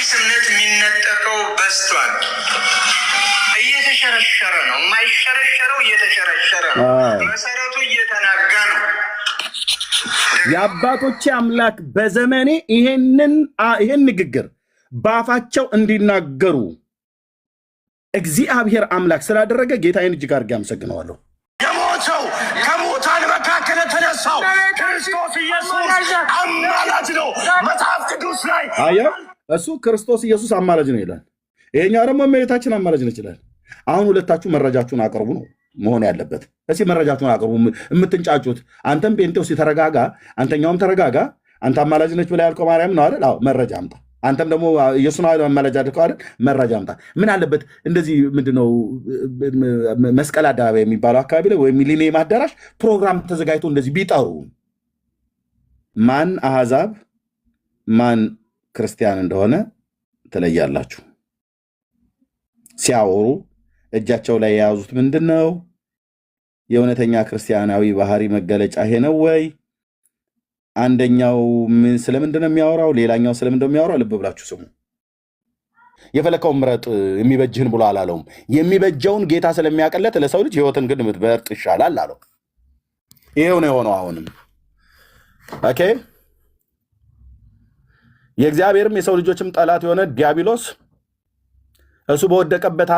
አዲስ እምነት የሚነጠቀው በስቷል። እየተሸረሸረ ነው። የማይሸረሸረው እየተሸረሸረ ነው። መሰረቱ እየተናጋ ነው። የአባቶቼ አምላክ በዘመኔ ይሄን ንግግር ባፋቸው እንዲናገሩ እግዚአብሔር አምላክ ስላደረገ ጌታዬን እጅግ አድርጌ አመሰግነዋለሁ። የሞተው ከሙታን መካከል የተነሳው ክርስቶስ ኢየሱስ አማላጅ ነው። መጽሐፍ ቅዱስ ላይ እሱ ክርስቶስ ኢየሱስ አማላጅ ነው ይላል። ይሄኛው ደግሞ እመቤታችን አማላጅ ነች ይላል። አሁን ሁለታችሁ መረጃችሁን አቅርቡ ነው መሆን ያለበት። እስኪ መረጃችሁን አቅርቡ። የምትንጫጩት አንተም ጴንጤው ተረጋጋ፣ አንተኛውም ተረጋጋ። አንተ አማላጅ ነች ብላ ያልከው ማርያም ነው አይደል? አዎ መረጃ አምጣ። አንተም ደግሞ ኢየሱስ ነው አማላጅ አድርገው አይደል? መረጃ አምጣ። ምን አለበት እንደዚህ ምንድነው መስቀል አደባባይ የሚባለው አካባቢ ላይ ወይ ሚሊኒየም አዳራሽ ፕሮግራም ተዘጋጅቶ እንደዚህ ቢጠሩ ማን አሕዛብ ማን ክርስቲያን እንደሆነ ትለያላችሁ። ሲያወሩ እጃቸው ላይ የያዙት ምንድነው? የእውነተኛ ክርስቲያናዊ ባህሪ መገለጫ ይሄ ነው ወይ? አንደኛው ስለምንድን ነው የሚያወራው? ሌላኛው ስለምንድን ነው የሚያወራው? ልብ ብላችሁ ስሙ። የፈለከውን ምረጥ የሚበጅህን ብሎ አላለውም። የሚበጀውን ጌታ ስለሚያቀለት ለሰው ልጅ ሕይወትን ግን ምትበርጥ ይሻላል አለው። ይሄው ነው የሆነው። አሁንም ኦኬ። የእግዚአብሔርም የሰው ልጆችም ጠላት የሆነ ዲያብሎስ እሱ በወደቀበት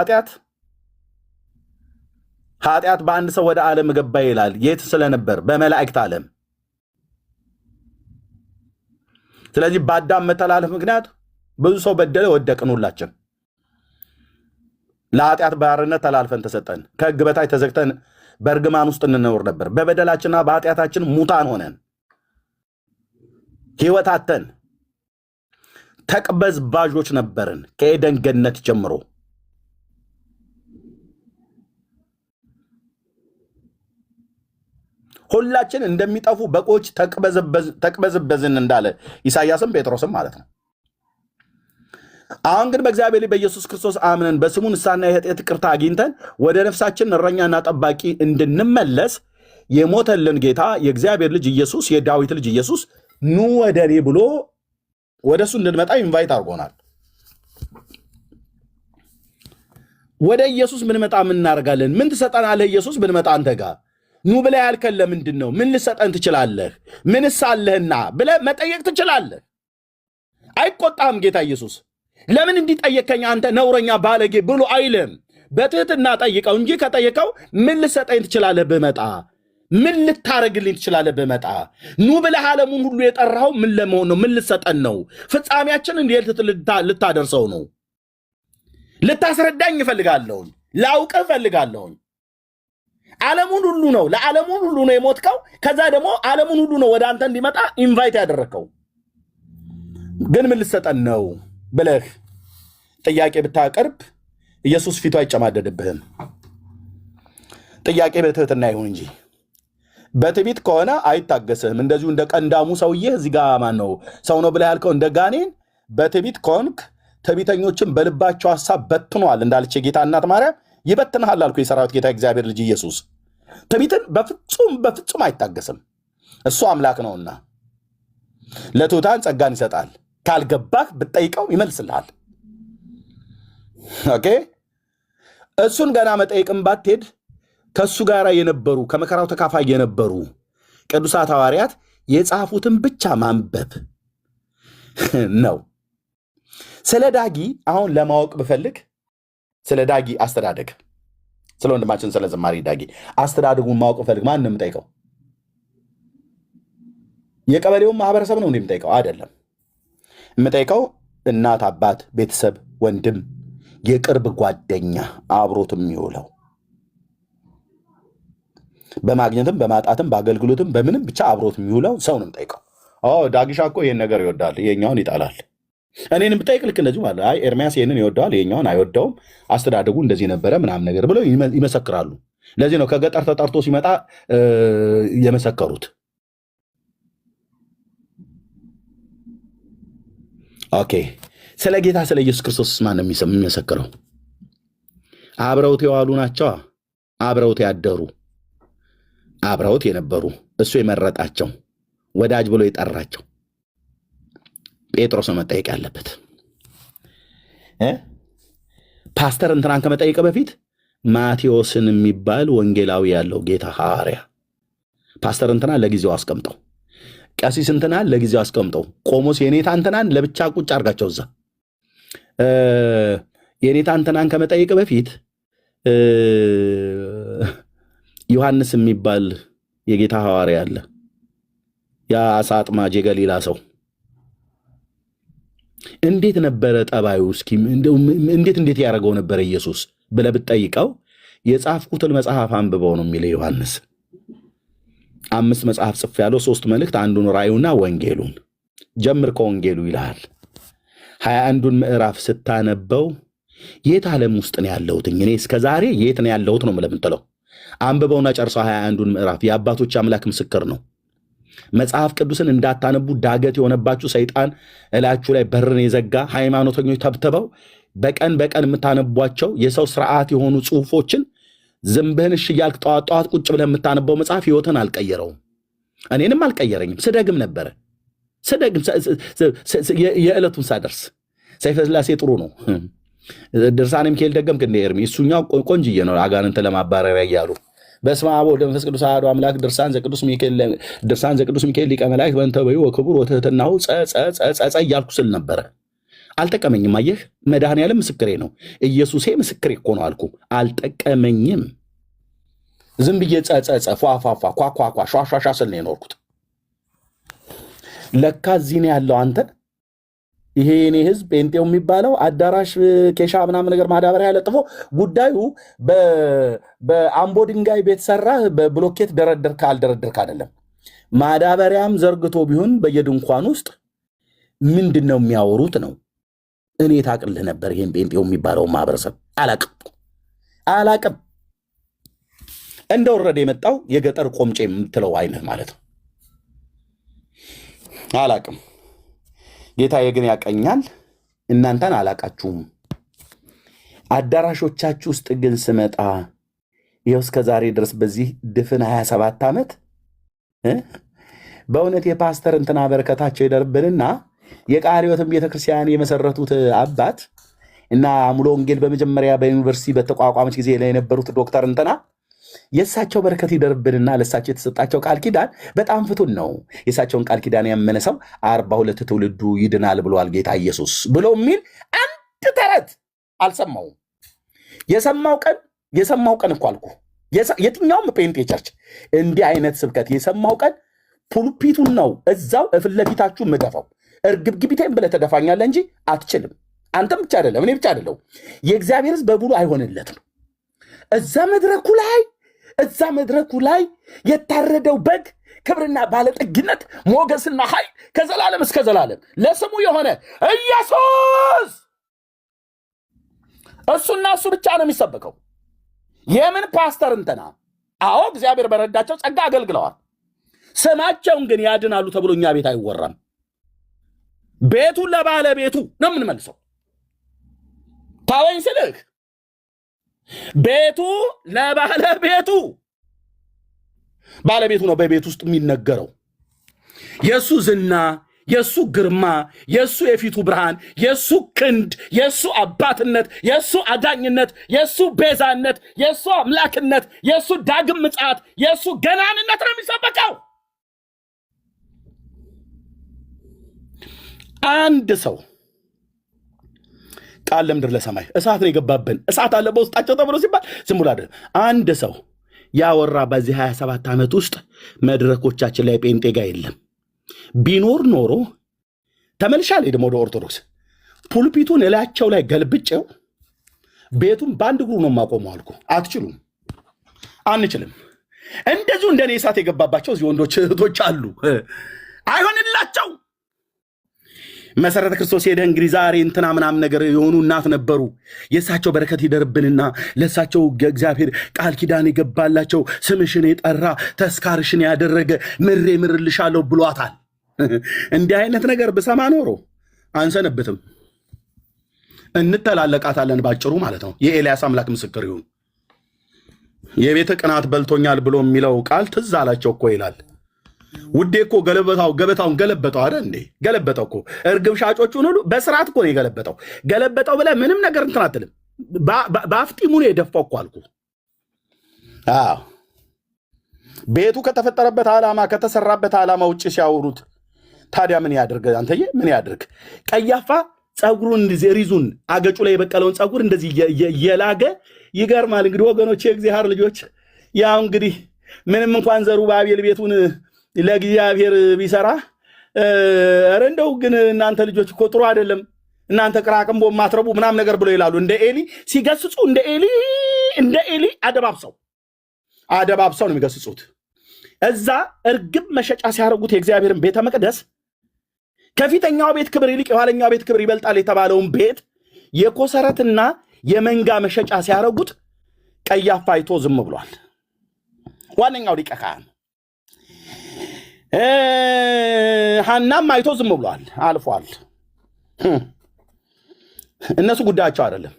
ኃጢአት በአንድ ሰው ወደ ዓለም ገባ ይላል። የት ስለነበር? በመላእክት ዓለም። ስለዚህ በአዳም መተላለፍ ምክንያት ብዙ ሰው በደለ፣ ወደቅን። ሁላችን ለኃጢአት ባርነት ተላልፈን ተሰጠን። ከሕግ በታች ተዘግተን በእርግማን ውስጥ እንኖር ነበር። በበደላችንና በኃጢአታችን ሙታን ሆነን ሕይወት አጥተን ተቅበዝባዦች ነበርን ከኤደን ገነት ጀምሮ። ሁላችን እንደሚጠፉ በጎች ተቅበዝበዝን እንዳለ ኢሳይያስም ጴጥሮስም ማለት ነው። አሁን ግን በእግዚአብሔር በኢየሱስ ክርስቶስ አምነን በስሙ ንስሐና የኃጢአት ይቅርታ አግኝተን ወደ ነፍሳችን እረኛና ጠባቂ እንድንመለስ የሞተልን ጌታ የእግዚአብሔር ልጅ ኢየሱስ የዳዊት ልጅ ኢየሱስ ኑ ወደ እኔ ብሎ ወደ እሱ እንድንመጣ ኢንቫይት አድርጎናል። ወደ ኢየሱስ ብንመጣ ምን እናደርጋለን? ምን ትሰጠናለህ ኢየሱስ ብንመጣ አንተ ጋር ኑ ብለህ ያልከን ለምንድን ነው? ምን ልሰጠን ትችላለህ? ምንስ አለህና ብለህ መጠየቅ ትችላለህ። አይቆጣህም ጌታ ኢየሱስ። ለምን እንዲጠየቀኝ አንተ ነውረኛ ባለጌ ብሎ አይልም። በትህትና ጠይቀው እንጂ ከጠየቀው ምን ልሰጠኝ ትችላለህ ብመጣ፣ ምን ልታረግልኝ ትችላለህ ብመጣ፣ ኑ ብለህ ዓለሙን ሁሉ የጠራኸው ምን ለመሆን ነው? ምን ልሰጠን ነው? ፍጻሜያችን እንዴት ልታደርሰው ነው? ልታስረዳኝ እፈልጋለሁኝ። ላውቅህ እፈልጋለሁኝ። ዓለሙን ሁሉ ነው፣ ለዓለሙን ሁሉ ነው የሞትከው። ከዛ ደግሞ ዓለሙን ሁሉ ነው ወደ አንተ እንዲመጣ ኢንቫይት ያደረግከው። ግን ምን ልሰጠን ነው ብለህ ጥያቄ ብታቀርብ ኢየሱስ ፊቱ አይጨማደድብህም። ጥያቄ በትህትና ይሁን እንጂ በትዕቢት ከሆነ አይታገስህም። እንደዚሁ እንደ ቀንዳሙ ሰውዬ እዚህ ጋር ማን ነው ሰው ነው ብለህ ያልከው እንደ ጋኔን በትዕቢት ከሆንክ ትዕቢተኞችን በልባቸው ሐሳብ በትኗል እንዳለች የጌታ እናት ማርያም ይበትንሃል አልኩ። የሰራዊት ጌታ እግዚአብሔር ልጅ ኢየሱስ ትዕቢትን በፍጹም አይታገስም። እሱ አምላክ ነውና ለትሑታን ጸጋን ይሰጣል። ካልገባህ ብትጠይቀው ይመልስልሃል። ኦኬ። እሱን ገና መጠየቅም ባትሄድ ከእሱ ጋር የነበሩ ከመከራው ተካፋይ የነበሩ ቅዱሳት ሐዋርያት የጻፉትን ብቻ ማንበብ ነው። ስለ ዳጊ አሁን ለማወቅ ብፈልግ ስለ ዳጊ አስተዳደግ፣ ስለ ወንድማችን ስለ ዘማሪ ዳጊ አስተዳደጉን ማወቅ ብፈልግ ማን ነው የምጠይቀው? የቀበሌውን ማህበረሰብ ነው እንደምጠይቀው? አይደለም። የምጠይቀው እናት፣ አባት፣ ቤተሰብ፣ ወንድም፣ የቅርብ ጓደኛ አብሮት የሚውለው በማግኘትም በማጣትም በአገልግሎትም በምንም ብቻ አብሮት የሚውለው ሰው ነው የምጠይቀው። ዳጊሻ እኮ ይሄን ነገር ይወዳል፣ ይሄኛውን ይጣላል። እኔን ብጠይቅ ልክ እንደዚሁ ማለት አይ ኤርሚያስ ይሄንን ይወደዋል፣ ይሄኛውን አይወደውም፣ አስተዳደጉ እንደዚህ ነበረ ምናምን ነገር ብለው ይመሰክራሉ። ለዚህ ነው ከገጠር ተጠርቶ ሲመጣ የመሰከሩት። ኦኬ። ስለ ጌታ ስለ ኢየሱስ ክርስቶስ ማን ነው የሚመሰክረው? አብረውት የዋሉ ናቸው፣ አብረውት ያደሩ፣ አብረውት የነበሩ፣ እሱ የመረጣቸው ወዳጅ ብሎ የጠራቸው ጴጥሮስ ነው መጠየቅ ያለበት። ፓስተር እንትናን ከመጠየቅ በፊት ማቴዎስን የሚባል ወንጌላዊ ያለው ጌታ ሐዋርያ ፓስተር እንትናን ለጊዜው አስቀምጠው፣ ቀሲስ እንትናን ለጊዜው አስቀምጠው፣ ቆሞስ የኔታ እንትናን ለብቻ ቁጭ አድርጋቸው እዛ። የኔታ እንትናን ከመጠየቅ በፊት ዮሐንስ የሚባል የጌታ ሐዋርያ አለ። ያ አሳ አጥማጅ የገሊላ ሰው እንዴት ነበረ ጠባዩ? እስኪ እንዴት ያደረገው ነበረ ኢየሱስ ብለህ ብትጠይቀው የጻፍኩትን መጽሐፍ አንብበው ነው የሚለው ዮሐንስ። 5 መጽሐፍ ጽፌያለሁ፣ 3 መልእክት፣ አንዱን ራእዩና ወንጌሉን። ጀምር ከወንጌሉ ይልሃል። 21ዱን ምዕራፍ ስታነበው የት ዓለም ውስጥ ነው ያለሁት እኔ እስከዛሬ የት ነው ያለሁት ነው የምትለው። አንብበውና ጨርሰው 21ዱን ምዕራፍ። የአባቶች አምላክ ምስክር ነው። መጽሐፍ ቅዱስን እንዳታነቡ ዳገት የሆነባችሁ ሰይጣን እላችሁ ላይ በርን የዘጋ ሃይማኖተኞች ተብትበው በቀን የምታነቧቸው የሰው ስርዓት የሆኑ ጽሁፎችን ዝምብህን እሺ እያልክ ጠዋት ቁጭ ብለህ የምታነበው መጽሐፍ ህይወትን አልቀየረውም፣ እኔንም አልቀየረኝም። ስደግም ነበረ የዕለቱን ሳደርስ ሰይፈ ስላሴ ጥሩ ነው ድርሳነ ሚካኤል ደገምክ እንደ ኤርሚ እሱኛው ቆንጅዬ ነው አጋንንት ለማባረሪያ እያሉ በስመ አብ ወወልድ ወመንፈስ ቅዱስ አሐዱ አምላክ ድርሳን ዘቅዱስ ሚካኤል ሊቀ መላእክት በእንተ በዩ ወክቡር ወትሕትናሁ ጸ እያልኩ ስል ነበረ። አልጠቀመኝም። አየህ፣ መድኃኔዓለም ምስክሬ ነው፣ ኢየሱሴ ምስክሬ እኮ ነው አልኩ። አልጠቀመኝም። ዝም ብዬ ጸ ፏፏፏ ኳኳኳ ሿሿሻ ስል ነው የኖርኩት። ለካ እዚህ ነው ያለው አንተ ይሄ የኔ ህዝብ ጴንጤው የሚባለው አዳራሽ ኬሻ ምናምን ነገር ማዳበሪያ ያለጥፎ ጉዳዩ በአምቦ ድንጋይ ቤት ሰራ በብሎኬት ደረደርክ አልደረደርክ አይደለም። ማዳበሪያም ዘርግቶ ቢሆን በየድንኳን ውስጥ ምንድን ነው የሚያወሩት ነው። እኔ ታቅልህ ነበር ይሄን ጴንጤው የሚባለው ማህበረሰብ አላቅም። እንደወረደ የመጣው የገጠር ቆምጬ የምትለው አይነት ማለት ነው። አላቅም። ጌታዬ ግን ያቀኛል። እናንተን አላቃችሁም። አዳራሾቻችሁ ውስጥ ግን ስመጣ ይኸው እስከ ዛሬ ድረስ በዚህ ድፍን 27 ዓመት በእውነት የፓስተር እንትና በረከታቸው ይደርብንና የቃለ ሕይወትም ቤተክርስቲያን የመሰረቱት አባት እና ሙሉ ወንጌል በመጀመሪያ በዩኒቨርሲቲ በተቋቋመች ጊዜ ላይ የነበሩት ዶክተር እንትና የእሳቸው በረከት ይደርብንና ለእሳቸው የተሰጣቸው ቃል ኪዳን በጣም ፍቱን ነው። የእሳቸውን ቃል ኪዳን ያመነ ሰው 42 ትውልዱ ይድናል ብሏል ጌታ ኢየሱስ ብሎ የሚል አንድ ተረት አልሰማውም። የሰማው ቀን እኮ አልኩ። የትኛውም ጴንጤ ቸርች እንዲህ አይነት ስብከት የሰማው ቀን ፑልፒቱን ነው እዛው ፊት ለፊታችሁ ምደፋው። እርግብግቢቴን ብለህ ተደፋኛለህ እንጂ አትችልም። አንተም ብቻ አይደለም፣ እኔ ብቻ አይደለም፣ የእግዚአብሔር ሕዝብ በሙሉ አይሆንለትም። እዛ መድረኩ ላይ የታረደው በግ ክብርና ባለጠግነት ሞገስና ኃይል ከዘላለም እስከ ዘላለም ለስሙ የሆነ ኢየሱስ እሱና እሱ ብቻ ነው የሚሰበከው። የምን ፓስተር እንትና? አዎ እግዚአብሔር በረዳቸው ጸጋ አገልግለዋል። ስማቸውን ግን ያድናሉ ተብሎ እኛ ቤት አይወራም። ቤቱን ለባለቤቱ ነው የምንመልሰው። ታወኝ ስልህ ቤቱ ባለቤቱ ነው በቤት ውስጥ የሚነገረው። የሱ ዝና፣ የሱ ግርማ፣ የሱ የፊቱ ብርሃን፣ የሱ ክንድ፣ የሱ አባትነት፣ የሱ አዳኝነት፣ የሱ ቤዛነት፣ የሱ አምላክነት፣ የሱ ዳግም ምጽአት፣ የሱ ገናንነት ነው የሚሰበከው። አንድ ሰው ቃል ለምድር ለሰማይ እሳት ነው የገባብን እሳት አለ በውስጣቸው ተብሎ ሲባል ዝም ብሎ አይደለም። አንድ ሰው ያወራ በዚህ 27 ዓመት ውስጥ መድረኮቻችን ላይ ጴንጤ ጋር የለም። ቢኖር ኖሮ ተመልሻለሁ ደግሞ ወደ ኦርቶዶክስ ፑልፒቱን እላቸው ላይ ገልብጬው ቤቱን በአንድ እግሩ ነው የማቆመው አልኩ። አትችሉም፣ አንችልም። እንደዚሁ እንደኔ እሳት የገባባቸው እዚህ ወንዶች እህቶች አሉ፣ አይሆንላቸው። መሰረተ ክርስቶስ ሄደህ እንግዲህ ዛሬ እንትና ምናምን ነገር የሆኑ እናት ነበሩ። የእሳቸው በረከት ይደርብንና ለእሳቸው እግዚአብሔር ቃል ኪዳን የገባላቸው ስምሽን የጠራ ተስካርሽን ያደረገ ምርልሻለሁ ብሏታል። እንዲህ አይነት ነገር ብሰማ ኖሮ አንሰነብትም፣ እንተላለቃታለን ባጭሩ ማለት ነው። የኤልያስ አምላክ ምስክር ይሁን። የቤተ ቅናት በልቶኛል ብሎ የሚለው ቃል ትዝ አላቸው እኮ ይላል። ውዴ እኮ ገበታውን ገለበጠው አይደል እንዴ? ገለበጠው እኮ እርግብ ሻጮቹን ሁሉ በስርዓት እኮ ነው ገለበጠው ብለህ ምንም ነገር እንትን አትልም። በአፍጢሙ ነው የደፋው እኮ አልኩ። አዎ ቤቱ ከተፈጠረበት ዓላማ ከተሰራበት ዓላማ ውጭ ሲያወሩት ታዲያ ምን ያድርግ? አንተዬ ምን ያድርግ? ቀያፋ ጸጉሩን ሪዙን አገጩ ላይ የበቀለውን ጸጉር እንደዚህ የላገ ይገርማል። እንግዲህ ወገኖች የእግዚአብሔር ልጆች ያው እንግዲህ ምንም እንኳን ዘሩባቤል ቤቱን ለእግዚአብሔር ቢሰራ ኧረ እንደው ግን እናንተ ልጆች እኮ ጥሩ አይደለም እናንተ ቅራቅንቦ ማትረቡ ምናም ነገር ብሎ ይላሉ። እንደ ኤሊ ሲገስጹ እንደ ኤሊ አደባብሰው ነው የሚገስጹት። እዛ እርግብ መሸጫ ሲያደርጉት የእግዚአብሔርን ቤተ መቅደስ ከፊተኛው ቤት ክብር ይልቅ የኋለኛው ቤት ክብር ይበልጣል የተባለውን ቤት የኮሰረትና የመንጋ መሸጫ ሲያደርጉት ቀያፋ አይቶ ዝም ብሏል። ዋነኛው ሊቀ ካህን ሐናም አይቶ ዝም ብሏል፣ አልፏል። እነሱ ጉዳያቸው አይደለም።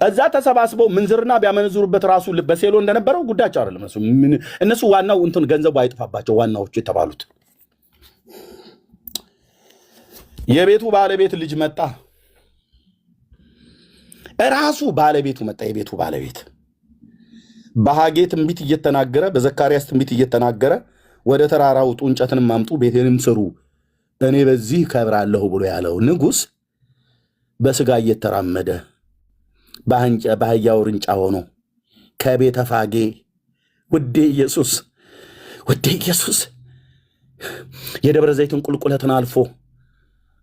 እዛ ተሰባስበው ምንዝርና ቢያመነዝሩበት ራሱ በሴሎ እንደነበረው ጉዳያቸው አይደለም። እነሱ ዋናው እንትን ገንዘቡ አይጥፋባቸው ዋናዎቹ የተባሉት። የቤቱ ባለቤት ልጅ መጣ። ራሱ ባለቤቱ መጣ። የቤቱ ባለቤት በሐጌ ትንቢት እየተናገረ በዘካርያስ ትንቢት እየተናገረ ወደ ተራራ ውጡ፣ እንጨትንም አምጡ፣ ቤቴንም ስሩ፣ እኔ በዚህ ከብራለሁ ብሎ ያለው ንጉሥ በስጋ እየተራመደ በአህያ ውርንጫ ሆኖ ከቤተ ፋጌ ውዴ ኢየሱስ የደብረ ዘይትን ቁልቁለትን አልፎ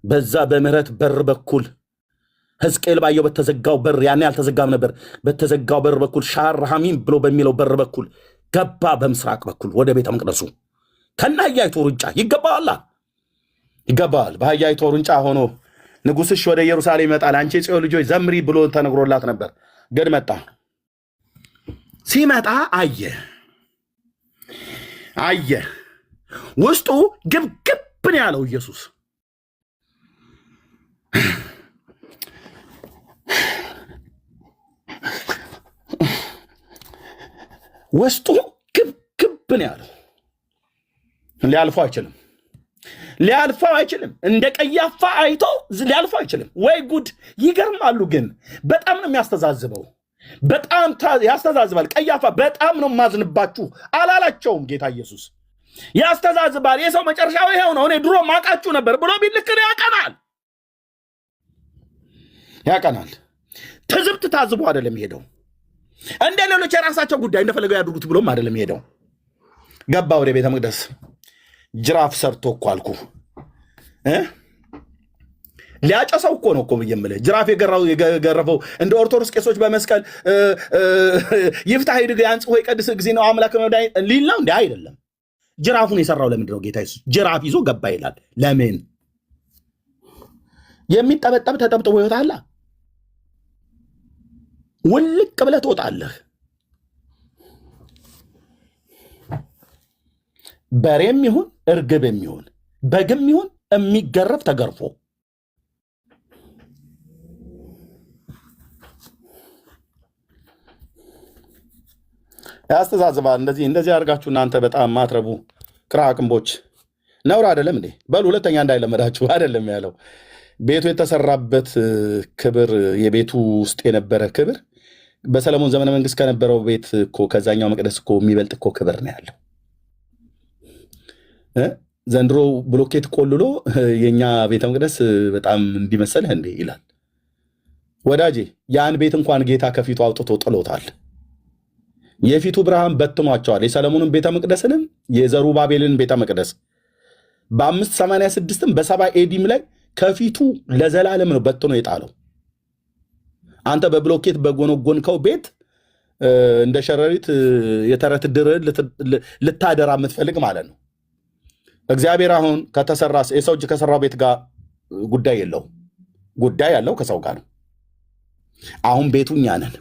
በዛ በምህረት በር በኩል ሕዝቅኤል ባየው በተዘጋው በር ያኔ አልተዘጋም ነበር። በተዘጋው በር በኩል ሻር ሐሚም ብሎ በሚለው በር በኩል ገባ። በምስራቅ በኩል ወደ ቤተ መቅደሱ ከናያይቱ ውርንጫ ይገባዋል። በአህያይቱ ውርንጫ ሆኖ ንጉሥሽ ወደ ኢየሩሳሌም ይመጣል፣ አንቺ የጽዮን ልጆች ዘምሪ ብሎ ተነግሮላት ነበር። ግን መጣ። ሲመጣ አየ ውስጡ ግብግብን ያለው ኢየሱስ ውስጡ ግብግብን ያለው ሊያልፈው አይችልም። እንደ ቀያፋ አይቶ ሊያልፈው አይችልም። ወይ ጉድ! ይገርማሉ። ግን በጣም ነው የሚያስተዛዝበው። በጣም ያስተዛዝባል። ቀያፋ በጣም ነው ማዝንባችሁ አላላቸውም ጌታ ኢየሱስ። ያስተዛዝባል። የሰው መጨረሻው ይሄው ነው፣ እኔ ድሮ ማቃችሁ ነበር ብሎ ቢልክን ያቀናል። ትዝብት ታዝቦ አይደለም ሄደው፣ እንደ ሌሎች የራሳቸው ጉዳይ እንደፈለገው ያድርጉት ብሎም አይደለም ሄደው። ገባ ወደ ቤተ መቅደስ። ጅራፍ ሰርቶ እኮ አልኩ ሊያጨሰው እኮ ነው እኮ የምልህ። ጅራፍ የገረፈው እንደ ኦርቶዶክስ ቄሶች በመስቀል ይፍታህ ሂድ ያንጽ ወይ ቀድስ ጊዜ ነው አምላክ ነው ሊል ነው እንዴ? አይደለም። ጅራፉን የሰራው ለምንድን ነው? ጌታ ኢየሱስ ጅራፍ ይዞ ገባ ይላል። ለምን? የሚጠበጠብ ተጠብጥቦ ይወጣል። ውልቅ ብለህ ትወጣለህ። በሬም ይሁን እርግብም ይሁን በግም ይሁን የሚገረፍ ተገርፎ ያስተዛዝባል። እንደዚህ አድርጋችሁ እናንተ በጣም ማትረቡ ቅራቅንቦች ነውር አይደለም እንዴ? በሉ ሁለተኛ እንዳይለመዳችሁ አይደለም ያለው። ቤቱ የተሰራበት ክብር የቤቱ ውስጥ የነበረ ክብር በሰለሞን ዘመነ መንግስት ከነበረው ቤት እኮ ከዛኛው መቅደስ እኮ የሚበልጥ እኮ ክብር ነው ያለው። ዘንድሮ ብሎኬት ቆልሎ የኛ ቤተ መቅደስ በጣም እንዲመሰልህ እንዴ ይላል። ወዳጄ ያን ቤት እንኳን ጌታ ከፊቱ አውጥቶ ጥሎታል። የፊቱ ብርሃን በትኗቸዋል። የሰለሞንን ቤተ መቅደስንም የዘሩባቤልን ቤተ መቅደስ በ586 በ7 ኤዲም ላይ ከፊቱ ለዘላለም ነው በትኖ የጣለው። አንተ በብሎኬት በጎነጎንከው ቤት እንደ ሸረሪት የተረት ድር ልታደራ የምትፈልግ ማለት ነው። እግዚአብሔር አሁን ከተሰራ የሰው እጅ ከሰራው ቤት ጋር ጉዳይ የለው። ጉዳይ ያለው ከሰው ጋር ነው። አሁን ቤቱ እኛ ነን።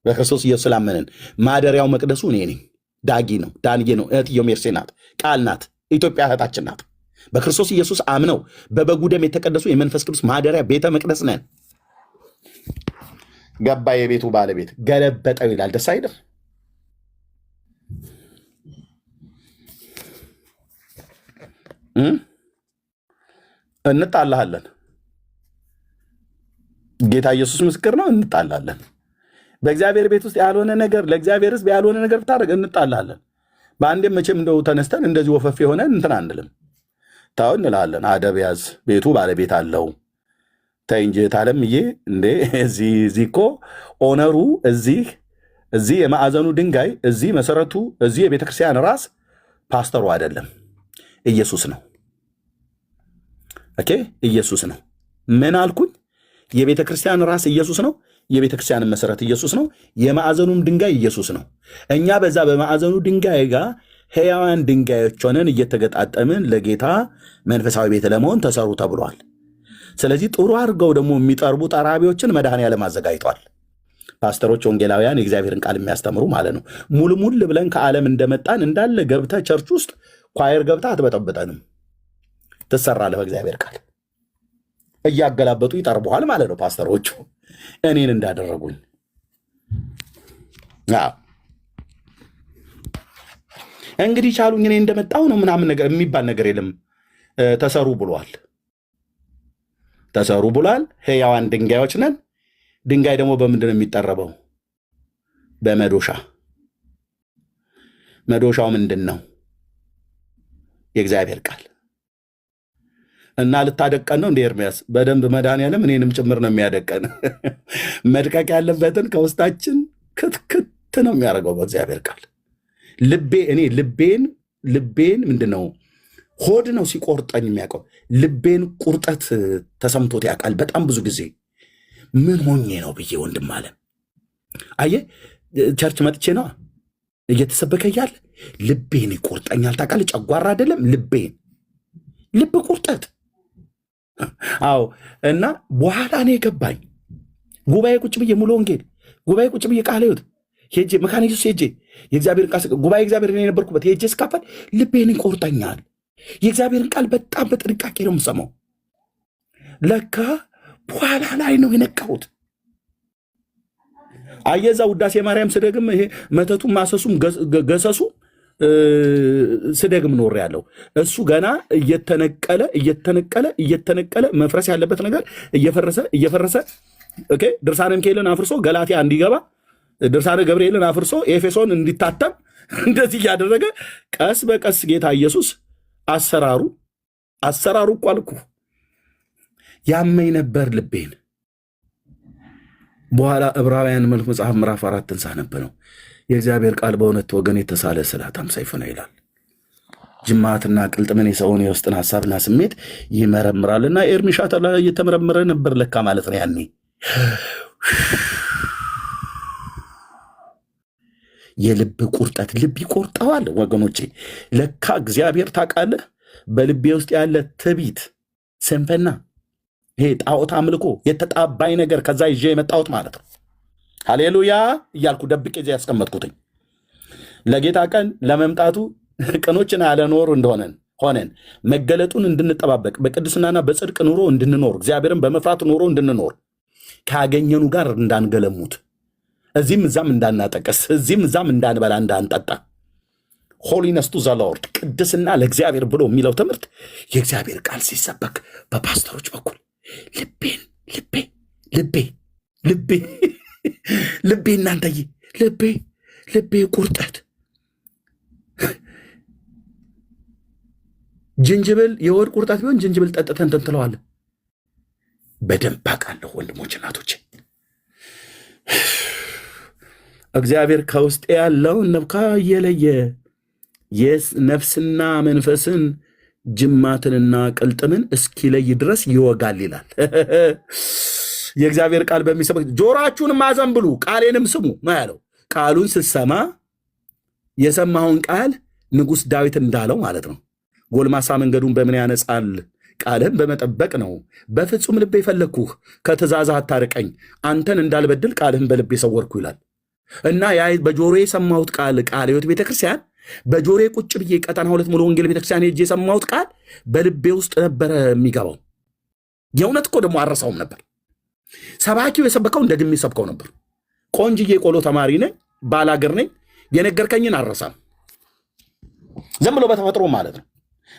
በክርስቶስ ኢየሱስ ስላመንን ማደሪያው መቅደሱ እኔ ነኝ። ዳጊ ነው፣ ዳንጌ ነው፣ እህትዮ ሜርሴ ናት፣ ቃል ናት፣ ኢትዮጵያ እህታችን ናት። በክርስቶስ ኢየሱስ አምነው በበጉ ደም የተቀደሱ የመንፈስ ቅዱስ ማደሪያ ቤተ መቅደስ ነን። ገባ የቤቱ ባለቤት ገለበጠው ይላል። ደስ አይደል? እንጣላለን። ጌታ ኢየሱስ ምስክር ነው። እንጣላለን። በእግዚአብሔር ቤት ውስጥ ያልሆነ ነገር ለእግዚአብሔር ሕዝብ ያልሆነ ነገር ብታደርግ እንጣላለን። በአንዴም መቼም እንደው ተነስተን እንደዚህ ወፈፍ የሆነ እንትን አንልም። ታው እንላለን። አደብ ያዝ፣ ቤቱ ባለቤት አለው። ተይ እንጂ ታለምዬ እንዴ እዚህ እኮ ኦነሩ እዚህ የማዕዘኑ ድንጋይ እዚህ መሰረቱ እዚህ የቤተክርስቲያን ራስ ፓስተሩ አይደለም፣ ኢየሱስ ነው። ኦኬ ኢየሱስ ነው። ምን አልኩኝ? የቤተክርስቲያን ራስ ኢየሱስ ነው። የቤተክርስቲያን መሰረት ኢየሱስ ነው። የማዕዘኑም ድንጋይ ኢየሱስ ነው። እኛ በዛ በማዕዘኑ ድንጋይ ጋር ሕያዋን ድንጋዮች ሆነን እየተገጣጠምን ለጌታ መንፈሳዊ ቤት ለመሆን ተሰሩ ተብሏል። ስለዚህ ጥሩ አድርገው ደግሞ የሚጠርቡ ጠራቢዎችን መድኃኔዓለም አዘጋጅቷል። ፓስተሮች፣ ወንጌላውያን የእግዚአብሔርን ቃል የሚያስተምሩ ማለት ነው። ሙልሙል ብለን ከዓለም እንደመጣን እንዳለ ገብተህ ቸርች ውስጥ ኳየር ገብተህ አትበጠብጠንም፣ ትሰራለህ በእግዚአብሔር ቃል። እያገላበጡ ይጠርቡሃል ማለት ነው ፓስተሮቹ እኔን እንዳደረጉኝ። እንግዲህ ቻሉኝ እኔ እንደመጣው ነው ምናምን ነገር የሚባል ነገር የለም። ተሰሩ ብሏል። ተሰሩ ብሏል። ሕያዋን ድንጋዮች ነን። ድንጋይ ደግሞ በምንድን ነው የሚጠረበው? በመዶሻ። መዶሻው ምንድን ነው? የእግዚአብሔር ቃል እና ልታደቀን ነው እንደ ኤርምያስ በደንብ መድኃኔዓለም እኔንም ጭምር ነው የሚያደቀን። መድቀቅ ያለበትን ከውስጣችን ክትክት ነው የሚያደርገው በእግዚአብሔር ቃል። ልቤን ምንድን ነው ሆድ ነው ሲቆርጠኝ የሚያውቀው። ልቤን ቁርጠት ተሰምቶት ያውቃል በጣም ብዙ ጊዜ። ምን ሆኜ ነው ብዬ ወንድም አለ። አየህ ቸርች መጥቼ ነው እየተሰበከ እያለ ልቤን ይቆርጠኛል። ታውቃለህ፣ ጨጓራ አይደለም ልብ ቁርጠት። አዎ። እና በኋላ ነው የገባኝ። ጉባኤ ቁጭ ብዬ ሙሉ ወንጌል ጉባኤ ቁጭ ብዬ ቃለ ሕይወት ሄጄ መካነ ኢየሱስ ሄጄ የእግዚአብሔርን ቃል ጉባኤ እግዚአብሔር የነበርኩበት ሄጄ ስካፈል ልቤን ይቆርጠኛል። የእግዚአብሔርን ቃል በጣም በጥንቃቄ ነው የምሰማው። ለካ በኋላ ላይ ነው የነቃሁት። አየዛ ውዳሴ ማርያም ስደግም ይሄ መተቱም ማሰሱም ገሰሱ ስደግም ኖር ያለው እሱ ገና እየተነቀለ መፍረስ ያለበት ነገር እየፈረሰ ኦኬ። ድርሳነ ሚካኤልን አፍርሶ ገላትያ እንዲገባ ድርሳነ ገብርኤልን አፍርሶ ኤፌሶን እንዲታተም እንደዚህ እያደረገ ቀስ በቀስ ጌታ ኢየሱስ አሰራሩ እኮ አልኩ ያመኝ ነበር ልቤን። በኋላ ዕብራውያን መልክ መጽሐፍ ምዕራፍ 4 ሳነብ ነው የእግዚአብሔር ቃል በእውነት ወገን የተሳለ ስለታም ሰይፍ ነው ይላል። ጅማትና ቅልጥምን የሰውን የውስጥን ሐሳብና ስሜት ይመረምራልና ኤርሚሻት ላይ እየተመረመረ ነበር ለካ ማለት ነው። ያኔ የልብ ቁርጠት ልብ ይቆርጠዋል ወገኖቼ። ለካ እግዚአብሔር ታውቃለህ፣ በልቤ ውስጥ ያለ ትዕቢት፣ ስንፍና፣ ይሄ ጣዖት አምልኮ የተጣባይ ነገር ከዛ ይዤ የመጣሁት ማለት ነው። ሃሌሉያ እያልኩ ደብቄ እዚያ ያስቀመጥኩትኝ ለጌታ ቀን ለመምጣቱ ቀኖችን ያለኖር ሆነን መገለጡን እንድንጠባበቅ በቅድስናና በጽድቅ ኑሮ እንድንኖር እግዚአብሔርን በመፍራት ኑሮ እንድንኖር ካገኘኑ ጋር እንዳንገለሙት እዚህም እዛም እንዳናጠቀስ እዚህም እዛም እንዳንበላ እንዳንጠጣ ሆሊነስ ቱ ዘ ሎርድ ቅድስና ለእግዚአብሔር ብሎ የሚለው ትምህርት የእግዚአብሔር ቃል ሲሰበክ በፓስተሮች በኩል ልቤ እናንተዬ ልቤ ቁርጠት ጅንጅብል የወድ ቁርጠት ቢሆን ጅንጅብል ጠጥተን እንትን ትለዋለን። በደንብ አውቃለሁ ወንድሞች እናቶች። እግዚአብሔር ከውስጥ ያለውን ነብካ እየለየ ነፍስና መንፈስን ጅማትንና ቅልጥምን እስኪለይ ድረስ ይወጋል ይላል። የእግዚአብሔር ቃል በሚሰበክ ጆሮአችሁንም አዘንብሉ ቃሌንም ስሙ ነው ያለው። ቃሉን ስትሰማ የሰማውን ቃል ንጉሥ ዳዊት እንዳለው ማለት ነው። ጎልማሳ መንገዱን በምን ያነጻል? ቃልህን በመጠበቅ ነው። በፍጹም ልቤ ፈለግኩህ፣ ከትእዛዝህ አታርቀኝ፣ አንተን እንዳልበድል ቃልህን በልቤ ሰወርኩ ይላል እና ያ በጆሮ የሰማሁት ቃል ሕይወት ቤተክርስቲያን በጆሮ ቁጭ ብዬ ቀጠና 2 ሙሉ ወንጌል ቤተክርስቲያን ሄጄ የሰማሁት ቃል በልቤ ውስጥ ነበረ የሚገባው። የእውነት እኮ ደግሞ አረሳውም ነበር። ሰባኪው የሰበከው እንደግሜ ሰብከው ነበር። ቆንጅዬ ቆሎ ተማሪ ነኝ፣ ባላገር ነኝ። የነገርከኝን አረሳም። ዝም ብሎ በተፈጥሮ ማለት ነው።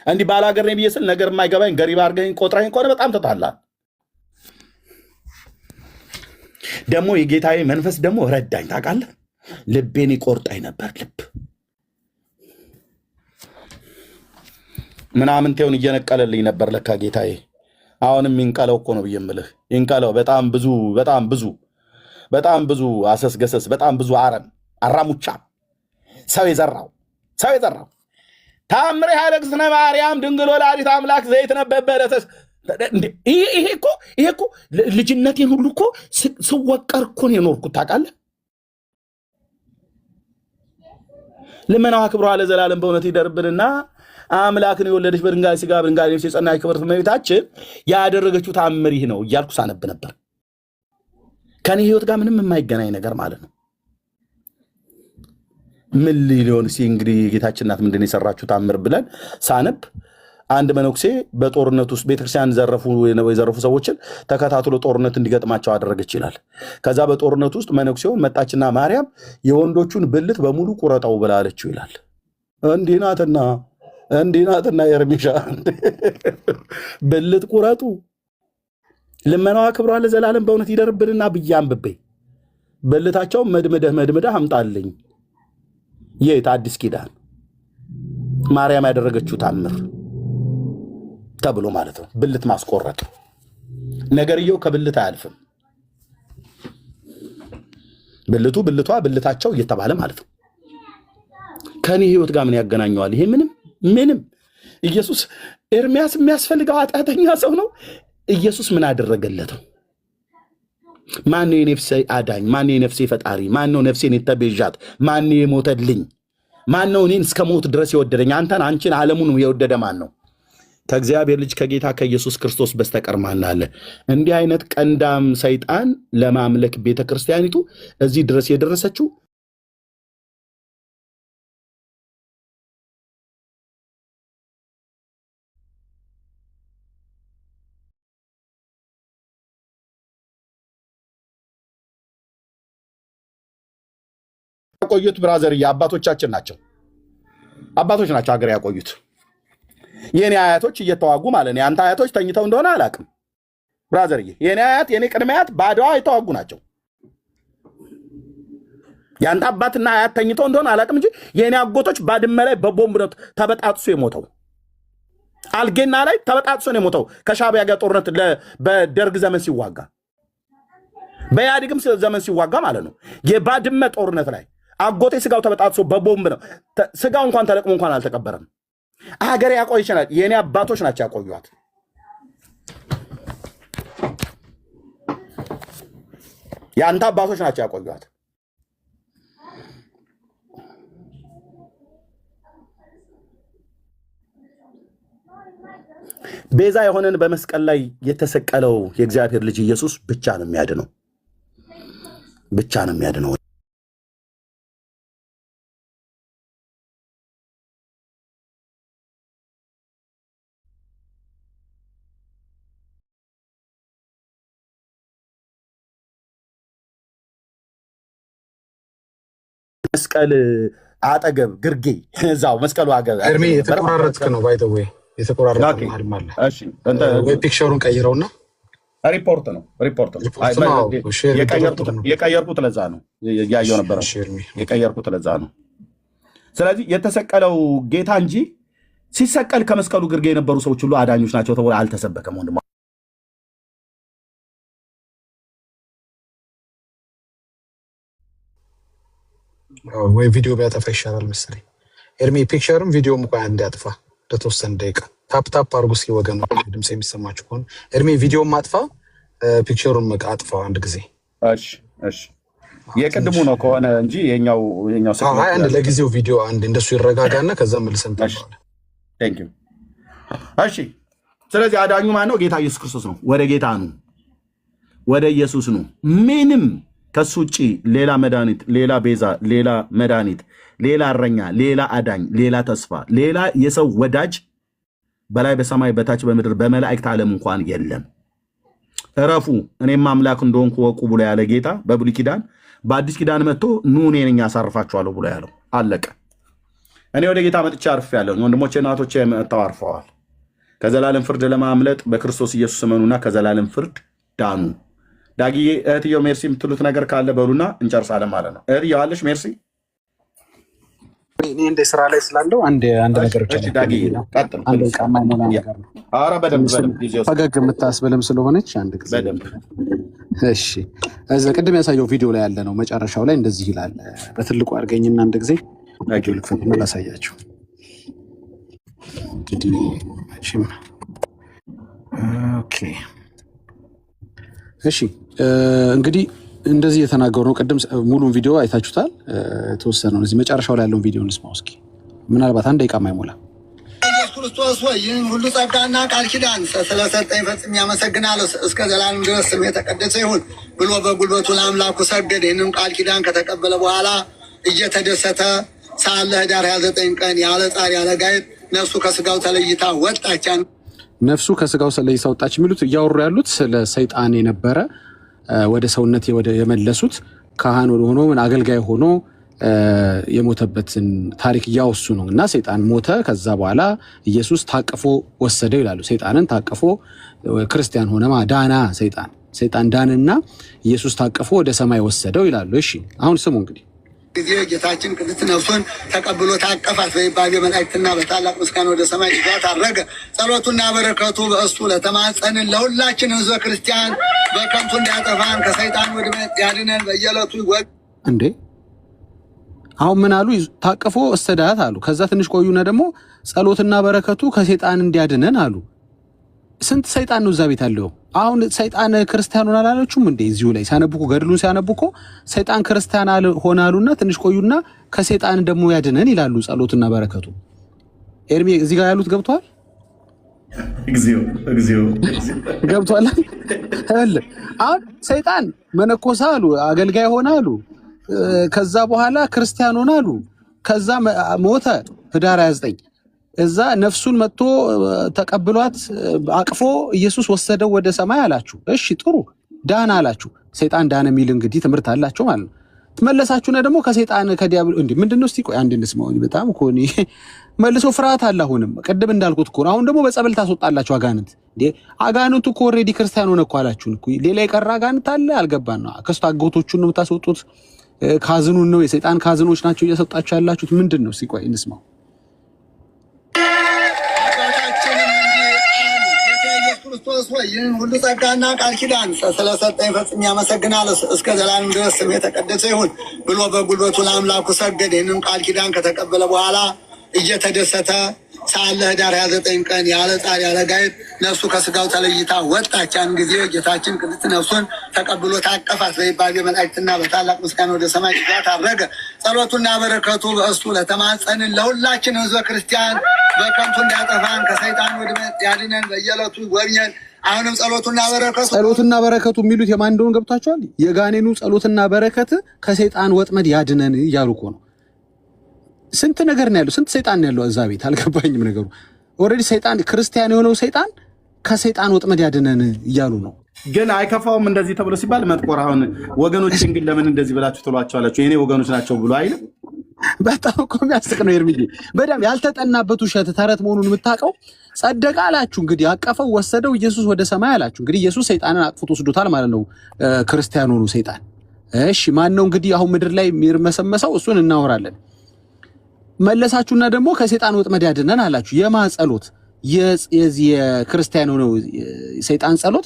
እንዲህ ባላገር ነኝ ብዬ ስል ነገር የማይገባኝ ገሪባ አድርገኝ ቆጥረኝ ከሆነ በጣም ተጣላን። ደግሞ የጌታዬ መንፈስ ደግሞ ረዳኝ። ታውቃለህ፣ ልቤን ይቆርጣኝ ነበር። ልብ ምናምን ቴውን እየነቀለልኝ ነበር ለካ ጌታዬ። አሁንም ይንቀለው እኮ ነው ብዬ የምልህ ይንቀለው። በጣም ብዙ አሰስገሰስ፣ በጣም ብዙ አራሙቻ ሰው የዘራው ታምሬ ኃይለ እግዝእትነ ማርያም ድንግል ወላዲተ አምላክ ዘይትነበበ ይሄ እኮ ልጅነቴን ሁሉ እኮ ስወቀር እኮ ነው የኖርኩት። ታውቃለህ፣ ልመናዋ ክብሯ ለዘላለም በእውነት ይደርብንና አምላክን የወለደች በድንጋሌ ሥጋ በድንጋሌ ነፍስ የጸናች ክብርት እመቤታችን ያደረገችው ታምር ይህ ነው እያልኩ ሳነብ ነበር። ከኔ ህይወት ጋር ምንም የማይገናኝ ነገር ማለት ነው። ምን ሊሆን እንግዲህ ጌታችን እናት ምንድን የሰራችሁ ታምር ብለን ሳነብ አንድ መነኩሴ በጦርነት ውስጥ ቤተክርስቲያን የዘረፉ ሰዎችን ተከታትሎ ጦርነት እንዲገጥማቸው አደረገች ይላል። ከዛ በጦርነት ውስጥ መነኩሴውን መጣችና ማርያም የወንዶቹን ብልት በሙሉ ቁረጠው ብላለችው ይላል። እንዲህ ናትና ኤርሚሻ ብልት ቁረጡ፣ ልመናዋ ክብሯ ለዘላለም በእውነት ይደርብንና ብዬ አንብቤ ብልታቸው መድምደህ አምጣልኝ። የት አዲስ ኪዳን ማርያም ያደረገችው ታምር ተብሎ ማለት ነው። ብልት ማስቆረጥ ነገርየው ከብልት አያልፍም። ብልታቸው እየተባለ ማለት ነው። ከኔ ህይወት ጋር ምን ያገናኘዋል? ይሄ ምንም። ኢየሱስ ኤርሚያስ የሚያስፈልገው ኃጢአተኛ ሰው ነው። ኢየሱስ ምን አደረገለተው? ማነው የነፍሴ አዳኝ? ማነው የነፍሴ ፈጣሪ? ማነው ነፍሴን የተቤዣት? ማነው የሞተልኝ? ማነው እኔን እስከ ሞት ድረስ የወደደኝ? አንተን፣ አንቺን፣ ዓለሙን የወደደ ማን ነው? ከእግዚአብሔር ልጅ ከጌታ ከኢየሱስ ክርስቶስ በስተቀር ማን አለ? እንዲህ አይነት ቀንዳም ሰይጣን ለማምለክ ቤተ ክርስቲያኒቱ እዚህ ድረስ የደረሰችው ያቆዩት ብራዘርዬ አባቶቻችን ናቸው። አባቶች ናቸው ሀገር ያቆዩት። የኔ አያቶች እየተዋጉ ማለት ነው። የአንተ አያቶች ተኝተው እንደሆነ አላውቅም ብራዘርዬ። የኔ አያት የኔ ቅድመ አያት በአድዋ የተዋጉ ናቸው። የአንተ አባትና አያት ተኝተው እንደሆነ አላውቅም እንጂ የኔ አጎቶች ባድመ ላይ በቦምብ ነው ተበጣጥሶ የሞተው። አልጌና ላይ ተበጣጥሶ ነው የሞተው ከሻዕቢያ ጋር ጦርነት በደርግ ዘመን ሲዋጋ፣ በኢህአዴግም ዘመን ሲዋጋ ማለት ነው። የባድመ ጦርነት ላይ አጎቴ ስጋው ተበጣጥሶ በቦምብ ነው። ስጋው እንኳን ተለቅሞ እንኳን አልተቀበረም። ሀገር ያቆይ ይችላል። የኔ አባቶች ናቸው ያቆዩት። የአንተ አባቶች ናቸው ያቆዩት። ቤዛ የሆነን በመስቀል ላይ የተሰቀለው የእግዚአብሔር ልጅ ኢየሱስ ብቻ ነው የሚያድነው። መስቀል አጠገብ ግርጌ እዛው መስቀሉ አገብ እርሜ የተቆራረጥክ ነው ባይተው የተቆራረጠ ማህልም አለ። እሺ እንተ ወይ ፒክቸሩን ቀይረውና ሪፖርት ነው የቀየርኩት ለዛ ነው ያያየው ነበር የቀየርኩት ለዛ ነው። ስለዚህ የተሰቀለው ጌታ እንጂ ሲሰቀል ከመስቀሉ ግርጌ የነበሩ ሰዎች ሁሉ አዳኞች ናቸው ተብሎ አልተሰበከም ወንድም። ወይ ቪዲዮ ቢያጠፋ ይሻላል መሰለኝ። ኤርሚ ፒክቸርም ቪዲዮም እንኳን እንዲያጥፋ ለተወሰነ ደቂቃ ታፕ አድርጉ እስኪ ወገኑ፣ ድምጽ የሚሰማችሁ ከሆነ ኤርሚ ቪዲዮም ማጥፋ፣ ፒክቸሩን አጥፋው አንድ ጊዜ። እሺ የቅድሙ ነው ከሆነ እንጂ የኛው አንድ ለጊዜው ቪዲዮ አንድ እንደሱ ይረጋጋና ከዛ መልሰን ታውቃለህ። ቴንክ ዩ። እሺ ስለዚህ አዳኙ ማን ነው? ጌታ ኢየሱስ ክርስቶስ ነው። ወደ ጌታ ነው፣ ወደ ኢየሱስ ነው። ምንም ከሱ ውጭ ሌላ መድኃኒት፣ ሌላ ቤዛ፣ ሌላ መድኃኒት፣ ሌላ እረኛ፣ ሌላ አዳኝ፣ ሌላ ተስፋ፣ ሌላ የሰው ወዳጅ በላይ በሰማይ በታች በምድር በመላእክት ዓለም እንኳን የለም። እረፉ እኔም አምላክ እንደሆንኩ ወቁ ብሎ ያለ ጌታ በብሉይ ኪዳን በአዲስ ኪዳን መጥቶ ኑ እኔ ነኝ አሳርፋችኋለሁ ብሎ ያለው አለቀ። እኔ ወደ ጌታ መጥቼ አርፌያለሁ። ወንድሞቼ እናቶቼ መጥተው አርፈዋል። ከዘላለም ፍርድ ለማምለጥ በክርስቶስ ኢየሱስ እመኑና ከዘላለም ፍርድ ዳኑ። ዳጊዬ እህትየው ሜርሲ የምትሉት ነገር ካለ በሉና እንጨርሳለን ማለት ነው። እህትየው አለሽ ሜርሲ? እኔ እንደ ስራ ላይ ስላለው አንድ ነገር ብቻ ነው። አንድ ቃማ ሞላ ነገር ነው። ኧረ በደንብ ፈገግ የምታስብልም ስለሆነች አንድ ጊዜ በደንብ እሺ። እዛ ቅድም ያሳየው ቪዲዮ ላይ ያለ ነው። መጨረሻው ላይ እንደዚህ ይላል። በትልቁ አድርገኝና አንድ ጊዜ ቪዲዮ ልክፈትና ላሳያችሁ። እንግዲህ ኦኬ እሺ እንግዲህ እንደዚህ የተናገሩ ነው። ቅድም ሙሉን ቪዲዮ አይታችሁታል። የተወሰነ ነው። እዚህ መጨረሻው ላይ ያለውን ቪዲዮ እንስማው እስኪ። ምናልባት አንድ ደቂቃ ማይሞላ ኢየሱስ ክርስቶስ ሆይ ይህን ሁሉ ጸጋና ቃል ኪዳን ስለሰጠኝ ፈጽሜ አመሰግናለሁ። እስከ ዘላለም ድረስ ስም የተቀደሰ ይሁን ብሎ በጉልበቱ ለአምላኩ ሰገደ። ይህንም ቃል ኪዳን ከተቀበለ በኋላ እየተደሰተ ሳለ ኅዳር 29 ቀን ያለ ጻር ያለ ጋይት ነፍሱ ከስጋው ተለይታ ወጣች። ነፍሱ ከስጋው ተለይታ ወጣች የሚሉት እያወሩ ያሉት ስለ ሰይጣን የነበረ ወደ ሰውነት የመለሱት ካህን ሆኖ አገልጋይ ሆኖ የሞተበትን ታሪክ እያወሱ ነው። እና ሰይጣን ሞተ፣ ከዛ በኋላ ኢየሱስ ታቅፎ ወሰደው ይላሉ። ሰይጣንን ታቅፎ ክርስቲያን ሆነ ዳና። ሰይጣን ዳንና ኢየሱስ ታቅፎ ወደ ሰማይ ወሰደው ይላሉ። እሺ አሁን ስሙ እንግዲህ ጊዜ ጌታችን ቅድስት ነፍሱን ተቀብሎ ታቀፋት። በይባቤ መላእክትና በታላቅ ምስጋና ወደ ሰማይ ይዟት አረገ። ጸሎቱና በረከቱ በእሱ ለተማጸንን ለሁላችን ሕዝበ ክርስቲያን በከንቱ እንዳያጠፋን ከሰይጣን ወድመት ያድነን በየዕለቱ እንዴ። አሁን ምን አሉ? ታቅፎ እስተዳት አሉ። ከዛ ትንሽ ቆዩና ደግሞ ጸሎትና በረከቱ ከሰይጣን እንዲያድነን አሉ። ስንት ሰይጣን ነው እዛ ቤት ያለው? አሁን ሰይጣን ክርስቲያን ሆናላችሁም እንዴ? እዚሁ ላይ ሲያነቡኮ ገድሉን ሲያነቡኮ ሰይጣን ክርስቲያን ሆናሉና ትንሽ ቆዩና ከሰይጣን ደግሞ ያድነን ይላሉ። ጸሎትና በረከቱ ኤርሚ እዚህ ጋር ያሉት ገብቷል? እግዚኦ ገብቷል። አሁን ሰይጣን መነኮሳ አሉ፣ አገልጋይ ሆናሉ፣ ከዛ በኋላ ክርስቲያን ሆናሉ፣ ከዛ ሞተ ኅዳር 29 እዛ ነፍሱን መጥቶ ተቀብሏት አቅፎ ኢየሱስ ወሰደው ወደ ሰማይ አላችሁ። እሺ ጥሩ ዳና አላችሁ። ሰይጣን ዳነ የሚል እንግዲህ ትምህርት አላችሁ ማለት ነው። ተመለሳችሁና ደግሞ ከሰይጣን ከዲያብሎ እንዴ ምንድነው? እስቲ ቆይ አንድ እንስማው። በጣም እኮ ነው መልሶ ፍርሃት አለ። አሁንም ቅድም እንዳልኩት እኮ አሁን ደግሞ በጸበል ታስወጣላችሁ አጋንንት። እንዴ አጋንንቱ እኮ ኦሬዲ ክርስቲያን ሆነ እኮ አላችሁን እኮ። ሌላ የቀረ አጋንንት አለ? አልገባን ነው። ከስቶ አጎቶቹን ነው የምታስወጡት? ካዝኑን ነው? የሰይጣን ካዝኖች ናቸው እየሰጣችሁ ያላችሁት ምንድን ነው? እስቲ ቆይ እንስማው። ክርስቶስ ሆይ ይህን ሁሉ ጸጋና ቃል ኪዳን ስለሰጠኝ ፈጽሜ አመሰግናለሁ። እስከ ዘላለም ድረስ ስም የተቀደሰ ይሁን ብሎ በጉልበቱ ለአምላኩ ሰገደ። ይህንም ቃል ኪዳን ከተቀበለ በኋላ እየተደሰተ ሳለ ኅዳር 29 ቀን ያለ ጻር ያለ ጋይት ነፍሱ ከስጋው ተለይታ ወጣች። ያን ጊዜ ጌታችን ቅድስት ነፍሱን ተቀብሎ ታቀፋት። በይባቤ መላእክትና በታላቅ ምስጋና ወደ ሰማይ ይዟት አረገ። ጸሎቱና በረከቱ በእሱ ለተማጸንን ለሁላችን ሕዝበ ክርስቲያን በከንቱ እንዳያጠፋን ከሰይጣን ወድመት ያድነን በየዕለቱ ይጎብኘን። አሁንም ጸሎትና በረከቱ የሚሉት የማን እንደሆነ ገብቷቸዋል። የጋኔኑ ጸሎትና በረከት ከሰይጣን ወጥመድ ያድነን እያሉ እኮ ነው። ስንት ነገር ነው ያለው፣ ስንት ሰይጣን ነው ያለው እዛ ቤት። አልገባኝም ነገሩ። ኦልሬዲ ሰይጣን ክርስቲያን የሆነው ሰይጣን ከሰይጣን ወጥመድ ያድነን እያሉ ነው። ግን አይከፋውም እንደዚህ ተብሎ ሲባል መጥቆር። አሁን ወገኖችን ግን ለምን እንደዚህ ብላችሁ ትሏቸዋላችሁ? የኔ ወገኖች ናቸው ብሎ አይልም። በጣም እኮ የሚያስቅ ነው ኤርሚዬ። በደምብ ያልተጠናበት ውሸት ተረት መሆኑን የምታውቀው ጸደቀ አላችሁ። እንግዲህ አቀፈው ወሰደው ኢየሱስ ወደ ሰማይ አላችሁ። እንግዲህ ኢየሱስ ሰይጣንን አቅፎት ወስዶታል ማለት ነው። ክርስቲያን ሆኖ ሰይጣን። እሺ ማን ነው እንግዲህ አሁን ምድር ላይ የሚርመሰመሰው? እሱን እናወራለን። መለሳችሁና ደግሞ ከሰይጣን ወጥመድ ያድነን አላችሁ። የማ ጸሎት? የዚህ የክርስቲያን ሆነው ሰይጣን ጸሎት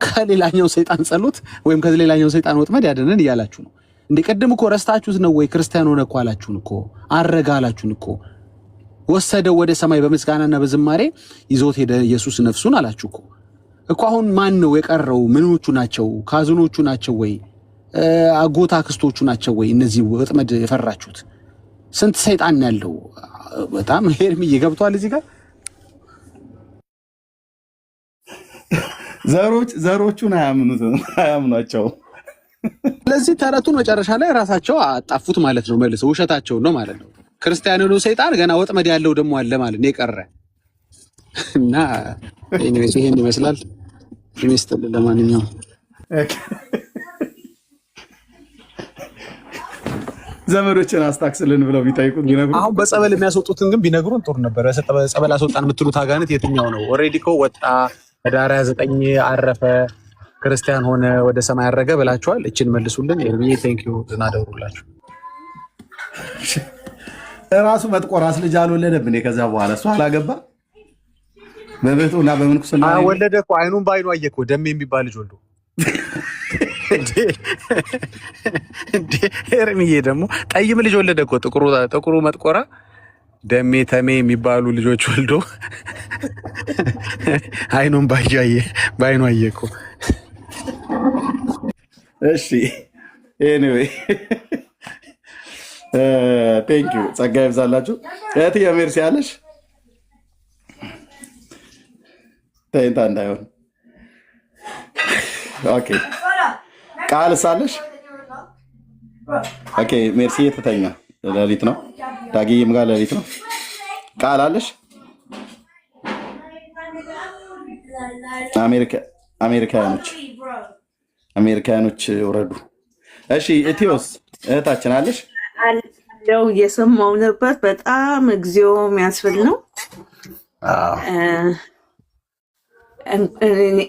ከሌላኛው ሰይጣን ጸሎት ወይም ከሌላኛው ሰይጣን ወጥመድ ያድነን እያላችሁ ነው። እንደ ቀደም እኮ ረስታችሁት ነው ወይ? ክርስቲያን ሆነ እኮ አላችሁን እኮ፣ አረጋ አላችሁን እኮ። ወሰደው ወደ ሰማይ በምስጋናና በዝማሬ ይዞት ሄደ ኢየሱስ ነፍሱን አላችሁ እኮ። አሁን ማን ነው የቀረው? ምኖቹ ናቸው? ካዝኖቹ ናቸው ወይ? አጎታ ክስቶቹ ናቸው ወይ? እነዚህ ወጥመድ የፈራችሁት ስንት ሰይጣን ያለው። በጣም ሄርሚዬ ገብቷል እዚህ ጋር። ዘሮቹን አያምኗቸው። ስለዚህ ተረቱን መጨረሻ ላይ ራሳቸው አጣፉት ማለት ነው። መልሰው ውሸታቸው ነው ማለት ነው። ክርስቲያን ነው ሰይጣን ገና ወጥመድ ያለው ደግሞ አለ ማለት ነው የቀረ እና ይሄን ይመስላል። ሚስጥል ለማንኛውም ዘመዶችን አስታክስልን ብለው ቢጠይቁት ቢነግሩ አሁን በጸበል የሚያስወጡትን ግን ቢነግሩን ጥሩ ነበር። ጸበል አስወጣን የምትሉት አጋንንት የትኛው ነው? ኦልሬዲ እኮ ወጣ ህዳር 29 አረፈ ክርስቲያን ሆነ ወደ ሰማይ አረገ ብላችኋል። እችን መልሱልን። ኤርሚዬ ቴንኪዩ እናደውሩላችሁ። ራሱ መጥቆራስ ልጅ አልወለደም እንዴ? ከዛ በኋላ እሱ አላገባ በቤቱና በምንኩስና ወለደ እኮ አይኑን በአይኑ አየ እኮ ደሜ የሚባል ልጅ ወልዶ ኤርሚዬ ደግሞ ጠይም ልጅ ወለደ እኮ ጥቁሩ መጥቆራ ደሜ ተሜ የሚባሉ ልጆች ወልዶ አይኑን በአይኑ አየ እኮ። እሺ ኤኒዌይ ቴንክ ዩ ጸጋ ይብዛላችሁ። እህትዬ ሜርሲ ያለሽ ተይንታ እንዳይሆን ኦኬ። ቃል ሳለሽ ኦኬ። ሜርሲ የተተኛ ሌሊት ነው። ዳጊም ጋር ሌሊት ነው። ቃል አለሽ? አሜሪካኖች ወረዱ። እሺ ኢትዮስ እህታችን አለሽ? አለው እየሰማው ነበር። በጣም እግዚኦ የሚያስብል ነው።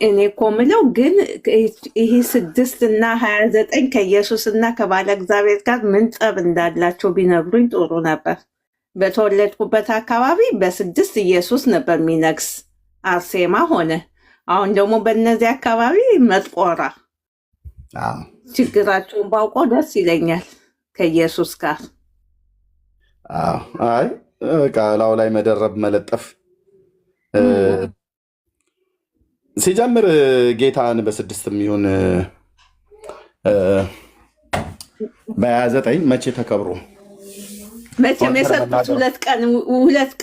እኔ እኮ የምለው ግን ይሄ 6 እና 29 ከኢየሱስ እና ከባለ እግዚአብሔር ጋር ምን ጠብ እንዳላቸው ቢነግሩኝ ጥሩ ነበር። በተወለድኩበት አካባቢ በ6 ኢየሱስ ነበር የሚነግስ፣ አርሴማ ሆነ። አሁን ደግሞ በእነዚህ አካባቢ መጥቆራ። ችግራቸውን ባውቀው ደስ ይለኛል ከኢየሱስ ጋር። አይ ቃላው ላይ መደረብ መለጠፍ ሲጀምር ጌታን በ6 የሚሆን በ29 መቼ ተከብሮ መቼም የሰጡት 2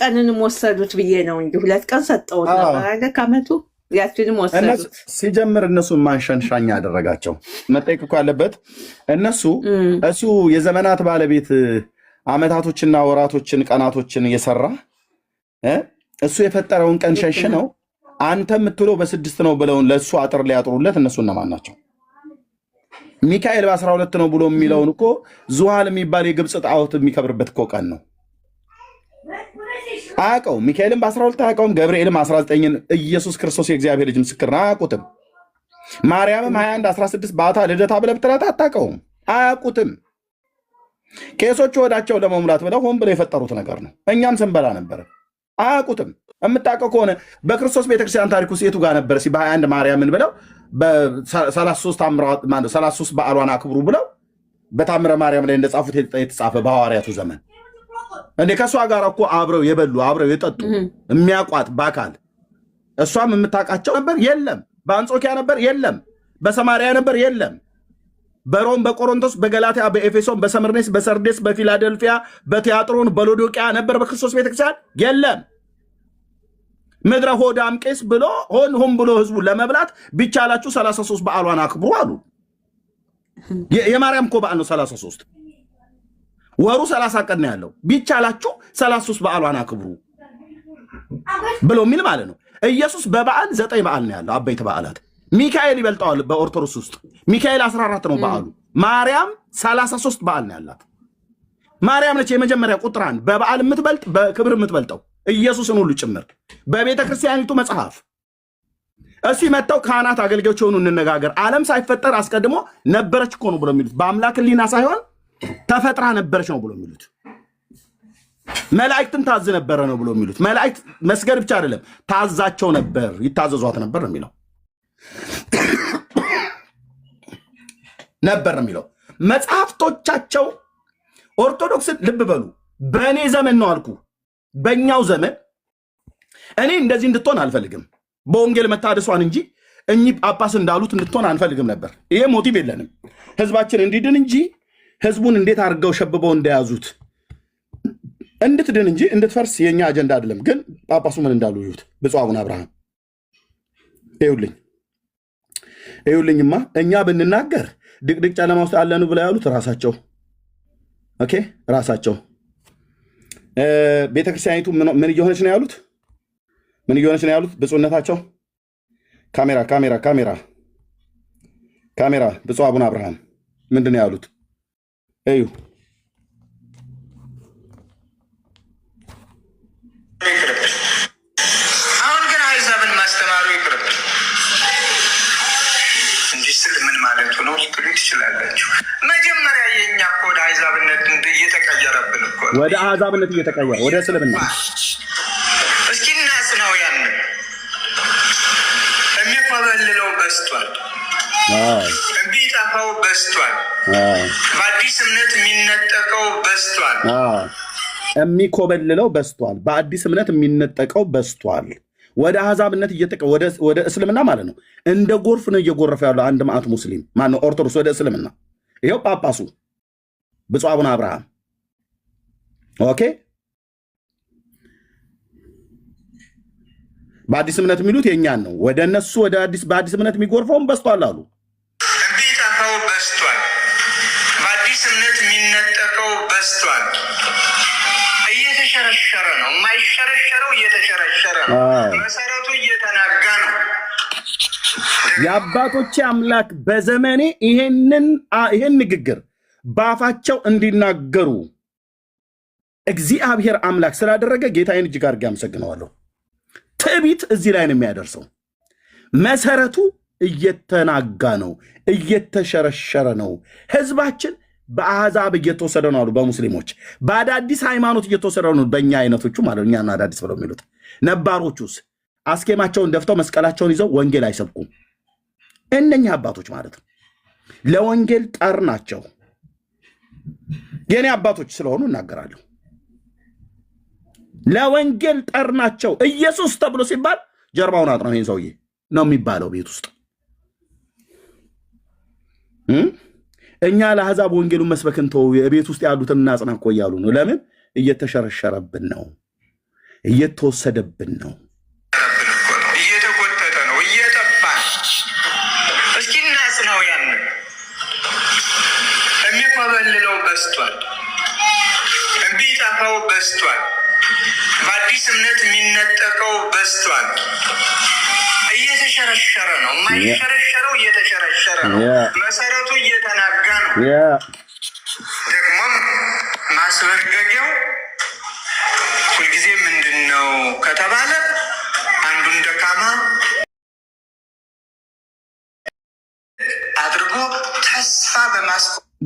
ቀንንም ወሰዱት ብዬ ነው እንጂ 2 ቀን ሰጠውት ነበር ከዓመቱ ያችንም ወሰዱት። ሲጀምር እነሱ ማንሸንሻኛ ያደረጋቸው መጠየቅ እኮ ያለበት እሱ የዘመናት ባለቤት ዓመታቶችና ወራቶችን ቀናቶችን እየሰራ እሱ የፈጠረውን ቀን ሸንሽነው አንተ የምትለው በ6 ነው ብለውን ለእሱ አጥር ሊያጥሩለት እነሱ እነማን ናቸው? ሚካኤል በ12 ነው ብሎ የሚለውን እኮ ዙሃል የሚባል የግብፅ ጣዖት የሚከብርበት እኮ ቀን ነው። አያውቀውም። ሚካኤልም በ12 አያውቀውም። ገብርኤልም 19ን ኢየሱስ ክርስቶስ የእግዚአብሔር ልጅ ምስክር ነው አያውቁትም። ማርያምም 21 16 በዓታ ልደታ ብለህ ብትላት አታውቀውም። አያውቁትም። ቄሶቹ ወዳቸው ለመሙላት ብለው ሆን ብለው የፈጠሩት ነገር ነው። እኛም ስንበላ ነበር። አያውቁትም። የምታውቀው ከሆነ በክርስቶስ ቤተክርስቲያን ታሪክ ውስጥ የቱ ጋር ነበር? በ21 ማርያምን ብለው በ33 በዓሏን አክብሩ ብለው በታምረ ማርያም ላይ እንደጻፉት የተጻፈ በሐዋርያቱ ዘመን እንዴ ከእሷ ጋር እኮ አብረው የበሉ አብረው የጠጡ የሚያውቋት በአካል እሷም የምታውቃቸው ነበር? የለም። በአንጾኪያ ነበር? የለም። በሰማርያ ነበር? የለም። በሮም፣ በቆሮንቶስ፣ በገላትያ፣ በኤፌሶን፣ በሰምርኔስ፣ በሰርዴስ፣ በፊላደልፊያ፣ በቲያጥሮን፣ በሎዶቅያ ነበር በክርስቶስ ቤተክርስቲያን? የለም። ምድረ ሆዳም ቄስ ብሎ ሆን ብሎ ህዝቡ ለመብላት ቢቻላችሁ 33 በዓሏን አክብሩ አሉ። የማርያም እኮ በዓል ነው 33 ወሩ 30 ቀን ነው ያለው። ቢቻላችሁ 33 በዓሏን አክብሩ ብሎ የሚል ማለት ነው። ኢየሱስ በበዓል 9 በዓል ነው ያለው፣ አበይት በዓላት። ሚካኤል ይበልጠዋል በኦርቶዶክስ ውስጥ። ሚካኤል 14 ነው በዓሉ። ማርያም 33 በዓል ነው ያላት። ማርያም ነች የመጀመሪያ ቁጥር 1 በበዓል የምትበልጥ በክብር የምትበልጠው ኢየሱስን ሁሉ ጭምር በቤተ ክርስቲያኒቱ መጽሐፍ። እስኪ መጥተው ካህናት አገልጋዮች የሆኑ እንነጋገር። ዓለም ሳይፈጠር አስቀድሞ ነበረች እኮ ነው ብሎ የሚሉት። በአምላክ ሕሊና ሳይሆን ተፈጥራ ነበረች ነው ብሎ የሚሉት። መላእክትን ታዝ ነበረ ነው ብሎ የሚሉት። መላእክት መስገድ ብቻ አይደለም ታዛቸው ነበር፣ ይታዘዟት ነበር ነው የሚለው። ነበር ነው የሚለው መጽሐፍቶቻቸው። ኦርቶዶክስን ልብ በሉ። በእኔ ዘመን ነው አልኩ፣ በእኛው ዘመን እኔ እንደዚህ እንድትሆን አልፈልግም። በወንጌል መታደሷን እንጂ እኚህ ጳጳስ እንዳሉት እንድትሆን አንፈልግም ነበር። ይሄ ሞቲቭ የለንም። ህዝባችን እንዲድን እንጂ ህዝቡን እንዴት አድርገው ሸብበው እንደያዙት እንድትድን እንጂ እንድትፈርስ የኛ አጀንዳ አይደለም። ግን ጳጳሱ ምን እንዳሉ ይሁት። ብፁዕ አቡነ አብርሃም ይሁልኝማ እኛ ብንናገር ድቅድቅ ጨለማ ውስጥ አለኑ ብለው ያሉት ራሳቸው። ኦኬ ራሳቸው። ቤተክርስቲያኒቱ ምን እየሆነች ነው ያሉት? ምን እየሆነች ነው ያሉት? ብፁዕነታቸው ካሜራ ብፁዕ አቡነ አብርሃም ምንድን ነው ያሉት? እዩ ነው ልትሉ ትችላላችሁ። መጀመሪያ የእኛ እኮ ወደ አሕዛብነት እየተቀየረብን እኮ ወደ አሕዛብነት እየተቀየረ ወደ እስልምና እስኪ እናጽናው። ያንን የሚኮበልለው በስቷል፣ የሚጠፋው በስቷል፣ በአዲስ እምነት የሚነጠቀው በስቷል፣ የሚኮበልለው በስቷል፣ በአዲስ እምነት የሚነጠቀው በስቷል። ወደ አሕዛብነት ወደ እስልምና ማለት ነው። እንደ ጎርፍ ነው እየጎረፈ ያለው አንድ ማዕት ሙስሊም ማነው ኦርቶዶክስ ወደ እስልምና። ይኸው ጳጳሱ ብፁዕ አቡነ አብርሃም ኦኬ። በአዲስ እምነት የሚሉት የእኛን ነው። ወደ እነሱ በአዲስ እምነት የሚጎርፈውን በስቷል አሉ። የሚጠፋው በስቷል፣ በአዲስ እምነት የሚነጠቀው በስቷል። እየተሸረሸረ ነው። የማይሸረሸረው እየተሸረሸረ ነው። መሰረቱ እየተናጋ ነው። የአባቶቼ አምላክ በዘመኔ ይሄን ንግግር በአፋቸው እንዲናገሩ እግዚአብሔር አምላክ ስላደረገ ጌታዬን እጅግ አድርጌ አመሰግነዋለሁ። ትዕቢት እዚህ ላይ ነው የሚያደርሰው። መሰረቱ እየተናጋ ነው፣ እየተሸረሸረ ነው። ህዝባችን በአሕዛብ እየተወሰደ ነው አሉ። በሙስሊሞች በአዳዲስ ሃይማኖት እየተወሰደ ነው። በእኛ አይነቶቹ ማለት እኛና አዳዲስ ብለው የሚሉት ነባሮቹስ አስኬማቸውን ደፍተው መስቀላቸውን ይዘው ወንጌል አይሰብኩም። እነኛ አባቶች ማለት ነው ለወንጌል ጠር ናቸው። የኔ አባቶች ስለሆኑ እናገራለሁ። ለወንጌል ጠር ናቸው። ኢየሱስ ተብሎ ሲባል ጀርባውን አጥናው ይሄን ሰውዬ ነው የሚባለው ቤት ውስጥ። እኛ ለአሕዛብ ወንጌሉን መስበክን ተው፣ የቤት ውስጥ ያሉትን እናጽና እኮ እያሉ ነው። ለምን? እየተሸረሸረብን ነው፣ እየተወሰደብን ነው፣ እየተጎተተ ነው፣ እየጠፋ። እስኪ እናጽናው። ያንን የሚኮበልለው በስቷል፣ የሚጠፋው በስቷል፣ በአዲስ እምነት የሚነጠቀው በስቷል። እየተሸረሸረ ነው። የማይሸረሸረው እየተሸረሸረ ነው። መሰረቱ እየተናጋ ነው። ደግሞም ማስበርገጊያው ሁልጊዜ ምንድን ነው ከተባለ አንዱን ደካማ አድርጎ ተስፋ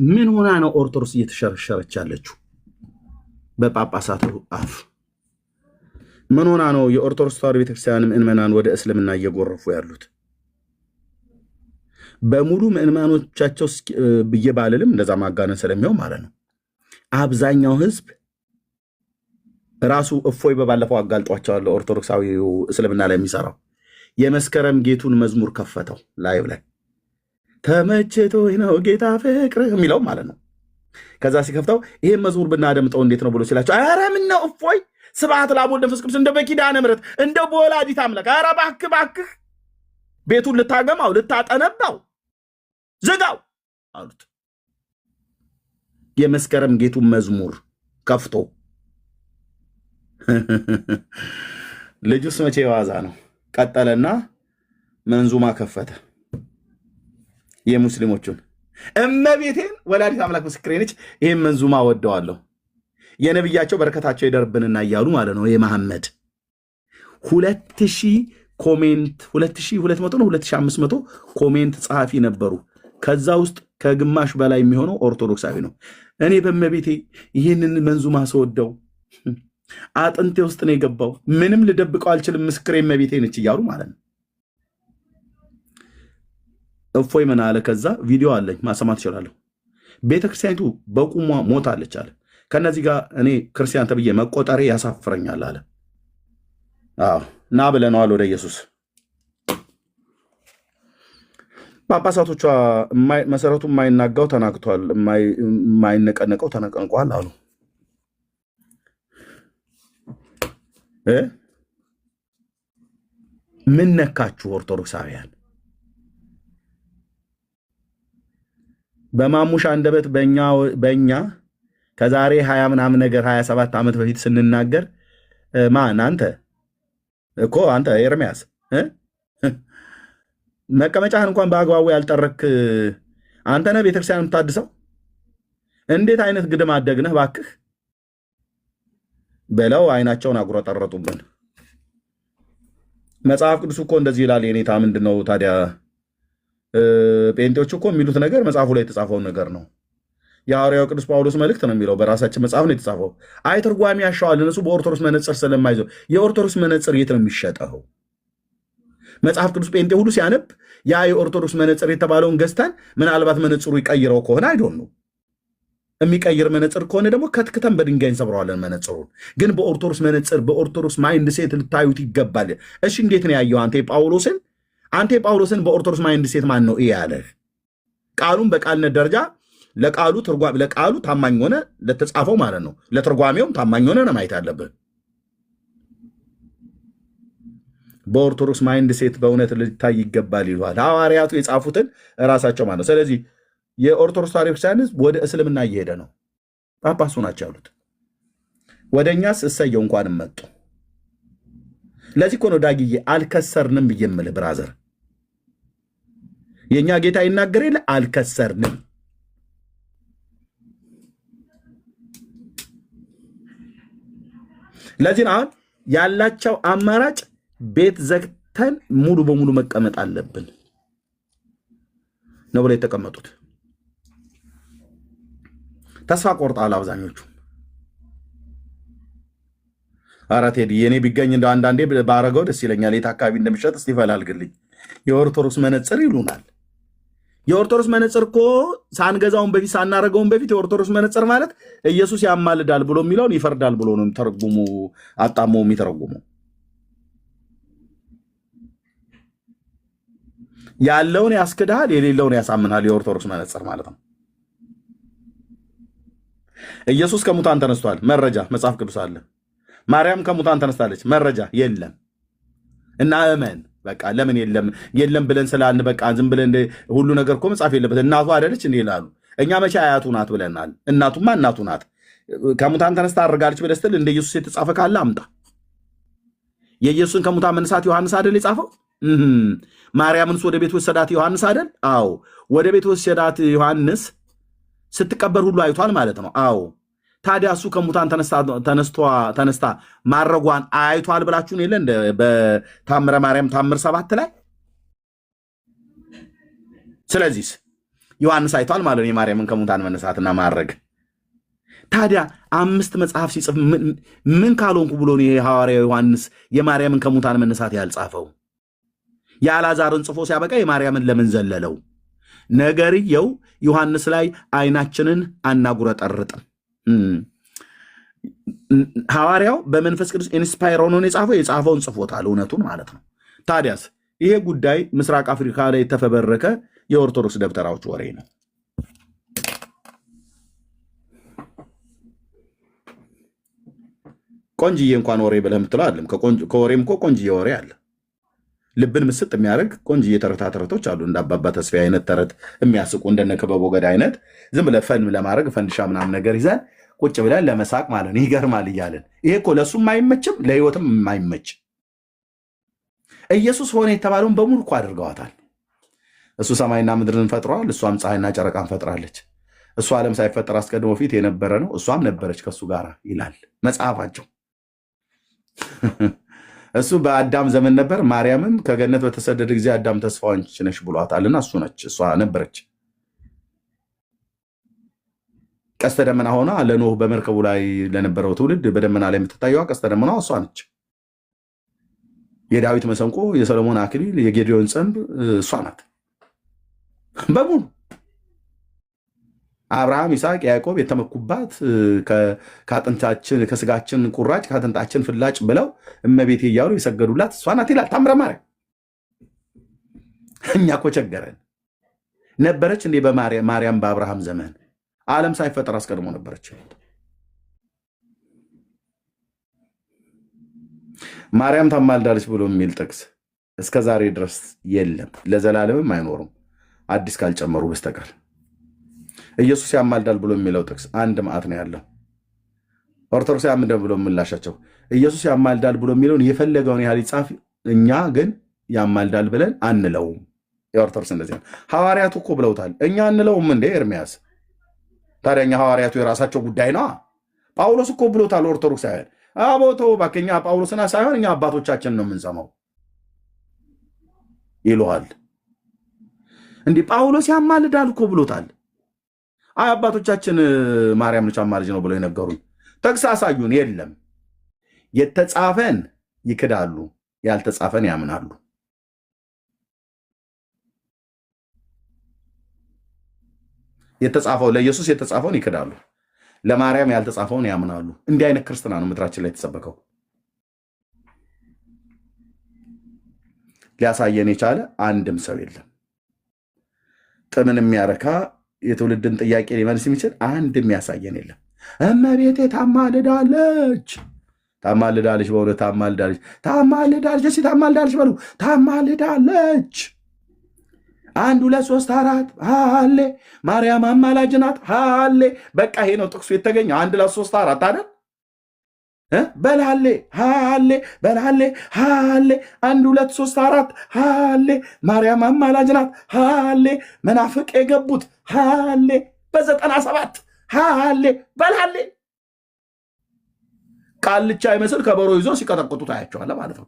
ምን ሆና ነው ኦርቶዶክስ እየተሸረሸረች ያለችው? በጳጳሳቱ አፍ ምን ሆና ነው የኦርቶዶክስ ተዋሕዶ ቤተክርስቲያን ምዕመናን ወደ እስልምና እየጎረፉ ያሉት? በሙሉ ምዕመናኖቻቸው ብዬ ባልልም እንደዛ ማጋነን ስለሚሆን ማለት ነው። አብዛኛው ህዝብ ራሱ እፎይ በባለፈው አጋልጧቸዋለሁ። ኦርቶዶክሳዊው እስልምና ላይ የሚሰራው የመስከረም ጌቱን መዝሙር ከፈተው ላይቭ ላይ ተመችቶኝ ነው ጌታ ፍቅር የሚለው ማለት ነው። ከዛ ሲከፍተው ይሄን መዝሙር ብናደምጠው እንዴት ነው ብሎ ሲላቸው ኧረ ምነው እፎይ ስብሐት ለአብ ወወልድ ወመንፈስ ቅዱስ እንደ በኪዳነ ምሕረት እንደ በወላዲተ አምላክ ኧረ እባክህ ቤቱን ልታገማው ልታጠነባው ዝጋው አሉት። የመስከረም ጌቱን መዝሙር ከፍቶ ልጁስ መቼ የዋዛ ነው። ቀጠለና መንዙማ ከፈተ። የሙስሊሞቹን እመቤቴን ወላዲተ አምላክ ምስክሬ ነች፣ ይህም መንዙማ ወደዋለሁ፣ የነቢያቸው በረከታቸው ይደርብንና እያሉ ማለት ነው። የመሐመድ 2000 ኮሜንት 2200 ነው 2500 ኮሜንት ጸሐፊ ነበሩ። ከዛ ውስጥ ከግማሽ በላይ የሚሆነው ኦርቶዶክሳዊ ነው። እኔ በእመቤቴ ይህንን መንዙማ ስወደው አጥንቴ ውስጥ ነው የገባው፣ ምንም ልደብቀው አልችልም፣ ምስክሬ እመቤቴ ነች እያሉ ማለት ነው። እፎይ ምን አለ? ከዛ ቪዲዮ አለኝ ማሰማት እችላለሁ። ቤተክርስቲያኒቱ በቁሟ ሞታለች አለ። ከነዚህ ጋር እኔ ክርስቲያን ተብዬ መቆጠሬ ያሳፍረኛል አለ። አዎ ና ብለነዋል ወደ ኢየሱስ። ጳጳሳቶቿ መሰረቱ የማይናጋው ተናግቷል፣ የማይነቀነቀው ተነቀንቋል አሉ። ምን ነካችሁ ኦርቶዶክሳውያን? በማሙሽ አንደበት በእኛ ከዛሬ 20 ምናምን ነገር 27 ዓመት በፊት ስንናገር ማን አንተ እኮ አንተ ኤርሚያስ መቀመጫህን እንኳን በአግባቡ ያልጠረክ አንተ ነህ ቤተክርስቲያን የምታድሰው። እንዴት አይነት ግድም አደግነህ ባክህ በለው አይናቸውን አጉረጠረጡብን። መጽሐፍ ቅዱስ እኮ እንደዚህ ይላል። የኔታ ምንድነው ታዲያ ጴንጤዎች እኮ የሚሉት ነገር መጽሐፉ ላይ የተጻፈውን ነገር ነው። የሐዋርያው ቅዱስ ጳውሎስ መልእክት ነው የሚለው፣ በራሳችን መጽሐፍ ነው የተጻፈው። አይ ትርጓሜ ያሻዋል እነሱ በኦርቶዶክስ መነጽር ስለማይዘው። የኦርቶዶክስ መነጽር የት ነው የሚሸጠው? መጽሐፍ ቅዱስ ጴንጤ ሁሉ ሲያነብ ያ የኦርቶዶክስ መነጽር የተባለውን ገዝተን ምናልባት መነጽሩ ይቀይረው ከሆነ አይዶን ነው። የሚቀይር መነጽር ከሆነ ደግሞ ከትክተን በድንጋይ እንሰብረዋለን መነጽሩን። ግን በኦርቶዶክስ መነጽር በኦርቶዶክስ ማይንድ ሴት ልታዩት ይገባል። እሺ እንዴት ነው ያየው አንተ ጳውሎስን በኦርቶዶክስ ማይንድ ሴት ማን ነው ያለህ? ቃሉን በቃልነት ደረጃ ለቃሉ ታማኝ ሆነ ለተጻፈው ማለት ነው። ለትርጓሜውም ታማኝ ሆነ ነው ማየት አለብህ። በኦርቶዶክስ ማይንድ ሴት በእውነት ልታይ ይገባል ይሏል ሐዋርያቱ የጻፉትን እራሳቸው ማለት ነው። ስለዚህ የኦርቶዶክስ ተዋሕዶ ክርስቲያን ወደ እስልምና እየሄደ ነው። ጳጳሱ ናቸው ያሉት። ወደ እኛስ እሰየው እንኳንም መጡ። ለዚህ እኮ ነው ዳግዬ አልከሰርንም ብዬ የምልህ ብራዘር። የእኛ ጌታ ይናገር የለ አልከሰርንም። ለዚህ አሁን ያላቸው አማራጭ ቤት ዘግተን ሙሉ በሙሉ መቀመጥ አለብን ነው ብለው የተቀመጡት። ተስፋ ቆርጠዋል አብዛኞቹ። ኧረ ቴዲ የኔ ቢገኝ እንደ አንዳንዴ ባረገው ደስ ይለኛል። የት አካባቢ እንደሚሸጥ እስቲ ፈላልግልኝ። የኦርቶዶክስ መነጽር ይሉናል። የኦርቶዶክስ መነጽር እኮ ሳንገዛውን በፊት ሳናረገውን በፊት የኦርቶዶክስ መነጽር ማለት ኢየሱስ ያማልዳል ብሎ የሚለውን ይፈርዳል ብሎ ነው ተርጉሙ አጣሞ የሚተረጉሙ። ያለውን ያስክድሃል፣ የሌለውን ያሳምናል። የኦርቶዶክስ መነጽር ማለት ነው። ኢየሱስ ከሙታን ተነስቷል፣ መረጃ መጽሐፍ ቅዱስ አለ። ማርያም ከሙታን ተነስታለች፣ መረጃ የለም። እና እመን በቃ ለምን የለም ብለን ስላልን በቃ ዝም ብለን ሁሉ ነገር እኮ መጽሐፍ የለበት። እናቱ አይደለች እንዴ ይላሉ። እኛ መቼ አያቱ ናት ብለናል። እናቱማ እናቱ ናት። ከሙታን ተነስታ አድርጋለች ብለህ ስትል እንደ ኢየሱስ የተጻፈ ካለ አምጣ። የኢየሱስን ከሙታን መነሳት ዮሐንስ አይደል የጻፈው? ማርያምንስ ወደ ቤት ወሰዳት ዮሐንስ አይደል? አዎ። ወደ ቤት ወሰዳት ዮሐንስ ስትቀበር ሁሉ አይቷል ማለት ነው። አዎ። ታዲያ እሱ ከሙታን ተነስታ ማረጓን አይቷል ብላችሁን የለ እንደ በታምረ ማርያም ታምር 7 ላይ። ስለዚህ ዮሐንስ አይቷል ማለት ነው የማርያምን ከሙታን መነሳትና ማረግ። ታዲያ 5 መጽሐፍ ሲጽፍ ምን ካልሆንኩ ብሎ ነው የሐዋርያው ዮሐንስ የማርያምን ከሙታን መነሳት ያልጻፈው? የአልዓዛርን ጽፎ ሲያበቃ የማርያምን ለምን ዘለለው? ነገርየው ዮሐንስ ላይ አይናችንን አናጉረጠርጥም። ሐዋርያው በመንፈስ ቅዱስ ኢንስፓየር ሆኖ የጻፈውን ጽፎታል፣ እውነቱን ማለት ነው። ታዲያስ ይሄ ጉዳይ ምስራቅ አፍሪካ ላይ የተፈበረከ የኦርቶዶክስ ደብተራዎች ወሬ ነው። ቆንጅዬ እንኳን ወሬ ብለህ የምትለው አለም። ከወሬም እኮ ቆንጅዬ ወሬ አለ። ልብን ምስጥ የሚያደርግ ቆንጅዬ ተረቶች አሉ። እንደ አባባ ተስፋ አይነት ተረት የሚያስቁ እንደነ ክበቦ ገዳ አይነት ዝም ብለህ ፈን ለማድረግ ፈንድሻ ምናምን ነገር ይዘን ቁጭ ብለን ለመሳቅ ማለት ነው። ይገርማል እያለን ይሄ እኮ ለእሱም አይመችም ለህይወትም የማይመች ኢየሱስ ሆነ የተባለውን በሙሉ እኮ አድርገዋታል። እሱ ሰማይና ምድርን ፈጥረዋል፣ እሷም ፀሐይና ጨረቃን ፈጥራለች። እሱ ዓለም ሳይፈጠር አስቀድሞ ፊት የነበረ ነው፣ እሷም ነበረች ከእሱ ጋር ይላል መጽሐፋቸው። እሱ በአዳም ዘመን ነበር። ማርያምም ከገነት በተሰደደ ጊዜ አዳም ተስፋዋን ነሽ ብሏታልና እሷ ነበረች። ቀስተ ደመና ሆና ለኖህ በመርከቡ ላይ ለነበረው ትውልድ በደመና ላይ የምትታየዋ ቀስተ ደመና እሷ ነች። የዳዊት መሰንቆ፣ የሰሎሞን አክሊል፣ የጌዲዮን ጽንብ እሷ ናት በሙሉ። አብርሃም፣ ይስሐቅ፣ ያዕቆብ የተመኩባት ከአጥንታችን ከስጋችን ቁራጭ ከአጥንታችን ፍላጭ ብለው እመቤቴ እያሉ የሰገዱላት እሷ ናት ይላል ታምረ ማርያም። እኛ እኮ ቸገረን። ነበረች እንዴ በማርያም በአብርሃም ዘመን? ዓለም ሳይፈጠር አስቀድሞ ነበረች። ማርያም ታማልዳለች ብሎ የሚል ጥቅስ እስከ ዛሬ ድረስ የለም፣ ለዘላለምም አይኖርም አዲስ ካልጨመሩ በስተቀር። ኢየሱስ ያማልዳል ብሎ የሚለው ጥቅስ አንድ መዓት ነው ያለው። ኦርቶዶክስ ያምንደው ብሎ የምላሻቸው ኢየሱስ ያማልዳል ብሎ የሚለውን የፈለገውን ያህል ይጻፍ፣ እኛ ግን ያማልዳል ብለን አንለውም። የኦርቶዶክስ እንደዚህ ነው። ሐዋርያቱ እኮ ብለውታል፣ እኛ አንለውም እንዴ ኤርሚያስ? ታዲያ እኛ ሐዋርያቱ የራሳቸው ጉዳይ ነው። ጳውሎስ እኮ ብሎታል። ኦርቶዶክሳውያን አቦተው ባከኛ ጳውሎስና ሳይሆን እኛ አባቶቻችን ነው የምንሰማው ይለዋል። እንዲህ ጳውሎስ ያማልዳል እኮ ብሎታል። አይ አባቶቻችን ማርያም ነች አማልጅ ነው ብለው የነገሩን ጥቅስ አሳዩን። የለም የተጻፈን ይክዳሉ፣ ያልተጻፈን ያምናሉ። የተጻፈው ለኢየሱስ የተጻፈውን ይክዳሉ፣ ለማርያም ያልተጻፈውን ያምናሉ። እንዲህ አይነት ክርስትና ነው ምድራችን ላይ የተሰበከው። ሊያሳየን የቻለ አንድም ሰው የለም። ጥምን የሚያረካ የትውልድን ጥያቄ ሊመልስ የሚችል አንድም ያሳየን የለም። እመቤቴ ታማልዳለች፣ ታማልዳለች፣ በእውነት ታማልዳለች፣ ታማልዳለች። እስኪ ታማልዳለች በሉ። ታማልዳለች። 1 2 3 4 ሃሌ ማርያም አማላጅ ናት። ሃሌ በቃ ይሄ ነው ጥቅሱ የተገኘው። 1 2 3 4 አይደል? በልሃሌ ሃሌ በልሃሌ ሃሌ 1 2 3 4 ሃሌ ማርያም አማላጅ ናት። ሃሌ መናፍቅ የገቡት ሃሌ በ97 ሃሌ በልሃሌ ቃልቻ ይመስል ከበሮ ይዞ ሲቀጠቅጡ ታያቸዋለህ ማለት ነው።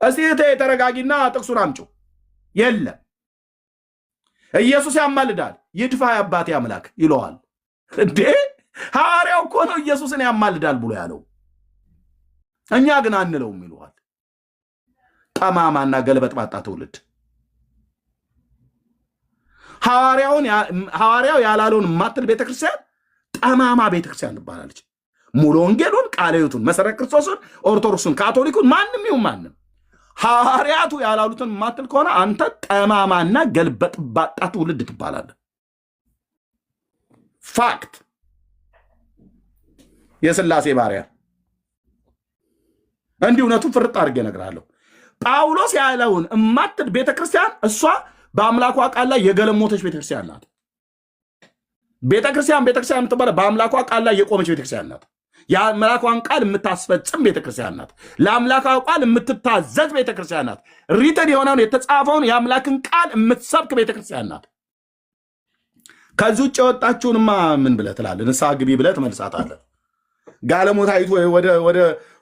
እስቲ ተረጋጊና ጥቅሱን አምጪ። የለም ኢየሱስ ያማልዳል። ይድፋ የአባቴ አምላክ ይለዋል እንዴ! ሐዋርያው እኮ ነው ኢየሱስን ያማልዳል ብሎ ያለው። እኛ ግን አንለውም ይለዋል። ጠማማና ገልበጥባጣ ትውልድ። ሐዋርያው ያላለውን ማትል ቤተክርስቲያን ጠማማ ቤተክርስቲያን ትባላለች። ሙሉ ወንጌሉን፣ ቃለ ሕይወቱን፣ መሰረት ክርስቶስን፣ ኦርቶዶክሱን፣ ካቶሊኩን ማንም ይሁን ማንም ሐዋርያቱ ያላሉትን ማትል ከሆነ አንተ ጠማማና ገልበጥባጣ ትውልድ ትባላለህ። ፋክት። የሥላሴ ባሪያ እንዲህ እውነቱን ፍርጥ አድርጌ እነግርሃለሁ። ጳውሎስ ያለውን እማትል ቤተክርስቲያን እሷ በአምላኳ ቃል ላይ የገለሞተች ቤተክርስቲያን ናት። ቤተክርስቲያን የምትባለው በአምላኳ ቃል ላይ የቆመች ቤተክርስቲያን ናት። የአምላኳን ቃል የምታስፈጽም ቤተክርስቲያን ናት። ለአምላኳ ቃል የምትታዘዝ ቤተክርስቲያን ናት። ሪተን የሆነውን የተጻፈውን የአምላክን ቃል የምትሰብክ ቤተክርስቲያን ናት። ከዚህ ውጭ የወጣችሁንማ ምን ብለህ ትላለህ? ንስሐ ግቢ ብለህ ትመልሳታለህ። ጋለሞታይቱ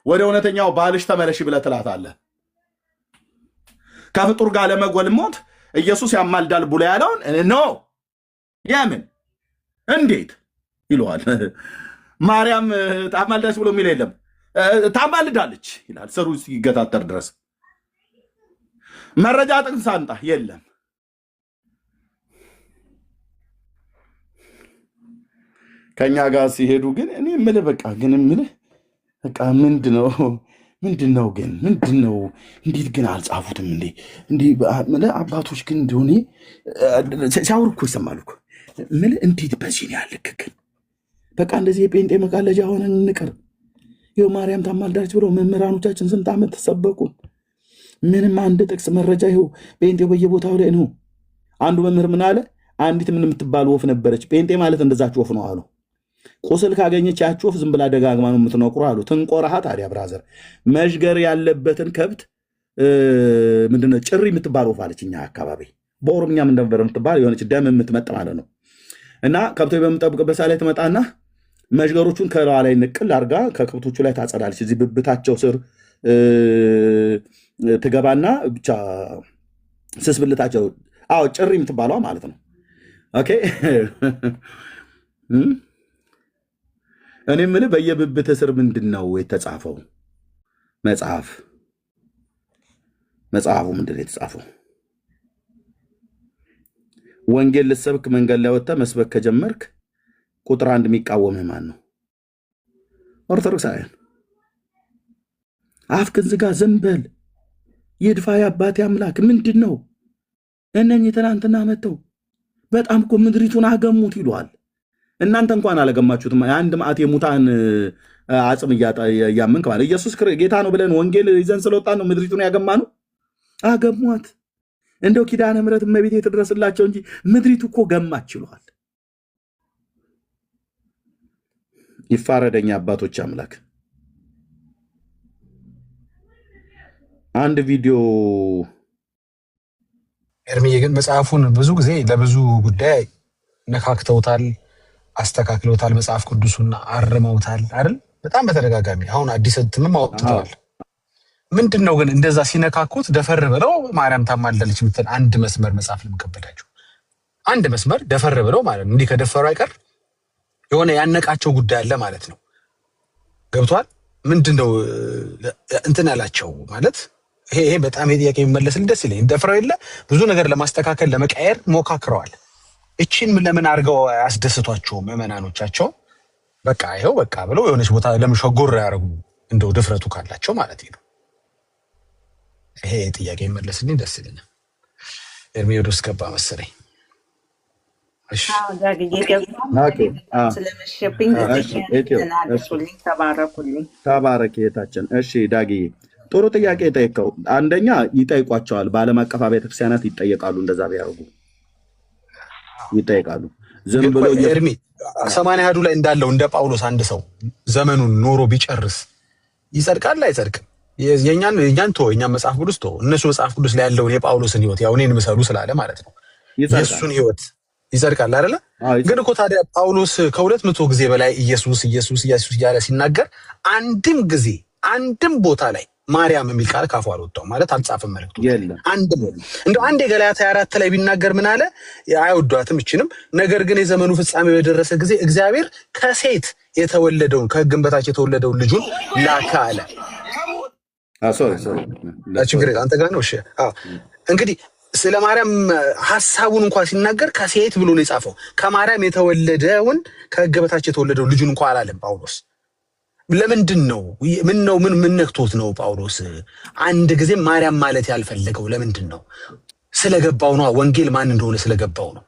ወደ እውነተኛው ባልሽ ተመለሽ ብለህ ትላታለህ። ከፍጡር ጋር ለመጎልሞት ኢየሱስ ያማልዳል ብሎ ያለውን ኖ የምን እንዴት ይለዋል። ማርያም ታማልዳለች ብሎ የሚል የለም። ታማልዳለች ይላል ስሩ ሲገታተር ድረስ። መረጃ ጥቅስ አንጣ የለም። ከኛ ጋር ሲሄዱ ግን እኔ የምልህ በቃ ግን የምልህ በቃ ምንድነው ግን ምንድነው? እንዴት ግን አልጻፉትም እንዴ? አባቶች ግን እንደሆነ ሲያወሩ እኮ ይሰማሉ እኮ። ምን እንዴት በዚህ ነው ያልክ? ግን በቃ እንደዚህ የጴንጤ መቃለጃ ሆነን እንቅር። ይኸው ማርያም ታማልዳለች ብለው መምህራኖቻችን ስንት ዓመት ተሰበኩን። ምንም አንድ ጥቅስ መረጃ ይኸው ጴንጤው በየቦታው ላይ ነው። አንዱ መምህር ምን አለ? አንዲት ምን የምትባል ወፍ ነበረች። ጴንጤ ማለት እንደዛች ወፍ ነው አሉ። ቁስል ካገኘች ያች ወፍ ዝም ብላ ደጋግማ ነው የምትነቁሩ አሉ። ትንቆረሃ ታዲያ ብራዘር፣ መዥገር ያለበትን ከብት ምንድነው ጭሪ የምትባል ወፍ አለች እኛ አካባቢ። በኦሮምኛ ምን ነበር የምትባል? የሆነች ደም የምትመጥ ማለት ነው። እና ከብቶች በምጠብቅበት ሰዓት ላይ ትመጣና መዥገሮቹን ከለዋ ላይ ንቅል አርጋ ከከብቶቹ ላይ ታጸዳለች። እዚህ ብብታቸው ስር ትገባና ብቻ ስስብልታቸው ጭሪ የምትባለዋ ማለት ነው። ኦኬ እኔ የምልህ በየብብት ስር ምንድን ነው የተጻፈው? መጽሐፉ ምንድን ነው የተጻፈው? ወንጌል ልትሰብክ መንገድ ላይ ወጥተህ መስበክ ከጀመርክ ቁጥር 1 የሚቃወምህ ማን ነው? ኦርቶዶክሳውያን። አፍክን ዝጋ፣ ዝም በል። ይድፋ የአባቴ አምላክ። ምንድን ነው እነኝህ ትናንትና መጥተው በጣም እኮ ምድሪቱን አገሙት ይሏል። እናንተ እንኳን አለገማችሁትም። አንድ ማዕት የሙታን አጽም እያመንክ ማለት ኢየሱስ ጌታ ነው ብለን ወንጌል ይዘን ስለወጣን ነው ምድሪቱን ያገማ ነው። አገሟት። እንደው ኪዳነ ምሕረት እመቤቴ ትድረስላቸው እንጂ ምድሪቱ እኮ ገማች ይሏል። ይፋረደኛ አባቶች አምላክ። አንድ ቪዲዮ ኤርሚዬ ግን መጽሐፉን ብዙ ጊዜ ለብዙ ጉዳይ ነካክተውታል፣ አስተካክለውታል፣ መጽሐፍ ቅዱሱን አርመውታል አይደል? በጣም በተደጋጋሚ አሁን አዲስ እትምም አውጥተዋል። ምንድን ነው ግን እንደዛ ሲነካኩት ደፈር ብለው ማርያም ታማልዳለች የምትል አንድ መስመር መጽሐፍ ለምን ከበዳቸው? አንድ መስመር ደፈር ብለው ማለት ነው። እንዲህ ከደፈሩ አይቀር የሆነ ያነቃቸው ጉዳይ አለ ማለት ነው። ገብቷል? ምንድነው እንትን ያላቸው ማለት ይሄ በጣም የጥያቄ የሚመለስልኝ ደስ ይለኝ። ደፍረው የለ ብዙ ነገር ለማስተካከል ለመቀየር ሞካክረዋል። እቺን ለምን አድርገው ያስደስቷቸው ምዕመናኖቻቸው በቃ ይሄው በቃ ብለው የሆነች ቦታ ለምሸጎር ያደርጉ እንደው ድፍረቱ ካላቸው ማለት ነው። ይሄ ጥያቄ የሚመለስልኝ ደስ ይለኛል። ኤርሚዮስ ገባ መሰለኝ። እሺ ስለመሸብኝ ተባረክ ጌታችን። እሺ ዳግዬ ጥሩ ጥያቄ ጠይቀው። አንደኛ ይጠይቋቸዋል። በዓለም አቀፍ ቤተክርስቲያናት ይጠየቃሉ። እንደዛ ቢያደርጉ ይጠይቃሉ። ዝም ብሎ ኤርሚ 80 ላይ እንዳለው እንደ ጳውሎስ አንድ ሰው ዘመኑን ኖሮ ቢጨርስ ይጸድቃል አይጸድቅም? የኛን ተወው፣ የኛን መጽሐፍ ቅዱስ ተወው። እነሱ መጽሐፍ ቅዱስ ላይ ያለውን የጳውሎስን ህይወት ያው እኔን ምሰሉ ስላለ ማለት ነው የእሱን ህይወት ይጸድቃል አይደለ? ግን እኮ ታዲያ ጳውሎስ ከ200 ጊዜ በላይ ኢየሱስ ኢየሱስ ኢየሱስ እያለ ሲናገር አንድም ጊዜ አንድም ቦታ ላይ ማርያም የሚል ቃል ካፉ አልወጣው ማለት አልጻፈም። መልእክቱ አንድም እንደው አንድ ገላትያ 4 ላይ ቢናገር ምን አለ? አይወዷትም እቺንም ነገር ግን የዘመኑ ፍጻሜ በደረሰ ጊዜ እግዚአብሔር ከሴት የተወለደውን ከሕግም በታች የተወለደውን ልጁን ላከ አለ። ችግር አንተ ጋር ነው። እሺ እንግዲህ ስለ ማርያም ሐሳቡን እንኳን ሲናገር ከሴት ብሎ ነው የጻፈው። ከማርያም የተወለደውን ከሕግ በታች የተወለደውን ልጁን እንኳን አላለም ጳውሎስ። ለምንድን ነው ምን ነክቶት ነው ጳውሎስ አንድ ጊዜ ማርያም ማለት ያልፈለገው? ለምንድን ነው? ስለገባው ነው። ወንጌል ማን እንደሆነ ስለገባው ነው።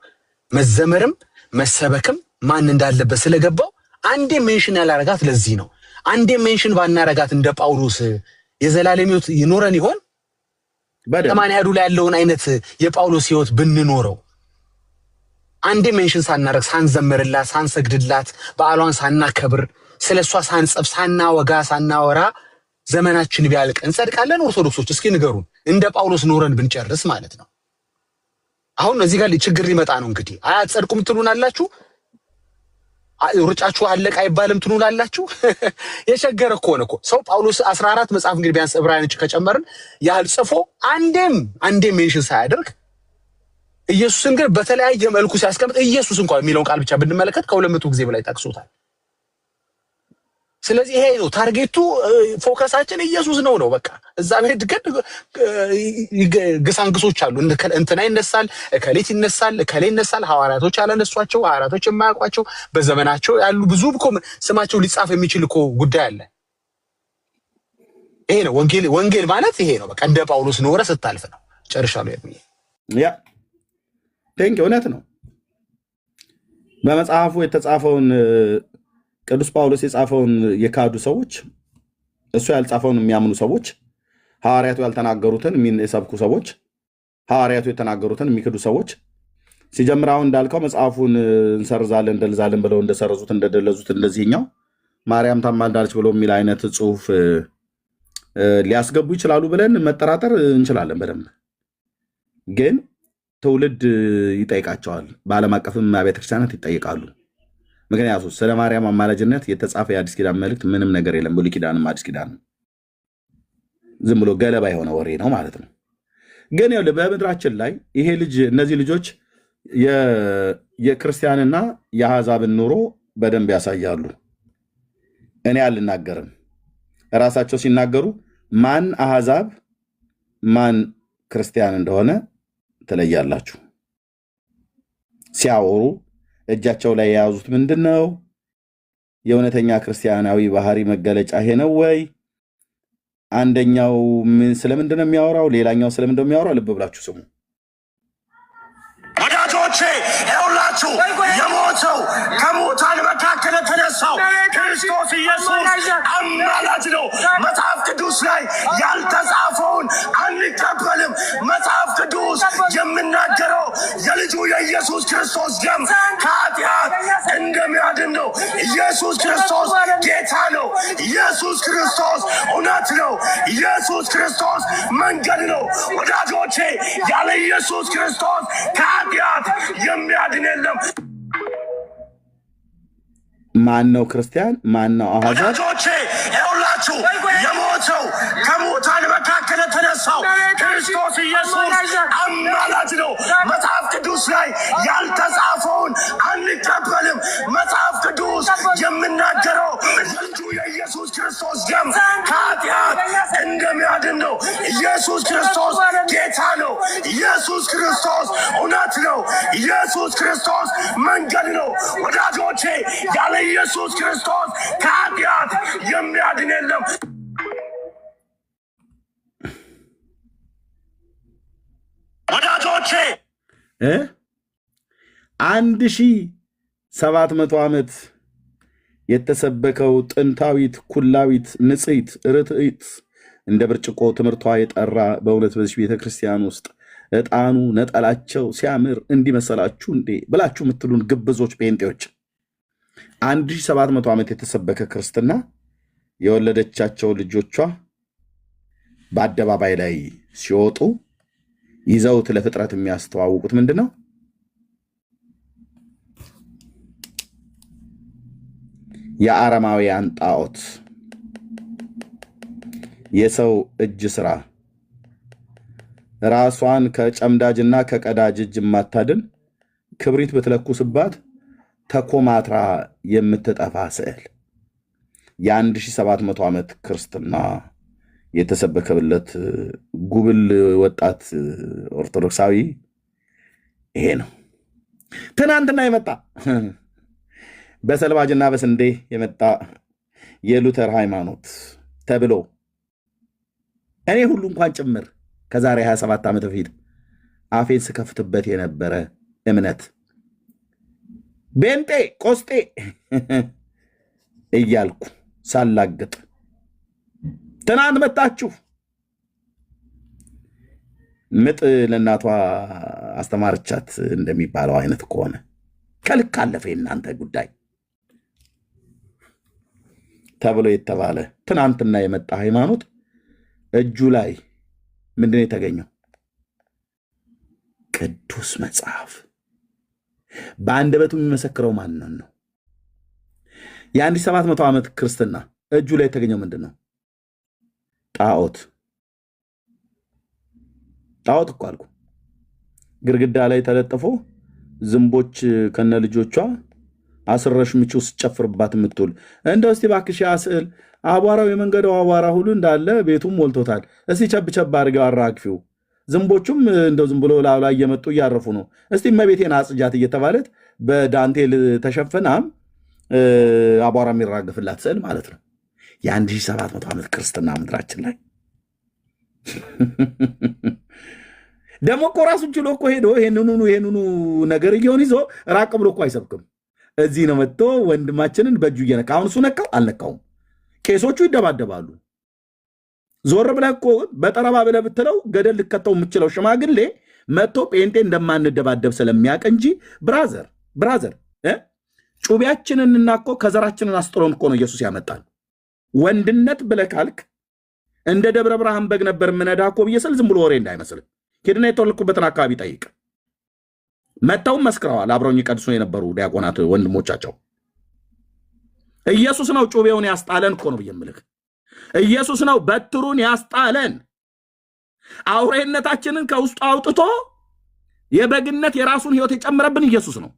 መዘመርም መሰበክም ማን እንዳለበት ስለገባው አንዴ ሜንሽን ያላረጋት ለዚህ ነው። አንዴ ሜንሽን ባናረጋት እንደ ጳውሎስ የዘላለም ሕይወት ይኖረን ይሆን? በማን ያዱ ላይ ያለውን አይነት የጳውሎስ ሕይወት ብንኖረው አንዴ ሜንሽን ሳናረግ ሳንዘምርላት ሳንሰግድላት በዓሏን ሳናከብር ስለሷ ሳንጽፍ ሳናወጋ ሳናወራ ዘመናችን ቢያልቅ እንጸድቃለን? ኦርቶዶክሶች እስኪ ንገሩን። እንደ ጳውሎስ ኖረን ብንጨርስ ማለት ነው። አሁን እዚህ ጋር ችግር ሊመጣ ነው። እንግዲህ አያጸድቁም ትሉናላችሁ። ሩጫችሁ አለቀ አይባልም ትሉናላችሁ። የቸገረ እኮ ነው እኮ ሰው ጳውሎስ 14 መጽሐፍ እንግዲህ ቢያንስ ዕብራውያን ከጨመርን ያህል ጽፎ አንዴም ሜንሽን ሳያደርግ ኢየሱስን ግን በተለያየ መልኩ ሲያስቀምጥ ኢየሱስ እንኳን የሚለውን ቃል ብቻ ብንመለከት ከ200 ጊዜ በላይ ጠቅሶታል። ስለዚህ ይሄ ነው ታርጌቱ፣ ፎከሳችን ኢየሱስ ነው በቃ። እዛ ቤት ግን ግሳንግሶች አሉ። እንትና ይነሳል፣ እከሌት ይነሳል፣ እከሌ ይነሳል። ሐዋርያቶች ያላነሷቸው፣ ሐዋርያቶች የማያውቋቸው በዘመናቸው ያሉ ብዙ እኮ ስማቸው ሊጻፍ የሚችል እኮ ጉዳይ አለ። ይሄ ነው ወንጌል ማለት ይሄ ነው በቃ። እንደ ጳውሎስ ኖረ ስታልፍ ነው። ጨርሻለሁ። ያ ቴንክ እውነት ነው። በመጽሐፉ የተጻፈውን ቅዱስ ጳውሎስ የጻፈውን የካዱ ሰዎች፣ እሱ ያልጻፈውን የሚያምኑ ሰዎች፣ ሐዋርያቱ ያልተናገሩትን የሚሰብኩ ሰዎች፣ ሐዋርያቱ የተናገሩትን የሚክዱ ሰዎች ሲጀምር አሁን እንዳልከው መጽሐፉን እንሰርዛለን እንደልዛለን ብለው እንደሰረዙት እንደደለዙት እንደዚህኛው ማርያም ታማልዳለች ብሎ የሚል አይነት ጽሑፍ ሊያስገቡ ይችላሉ ብለን መጠራጠር እንችላለን በደንብ። ግን ትውልድ ይጠይቃቸዋል። በዓለም አቀፍም ቤተክርስቲያናት ይጠይቃሉ። ምክንያቱ ስለ ማርያም አማላጅነት የተጻፈ የአዲስ ኪዳን መልእክት ምንም ነገር የለም። ብሉይ ኪዳንም አዲስ ኪዳንም ዝም ብሎ ገለባ የሆነ ወሬ ነው ማለት ነው። ግን ይኸውልህ በምድራችን ላይ ይሄ ልጅ እነዚህ ልጆች የክርስቲያንና የአሕዛብን ኑሮ በደንብ ያሳያሉ። እኔ አልናገርም፣ እራሳቸው ሲናገሩ ማን አሕዛብ ማን ክርስቲያን እንደሆነ ትለያላችሁ። ሲያወሩ እጃቸው ላይ የያዙት ምንድን ነው? የእውነተኛ ክርስቲያናዊ ባህሪ መገለጫ ይሄ ነው ወይ? አንደኛው ስለምንድን ነው የሚያወራው? ሌላኛው ስለምንድን ነው የሚያወራው? ልብ ብላችሁ ስሙ። ወዳጆቼ ይኸውላችሁ የሞተው ከሙታን መካከል የተነሳው ክርስቶስ ኢየሱስ አማላጅ ነው። መጽሐፍ ቅዱስ ላይ ያልተጻፈውን አንቀበልም። መጽሐፍ ቅዱስ የምናገረው የልጁ የኢየሱስ ክርስቶስ ደም ከኃጢአት እንደሚያድን ነው። ኢየሱስ ክርስቶስ ጌታ ነው። ኢየሱስ ክርስቶስ እውነት ነው። ኢየሱስ ክርስቶስ መንገድ ነው። ወዳጆቼ ያለ ኢየሱስ ክርስቶስ ከኃጢአት የሚያድን የለም። ማን ነው ክርስቲያን? ማን ነው አሕዛብ? ወዳጆቼ ይኸውላችሁ የሞተው ከሙታን መካከል የተነሳው ክርስቶስ ኢየሱስ አማላጅ ነው። መጽሐፍ ቅዱስ ላይ የምናገረው የልጁ የኢየሱስ ክርስቶስ ደም ከኃጢአት እንደሚያድን ነው። ኢየሱስ ክርስቶስ ጌታ ነው። ኢየሱስ ክርስቶስ እውነት ነው። ኢየሱስ ክርስቶስ መንገድ ነው። ወዳጆቼ ያለ ኢየሱስ ክርስቶስ ከኃጢአት የሚያድን የለም። ወዳጆቼ 1700 ዓመት የተሰበከው ጥንታዊት ኩላዊት ንጽሕት ርትዕት እንደ ብርጭቆ ትምህርቷ የጠራ በእውነት በዚህ ቤተ ክርስቲያን ውስጥ ዕጣኑ ነጠላቸው ሲያምር እንዲመሰላችሁ እንዴ ብላችሁ የምትሉን ግብዞች ጴንጤዎች 1700 ዓመት የተሰበከ ክርስትና የወለደቻቸው ልጆቿ በአደባባይ ላይ ሲወጡ ይዘውት ለፍጥረት የሚያስተዋውቁት ምንድን ነው? የአረማውያን ጣዖት፣ የሰው እጅ ስራ፣ ራሷን ከጨምዳጅና ከቀዳጅ እጅ የማታድን ክብሪት ብትለኩስባት ተኮማትራ የምትጠፋ ስዕል የ1700 ዓመት ክርስትና የተሰበከበት ጉብል ወጣት ኦርቶዶክሳዊ ይሄ ነው። ትናንትና የመጣ በሰልባጅና በስንዴ የመጣ የሉተር ሃይማኖት ተብሎ እኔ ሁሉ እንኳን ጭምር ከዛሬ 27 ዓመት በፊት አፌን ስከፍትበት የነበረ እምነት ቤንጤ ቆስጤ እያልኩ ሳላግጥ ትናንት መጣችሁ ምጥ ለእናቷ አስተማርቻት እንደሚባለው አይነት ከሆነ ከልክ አለፈ የእናንተ ጉዳይ ተብሎ የተባለ ትናንትና የመጣ ሃይማኖት እጁ ላይ ምንድነው የተገኘው? ቅዱስ መጽሐፍ። በአንደበቱ የሚመሰክረው ማንን ነው? የ1700 ዓመት ክርስትና እጁ ላይ የተገኘው ምንድን ነው? ጣዖት። ጣዖት እኮ አልኩ። ግድግዳ ላይ ተለጥፎ ዝንቦች ከነ ልጆቿ አስረሽ ምቹ ስጨፍርባት የምትውል እንደው እስቲ እባክሽ ያ ስዕል አቧራው የመንገዳው አቧራ ሁሉ እንዳለ ቤቱም ሞልቶታል። እስቲ ቸብ አድርገው አራግፊው። ዝንቦቹም እንደው ዝም ብሎ ላው ላይ እየመጡ እያረፉ ነው። እስቲ እመቤቴን አጽጃት እየተባለት በዳንቴል ተሸፍናም አቧራ የሚራግፍላት ስዕል ማለት ነው። የ1700 ዓመት ክርስትና ምድራችን ላይ ደግሞ እኮ ራሱን ችሎ እኮ ሄዶ ይሄንኑ ነገር እየሆን ይዞ ራቅ ብሎ እኮ አይሰብክም። እዚህ ነው መጥቶ ወንድማችንን በእጁ እየነካ አሁን እሱ ነካው አልነካውም። ቄሶቹ ይደባደባሉ። ዞር ብለህ እኮ በጠረባ ብለህ ብትለው ገደል ልከተው የምችለው ሽማግሌ መጥቶ ጴንጤ እንደማንደባደብ ስለሚያውቅ እንጂ ብራዘር ጩቤያችንን እና እኮ ከዘራችንን አስጥሎን እኮ ነው ኢየሱስ ያመጣል። ወንድነት ብለህ ካልክ እንደ ደብረ ብርሃን በግ ነበር የምነዳ እኮ ብዬ ስል ዝም ብሎ ወሬ እንዳይመስልህ። ሄድና የተወለድኩበትን አካባቢ ጠይቅ። መጥተውም መስክረዋል። አብረውኝ ቀድሶ የነበሩ ዲያቆናት ወንድሞቻቸው። ኢየሱስ ነው ጩቤውን ያስጣለን እኮ ነው ብዬ የምልህ። ኢየሱስ ነው በትሩን ያስጣለን። አውሬነታችንን ከውስጡ አውጥቶ የበግነት የራሱን ሕይወት የጨመረብን ኢየሱስ ነው።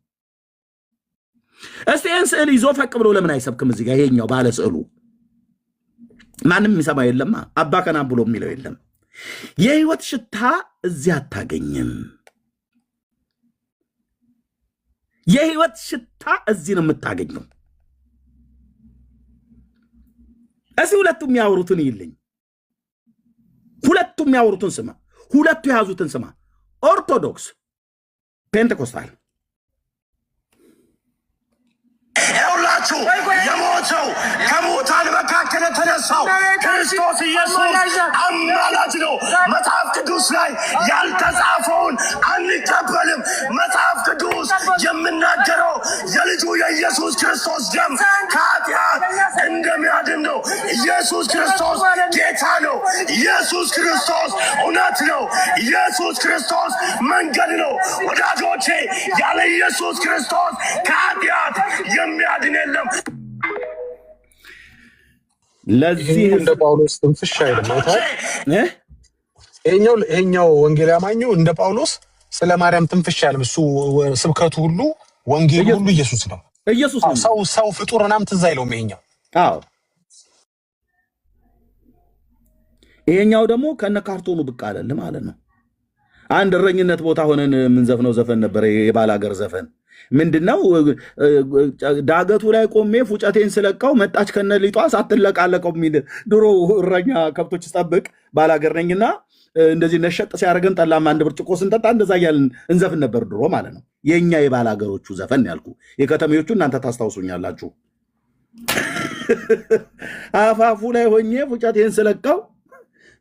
እስቲ ይህን ስዕል ይዞ ፈቅ ብሎ ለምን አይሰብክም? እዚህ ጋር ይሄኛው ባለ ስዕሉ ማንም የሚሰማ የለማ። አባ ከና ብሎ የሚለው የለም። የሕይወት ሽታ እዚህ አታገኝም። የሕይወት ሽታ እዚህ ነው የምታገኘው። እዚህ ሁለቱ የሚያወሩትን ይልኝ፣ ሁለቱ የሚያወሩትን ስማ፣ ሁለቱ የያዙትን ስማ። ኦርቶዶክስ፣ ፔንቴኮስታል ይኸውላችሁ የሞተው ከሙታን መካከል የተነሳው ክርስቶስ ኢየሱስ አማላጅ ነው። መጽሐፍ ቅዱስ ላይ ያልተጻፈውን አንቀበልም። መጽሐፍ ቅዱስ የምናገረው የልጁ የኢየሱስ ክርስቶስ ደም ከኃጢአት እንደሚያድን ነው። ኢየሱስ ክርስቶስ ጌታ ነው። ኢየሱስ ክርስቶስ እውነት ነው። ኢየሱስ ክርስቶስ መንገድ ነው። ወዳጆቼ ያለ ኢየሱስ ክርስቶስ ከኃጢአት የሚያድን የለም። ለዚህ እንደ ጳውሎስ ትንፍሽ አይደለም። ይሄኛው ወንጌል ያማኙ እንደ ጳውሎስ ስለ ማርያም ትንፍሽ አይደለም። እሱ ስብከቱ ሁሉ ወንጌሉ ሁሉ ኢየሱስ ነው። ኢየሱስ ነው። ሰው ፍጡር ምናምን ትዝ አይለውም ይሄኛው። አዎ ይሄኛው ደግሞ ከነ ካርቶኑ ብቅ አለል ማለት ነው። አንድ እረኝነት ቦታ ሆነን የምንዘፍነው ዘፈን ነበረ፣ የባላገር ዘፈን ምንድነው? ዳገቱ ላይ ቆሜ ፉጨቴን ስለቀው መጣች ከነሊጧ ሳትለቃለቀው የሚል ድሮ እረኛ ከብቶች ስጠብቅ ባላገር ነኝና እንደዚህ ነሸጥ ሲያደርገን ጠላማ አንድ ብርጭቆ ስንጠጣ እንደዛ እያልን እንዘፍን ነበር ድሮ ማለት ነው። የኛ የባላገሮቹ ዘፈን ያልኩ፣ የከተሜዎቹ እናንተ ታስታውሱኛላችሁ። አፋፉ ላይ ሆኜ ፉጨቴን ስለቀው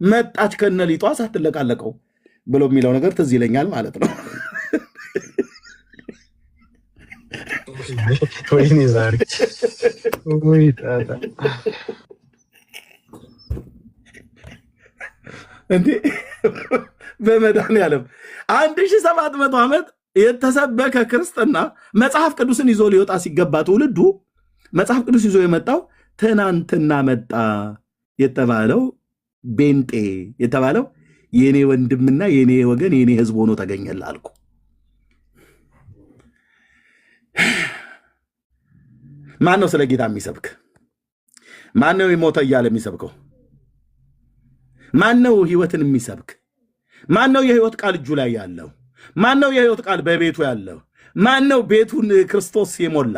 መጣች ከነሊጧ ሳትለቃለቀው ብሎ የሚለው ነገር ትዝ ይለኛል ማለት ነው። ወይኔ ዛሬ ወይ ታታ እንዴ በመድኃኒዓለም 1700 ዓመት የተሰበከ ክርስትና መጽሐፍ ቅዱስን ይዞ ሊወጣ ሲገባ ትውልዱ መጽሐፍ ቅዱስ ይዞ የመጣው ትናንትና መጣ የተባለው ቤንጤ የተባለው የኔ ወንድምና የኔ ወገን የኔ ህዝብ ሆኖ ተገኘላ አልኩ። ማን ነው ስለ ጌታ የሚሰብክ? ማን ነው የሞተ እያለ የሚሰብከው? ማን ነው ህይወትን የሚሰብክ? ማን ነው የህይወት ቃል እጁ ላይ ያለው? ማን ነው የህይወት ቃል በቤቱ ያለው? ማን ነው ቤቱን ክርስቶስ የሞላ?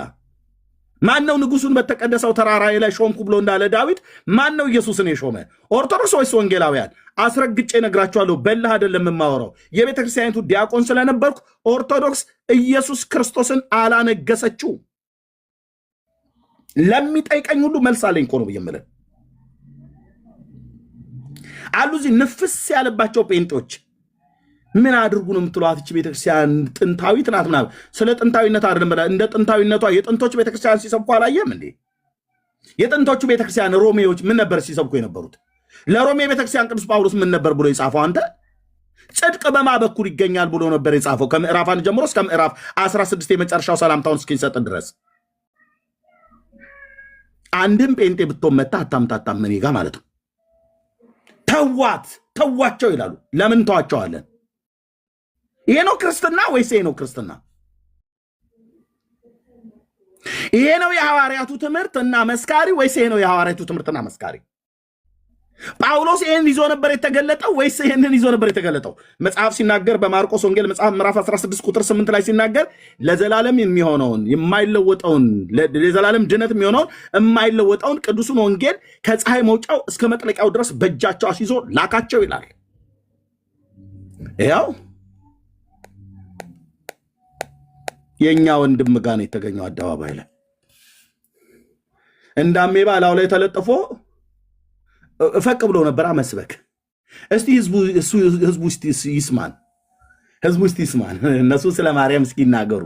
ማን ነው ንጉሱን በተቀደሰው ተራራዬ ላይ ሾምኩ ብሎ እንዳለ ዳዊት ማን ነው ኢየሱስን የሾመ? ኦርቶዶክስ ወይስ ወንጌላውያን? አስረግጬ ነግራችኋለሁ። በላህ አይደለም የማወራው። የቤተ ክርስቲያኒቱ ዲያቆን ስለነበርኩ ኦርቶዶክስ ኢየሱስ ክርስቶስን አላነገሰችው። ለሚጠይቀኝ ሁሉ መልስ አለኝ እኮ ነው ብዬ አሉ። እዚህ ንፍስ ያለባቸው ጴንጤዎች ምን አድርጉ ነው የምትሏት? እቺ ቤተክርስቲያን ጥንታዊት ናት ምናምን። ስለ ጥንታዊነት አይደለም፣ እንደ ጥንታዊነቷ የጥንቶቹ ቤተክርስቲያን ሲሰብኩ አላየም እንዴ? የጥንቶቹ ቤተክርስቲያን ሮሜዎች ምን ነበር ሲሰብኩ የነበሩት? ለሮሜ ቤተክርስቲያን ቅዱስ ጳውሎስ ምን ነበር ብሎ የጻፈው? አንተ ጽድቅ በማ በኩል ይገኛል ብሎ ነበር የጻፈው። ከምዕራፍ 1 ጀምሮ እስከ ምዕራፍ 16 የመጨረሻው ሰላምታውን እስኪሰጥ ድረስ አንድም ጴንጤ ብትሆን መታ አታምታታም እኔ ጋ ማለት ነው። ተዋቸው ይላሉ። ለምን ተዋቸዋለን? ይሄ ነው ክርስትና ወይስ ይሄ ነው ክርስትና? ይሄ ነው የሐዋርያቱ ትምህርት እና መስካሪ ወይስ ይሄ ነው የሐዋርያቱ ትምህርትና መስካሪ? ጳውሎስ ይሄን ይዞ ነበር የተገለጠው ወይስ ይሄንን ይዞ ነበር የተገለጠው? መጽሐፍ ሲናገር በማርቆስ ወንጌል መጽሐፍ ምዕራፍ 16 ቁጥር 8 ላይ ሲናገር ለዘላለም የሚሆነውን የማይለወጠውን ለዘላለም ድነት የሚሆነውን የማይለወጠውን ቅዱሱን ወንጌል ከፀሐይ መውጫው እስከ መጥለቂያው ድረስ በእጃቸው አስይዞ ላካቸው ይላል። ያው የኛ ወንድም ጋር ነው የተገኘው አደባባይ ላይ እንዳሜባ ላው ላይ ተለጥፎ ፈቅ ብሎ ነበር መስበክ። እስቲ ህዝቡ ይስማን፣ ህዝቡ ይስማን። እነሱ ስለ ማርያም እስኪ ይናገሩ፣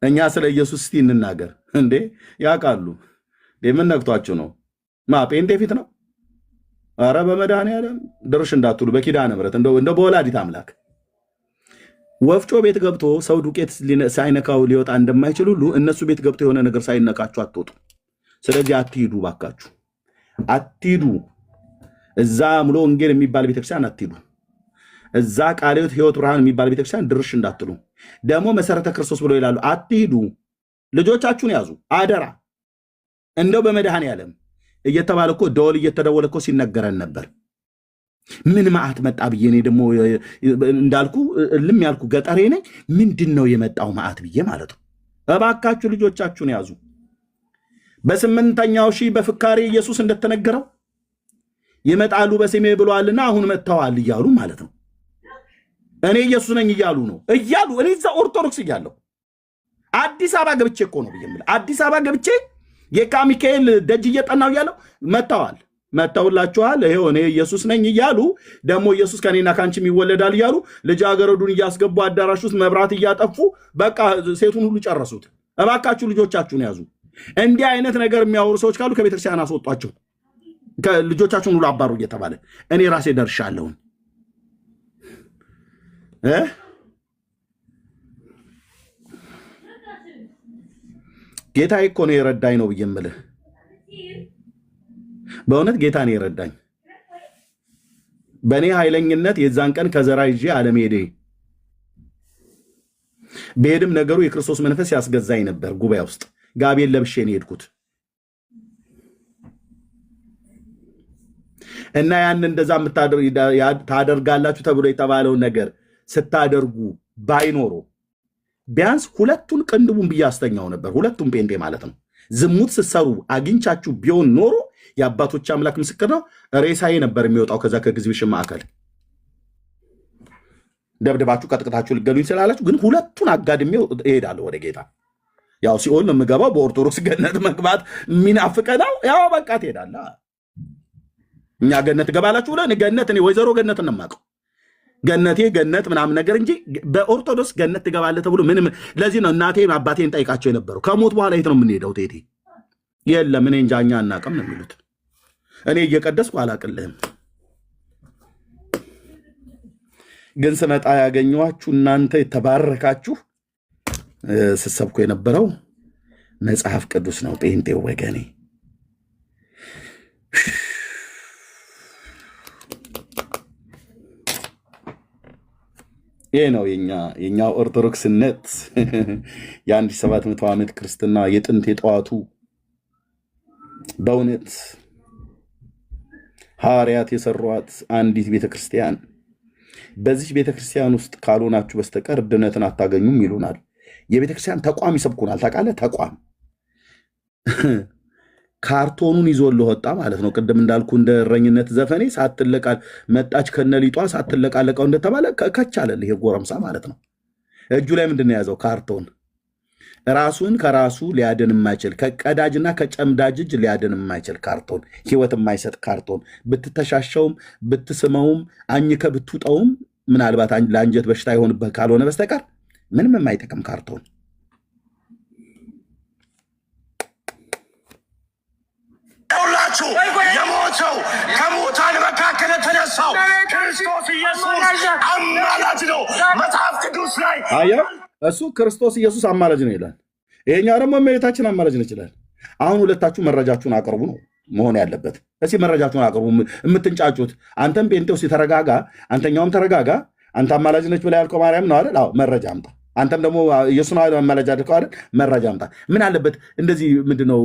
እኛ ስለ ኢየሱስ እስቲ እንናገር። እንዴ ያውቃሉ። ምን ነክቷችሁ ነው? ጴንጤ ፊት ነው? አረ በመድኃኒዓለም ድርሽ እንዳትሉ በኪዳነ ምሕረት እንደ በወላዲት አምላክ ወፍጮ ቤት ገብቶ ሰው ዱቄት ሳይነካው ሊወጣ እንደማይችል ሁሉ እነሱ ቤት ገብቶ የሆነ ነገር ሳይነካችሁ አትወጡ። ስለዚህ አትሂዱ፣ ባካችሁ አትሂዱ። እዛ ሙሉ ወንጌል የሚባል ቤተክርስቲያን አትሂዱ። እዛ ቃለ ሕይወት ብርሃን የሚባል ቤተክርስቲያን ድርሽ እንዳትሉ። ደግሞ መሰረተ ክርስቶስ ብሎ ይላሉ። አትሂዱ። ልጆቻችሁን ያዙ አደራ። እንደው በመድኃኔዓለም እየተባለ እኮ ደወል እየተደወለ እኮ ሲነገረን ነበር። ምን መዓት መጣ ብዬ እኔ ደግሞ እንዳልኩ እልም ያልኩ ገጠሬ ነኝ። ምንድን ነው የመጣው መዓት ብዬ ማለት ነው። እባካችሁ ልጆቻችሁን ያዙ። በ8ኛው ሺህ በፍካሬ ኢየሱስ እንደተነገረው ይመጣሉ በስሜ ብለዋልና አሁን መጥተዋል እያሉ ማለት ነው። እኔ ኢየሱስ ነኝ እያሉ ነው እያሉ እኔ እዛ ኦርቶዶክስ እያለሁ አዲስ አበባ ገብቼ እኮ ነው ብዬ የምልህ። አዲስ አበባ ገብቼ የካ ሚካኤል ደጅ እየጠናው እያለሁ መጥተውላችኋል፣ ይሄው እኔ ኢየሱስ ነኝ እያሉ ደግሞ ኢየሱስ ከኔና ካንቺም ይወለዳል እያሉ ልጃገረዱን እያስገቡ አዳራሽ ውስጥ መብራት እያጠፉ በቃ ሴቱን ሁሉ ጨረሱት። እባካችሁ ልጆቻችሁን ያዙ። እንዲህ አይነት ነገር የሚያወሩ ሰዎች ካሉ ከቤተክርስቲያን አስወጧቸው። ልጆቻችሁን ሁሉ አባሩ እየተባለ እኔ ራሴ ደርሻለሁን። ጌታ እኮ ነው የረዳኝ ነው ብዬ የምልህ። በእውነት ጌታ ነው የረዳኝ። በእኔ ኃይለኝነት የዛን ቀን ከዘራ ይዤ አለመሄዴ በሄድም ነገሩ የክርስቶስ መንፈስ ያስገዛኝ ነበር። ጉባኤ ውስጥ ጋቤን ለብሼ ነው የሄድኩት እና ያን እንደዛ ታደርጋላችሁ ተብሎ የተባለውን ነገር ስታደርጉ ባይኖሩ ቢያንስ ሁለቱን ቅንድቡን ብዬ አስተኛው ነበር። ሁለቱም ጴንጤ ማለት ነው። ዝሙት ስትሰሩ አግኝቻችሁ ቢሆን ኖሮ የአባቶች አምላክ ምስክር ነው፣ ሬሳዬ ነበር የሚወጣው ከዛ ከኤግዚቢሽን ማዕከል። ደብድባችሁ ቀጥቅታችሁ ልገሉኝ ስላላችሁ ግን ሁለቱን አጋድሜው እሄዳለሁ ወደ ጌታ። ያው ሲኦል ነው የምገባው። በኦርቶዶክስ ገነት መግባት የሚናፍቀናው ያው በቃ ትሄዳለህ። እኛ ገነት ትገባላችሁ ብለን ገነት እኔ ወይዘሮ ገነት ነው የማውቀው ገነቴ ገነት ምናምን ነገር እንጂ በኦርቶዶክስ ገነት ትገባለህ ተብሎ ምንም። ለዚህ ነው እናቴ አባቴን ጠይቃቸው የነበረው ከሞት በኋላ የት ነው የምንሄደው? ቴቴ የለም እኔ እንጃ እኛ አናውቅም ነው የሚሉት። እኔ እየቀደስኩ አላቅልህም። ግን ስመጣ ያገኘኋችሁ እናንተ የተባረካችሁ ስትሰብኩ የነበረው መጽሐፍ ቅዱስ ነው። ጴንጤው ወገኔ ይህ ነው የኛ ኦርቶዶክስነት። የ1700 ዓመት ክርስትና የጥንት የጠዋቱ በእውነት ሐዋርያት የሰሯት አንዲት ቤተክርስቲያን። በዚህ ቤተክርስቲያን ውስጥ ካልሆናችሁ በስተቀር ድነትን አታገኙም ይሉናል። የቤተክርስቲያን ተቋም ይሰብኩናል። ታውቃለህ? ተቋም ካርቶኑን ይዞልህ ወጣ ማለት ነው። ቅድም እንዳልኩ እንደ እረኝነት ዘፈኔ ሳትለቃል መጣች ከነሊጧ ሳትለቃለቀው እንደተባለ ከቻለልህ የጎረምሳ ማለት ነው። እጁ ላይ ምንድን ነው የያዘው? ካርቶን። ራሱን ከራሱ ሊያድን የማይችል ከቀዳጅና ከጨምዳጅ እጅ ሊያድን የማይችል ካርቶን፣ ህይወት የማይሰጥ ካርቶን። ብትተሻሸውም ብትስመውም አኝከ ብትውጠውም ምናልባት ለአንጀት በሽታ የሆንበት ካልሆነ በስተቀር ምንም የማይጠቅም ካርቶን። ሁላችሁ የሞተው ከሙታን መካከል የተነሳው ክርስቶስ ኢየሱስ አማላጅ ነው። መጽሐፍ ቅዱስ ላይ እሱ ክርስቶስ ኢየሱስ አማላጅ ነው ይላል። ይሄኛው ደግሞ እመቤታችን አማላጅ ነች ይላል። አሁን ሁለታችሁ መረጃችሁን አቅርቡ ነው መሆን ያለበት። እስኪ መረጃችሁን አቅርቡ። የምትንጫጩት አንተም ጴንጤው ተረጋጋ፣ አንተኛውም ተረጋጋ። አንተ አማላጅ ነች ብላ ያልከው ማርያም ነው አይደል? አዎ መረጃ አምጣ። አንተም ደግሞ ኢየሱስ ነው አማላጅ አድርገው አይደል? መረጃ አምጣ። ምን አለበት እንደዚህ ምንድነው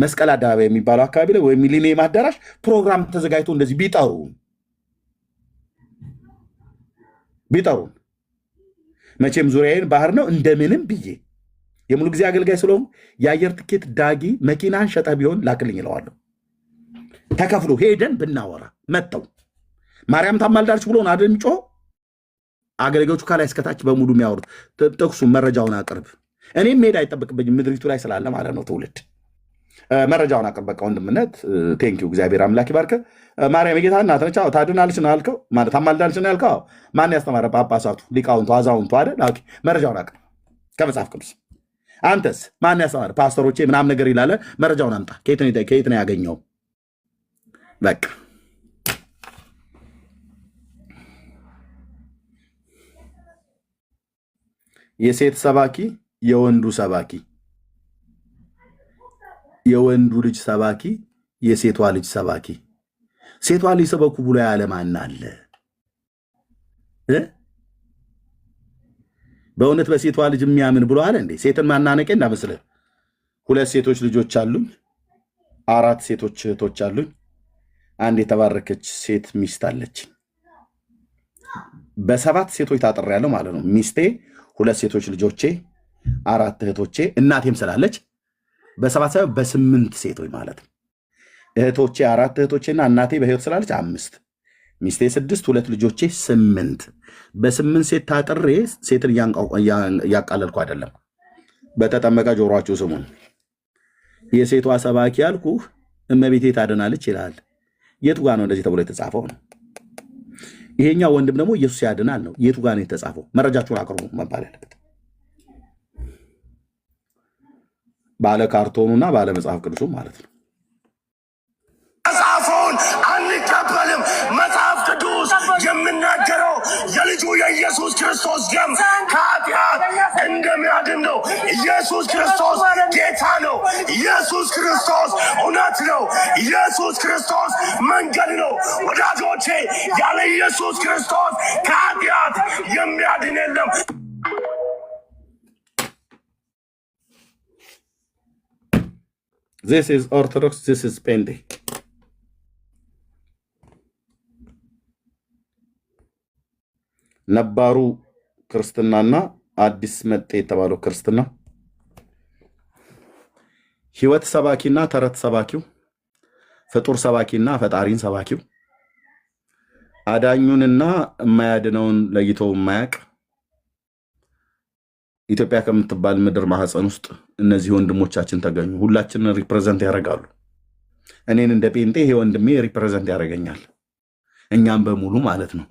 መስቀል አደባባይ የሚባለው አካባቢ ላይ ወይ ሚሊኒየም አዳራሽ ፕሮግራም ተዘጋጅቶ እንደዚህ ቢጠሩን መቼም ዙሪያዬን ባህር ነው እንደምንም ብዬ የሙሉ ጊዜ አገልጋይ ስለሆንኩ የአየር ትኬት ዳጊ መኪናን ሸጠ ቢሆን ላክልኝ እለዋለሁ። ተከፍሎ ሄደን ብናወራ መጥተው ማርያም ታማልዳለች ብሎን አይደል የሚጮኸው? አገልጋዮቹ ከላይ እስከታች በሙሉ የሚያወሩት ጥቅሱ መረጃውን አቅርብ። እኔም መሄድ አይጠበቅብኝም ምድሪቱ ላይ ስላለ ማለት ነው። ትውልድ መረጃውን አቅርብ። በቃ ወንድምነት ቴንኪው። እግዚአብሔር አምላክ ይባርክ። ማርያም የጌታ እናት ነች። ታድናለች ነው ያልከው፣ ማለት ታማልዳለች ነው ያልከው። ማን ያስተማረ? ጳጳሳቱ፣ ሊቃውንቱ፣ አዛውንቱ አይደል? መረጃውን አቅርብ ከመጽሐፍ ቅዱስ። አንተስ ማን ያስተማረ? ፓስተሮቼ ምናምን ነገር ይላለ። መረጃውን አምጣ። ከየት ነው ያገኘው? በቃ የሴት ሰባኪ፣ የወንዱ ሰባኪ፣ የወንዱ ልጅ ሰባኪ፣ የሴቷ ልጅ ሰባኪ። ሴቷ ልጅ ሰበኩ ብሎ ያለ ማን አለ? በእውነት በሴቷ ልጅ የሚያምን ብሎ አለ እንዴ? ሴትን ማናነቄ እንዳመስልህ። 2 ሴቶች ልጆች አሉኝ፣ 4 ሴቶች እህቶች አሉኝ፣ አንድ የተባረከች ሴት ሚስት አለች። በ7 ሴቶች ታጥሬያለሁ ማለት ነው። ሚስቴ፣ 2 ሴቶች ልጆቼ፣ 4 እህቶቼ፣ እናቴም ስላለች በ7 ሳይሆን በ8 ሴቶች ማለት ነው። እህቶቼ 4 እህቶቼና እናቴ በህይወት ስላለች 5፣ ሚስቴ 6፣ 2 ልጆቼ 8። በ8 ሴት ታጥሬ ሴትን እያቃለልኩ አይደለም። በተጠመቀ ጆሮአችሁ ስሙን። የሴቷ ሰባኪ ያልኩህ እመቤቴ ታድናለች ይላል። የቱ ጋር ነው እንደዚህ ተብሎ የተጻፈው ነው? ይሄኛው ወንድም ደግሞ ኢየሱስ ያድናል ነው። የቱ ጋር ነው የተጻፈው? መረጃችሁን አቅርቡ መባል ያለበት ባለ ካርቶኑና ባለ መጽሐፍ ቅዱሱ ማለት ነው። መጽሐፉን አንቀበልም። መጽሐፍ ቅዱስ የምናገረው የልጁ የኢየሱስ ክርስቶስ ደም ከኃጢአት እንደሚያድን ነው። ኢየሱስ ክርስቶስ ጌታ ነው። ኢየሱስ ክርስቶስ እውነት ነው። ኢየሱስ ክርስቶስ መንገድ ነው። ወዳጆቼ ያለ ኢየሱስ ክርስቶስ ከኃጢአት የሚያድን የለም። This is Orthodox, this is Pente. ነባሩ ክርስትናና አዲስ መጤ የተባለው ክርስትና ህይወት ሰባኪና ተረት ሰባኪው ፍጡር ሰባኪና ፈጣሪን ሰባኪው አዳኙንና የማያድነውን ለይቶ የማያቅ ኢትዮጵያ ከምትባል ምድር ማህፀን ውስጥ እነዚህ ወንድሞቻችን ተገኙ። ሁላችንን ሪፕሬዘንት ያደርጋሉ። እኔን እንደ ጴንጤ ይሄ ወንድሜ ሪፕሬዘንት ያደርገኛል፣ እኛም በሙሉ ማለት ነው።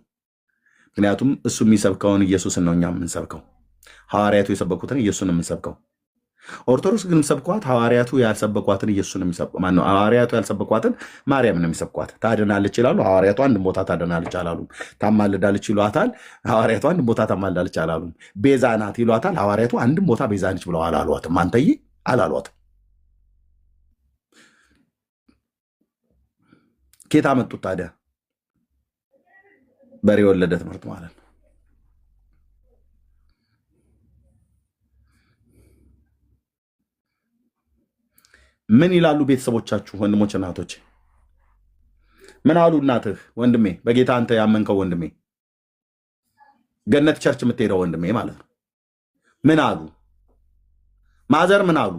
ምክንያቱም እሱ የሚሰብከውን ኢየሱስን ነው እኛ የምንሰብከው። ሐዋርያቱ የሰበኩትን ኢየሱስን የምንሰብከው። ኦርቶዶክስ ግን ሰብኳት ሐዋርያቱ ያልሰበኳትን ኢየሱስን የሚሰብከው ማን ነው? ሐዋርያቱ ያልሰበኳትን ማርያምን የሚሰብኳት። ታድናለች ይላሉ፣ ሐዋርያቱ አንድ ቦታ ታድናለች አላሉም። ታማልዳለች ይሏታል፣ ሐዋርያቱ አንድ ቦታ ታማልዳለች አላሉም። ቤዛ ናት ይሏታል፣ ሐዋርያቱ አንድም ቦታ ቤዛ ነች ብለው አላሏትም። አንተዬ አላሏትም። ኬታ መጡት ታዲያ? በሬ ወለደ ትምህርት ማለት ነው። ምን ይላሉ ቤተሰቦቻችሁ? ወንድሞች እናቶች ምን አሉ? እናትህ ወንድሜ፣ በጌታ አንተ ያመንከው ወንድሜ፣ ገነት ቸርች የምትሄደው ወንድሜ ማለት ነው። ምን አሉ? ማዘር ምን አሉ?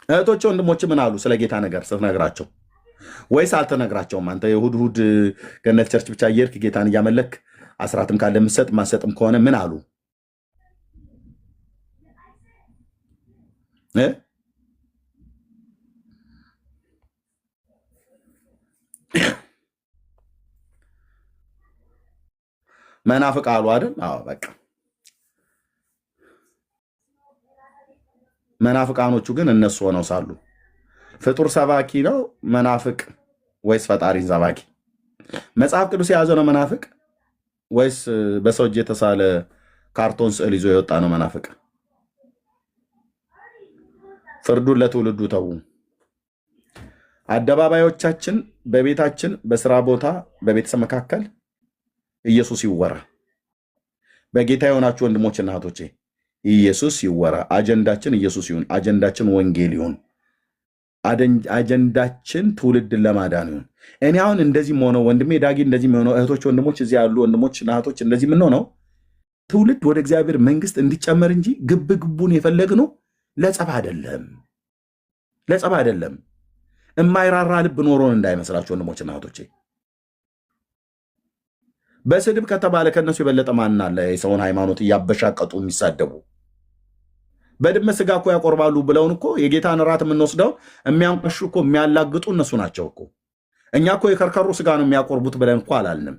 እህቶች ወንድሞች ምን አሉ? ስለ ጌታ ነገር ስትነግራቸው ወይስ አልተነግራቸውም? አንተ የእሑድ እሑድ ገነት ቸርች ብቻ እየሄድክ ጌታን እያመለክ አስራትም ካለ የምትሰጥ ማሰጥም ከሆነ ምን አሉ? መናፍቅ አሉ አይደል? አዎ በቃ መናፍቃኖቹ ግን እነሱ ሆነው ሳሉ ፍጡር ሰባኪ ነው መናፍቅ ወይስ ፈጣሪን ሰባኪ? መጽሐፍ ቅዱስ የያዘ ነው መናፍቅ ወይስ በሰው እጅ የተሳለ ካርቶን ስዕል ይዞ የወጣ ነው መናፍቅ? ፍርዱን ለትውልዱ ተዉ። አደባባዮቻችን፣ በቤታችን፣ በስራ ቦታ፣ በቤተሰብ መካከል ኢየሱስ ይወራ። በጌታ የሆናችሁ ወንድሞችና እህቶቼ ኢየሱስ ይወራ። አጀንዳችን ኢየሱስ ይሁን። አጀንዳችን ወንጌል ይሁን። አጀንዳችን ትውልድን ለማዳን ይሁን። እኔ አሁን እንደዚህ ሆነው ወንድሜ ዳጊ እንደዚህ ሆነው እህቶች ወንድሞች እዚህ ያሉ ወንድሞችና እህቶች እንደዚህ ምን ነው ትውልድ ወደ እግዚአብሔር መንግስት እንዲጨመር እንጂ ግብ ግቡን የፈለግነው ለጸብ አይደለም። ለጸብ አይደለም። የማይራራ ልብ ኖሮን እንዳይመስላችሁ ወንድሞችና እህቶቼ። በስድብ ከተባለ ከነሱ የበለጠ ማን አለ? የሰውን ሃይማኖት እያበሻቀጡ የሚሳደቡ በድመት ስጋ እኮ ያቆርባሉ ብለውን እኮ የጌታን እራት የምንወስደው የሚያንቀሹ እኮ የሚያላግጡ እነሱ ናቸው እኮ። እኛ እኮ የከርከሩ ስጋ ነው የሚያቆርቡት ብለን እኮ አላልንም።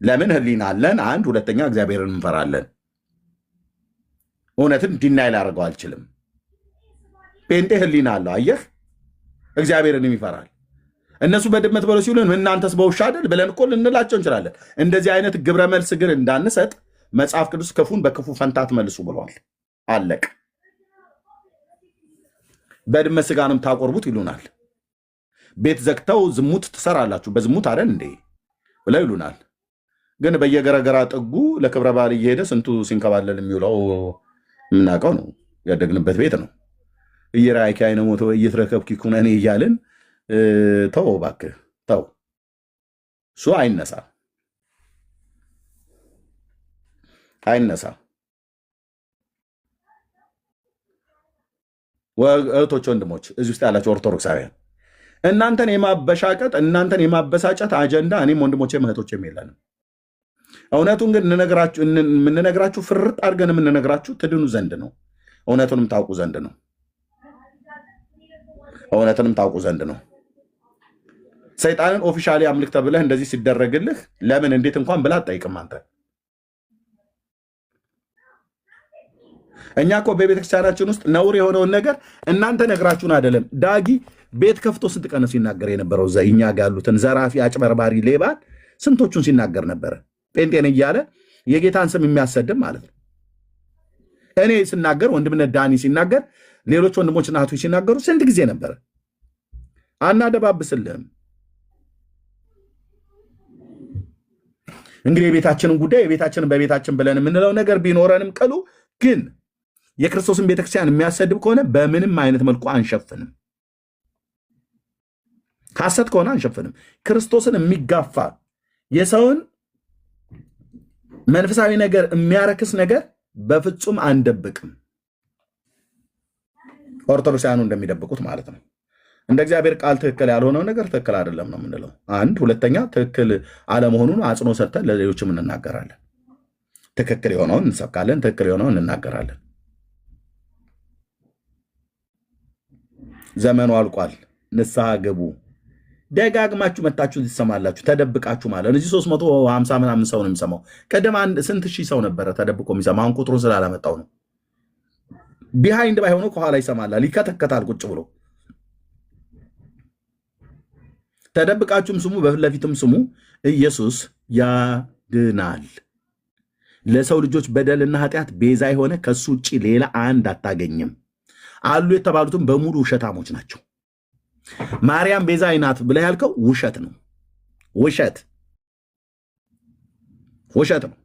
ለምን? ህሊና አለን። አንድ ሁለተኛ እግዚአብሔርን እንፈራለን። እውነትን ዲናይ ላደርገው አልችልም። ጴንጤ ህሊና አለው። አየህ፣ እግዚአብሔርንም ይፈራል። እነሱ በድመት በለው ሲሉን እናንተስ በውሻ አይደል ብለን እኮ ልንላቸው እንችላለን። እንደዚህ አይነት ግብረ መልስ ግን እንዳንሰጥ መጽሐፍ ቅዱስ ክፉን በክፉ ፈንታ አትመልሱ ብለዋል። አለቅ። በድመት ስጋ ነው የምታቆርቡት ይሉናል። ቤት ዘግተው ዝሙት ትሰራላችሁ በዝሙት አይደል እንዴ ብለው ይሉናል። ግን በየገረገራ ጥጉ ለክብረ በዓል እየሄደ ስንቱ ሲንከባለል የሚውለው የምናውቀው ነው። ያደግንበት ቤት ነው። እየራይኪ አይነ ሞቶ እየተረከብኪ ኩነኔ እያልን ተው እባክህ ተው። እሱ አይነሳ አይነሳ። እህቶች ወንድሞች፣ እዚህ ውስጥ ያላቸው ኦርቶዶክሳውያን እናንተን የማበሻቀጥ እናንተን የማበሳጨት አጀንዳ እኔም ወንድሞቼም እህቶቼም የለንም። እውነቱን ግን የምንነግራችሁ ፍርጥ አድርገን የምንነግራችሁ ትድኑ ዘንድ ነው። እውነቱንም ታውቁ ዘንድ ነው። እውነትንም ታውቁ ዘንድ ነው። ሰይጣንን ኦፊሻሊ አምልክ ተብለህ እንደዚህ ሲደረግልህ ለምን እንዴት እንኳን ብላ አትጠይቅም አንተ። እኛ እኮ በቤተክርስቲያናችን ውስጥ ነውር የሆነውን ነገር እናንተ ነግራችሁን አይደለም። ዳጊ ቤት ከፍቶ ስንት ቀን ሲናገር የነበረው እዛ እኛ ጋር ያሉትን ዘራፊ፣ አጭበርባሪ፣ ሌባን ስንቶቹን ሲናገር ነበረ። ጴንጤን እያለ የጌታን ስም የሚያሰድም ማለት ነው። እኔ ስናገር ወንድምነት ዳኒ ሲናገር ሌሎች ወንድሞችና እህቶች ሲናገሩ ስንት ጊዜ ነበረ። አናደባብስልህም። እንግዲህ የቤታችንን ጉዳይ የቤታችንን በቤታችን ብለን የምንለው ነገር ቢኖረንም ቅሉ ግን የክርስቶስን ቤተክርስቲያን የሚያሰድብ ከሆነ በምንም አይነት መልኩ አንሸፍንም። ሐሰት ከሆነ አንሸፍንም። ክርስቶስን የሚጋፋ የሰውን መንፈሳዊ ነገር የሚያረክስ ነገር በፍጹም አንደብቅም። ኦርቶዶክሳውያኑ እንደሚደብቁት ማለት ነው። እንደ እግዚአብሔር ቃል ትክክል ያልሆነው ነገር ትክክል አይደለም ነው የምንለው። አንድ ሁለተኛ ትክክል አለመሆኑን አጽኖ ሰጥተን ለሌሎችም እንናገራለን። ትክክል የሆነውን እንሰብካለን፣ ትክክል የሆነውን እንናገራለን። ዘመኑ አልቋል፣ ንስሐ ግቡ። ደጋግማችሁ መታችሁ ትሰማላችሁ፣ ተደብቃችሁ ማለት ነው። እዚህ 350 ምናምን ሰው ነው የሚሰማው። ቀደም ስንት ሺህ ሰው ነበረ ተደብቆ የሚሰማ። አሁን ቁጥሩን ስላላመጣው ነው። ቢሃይንድ ባይሆኑ ከኋላ ይሰማላል፣ ይከተከታል ቁጭ ብሎ። ተደብቃችሁም ስሙ፣ በፊት ለፊትም ስሙ። ኢየሱስ ያድናል። ለሰው ልጆች በደልና ኃጢአት ቤዛ የሆነ ከሱ ውጭ ሌላ አንድ አታገኝም። አሉ የተባሉትም በሙሉ ውሸታሞች ናቸው። ማርያም ቤዛ አይናት ብለህ ያልከው ውሸት ነው። ውሸት ነው።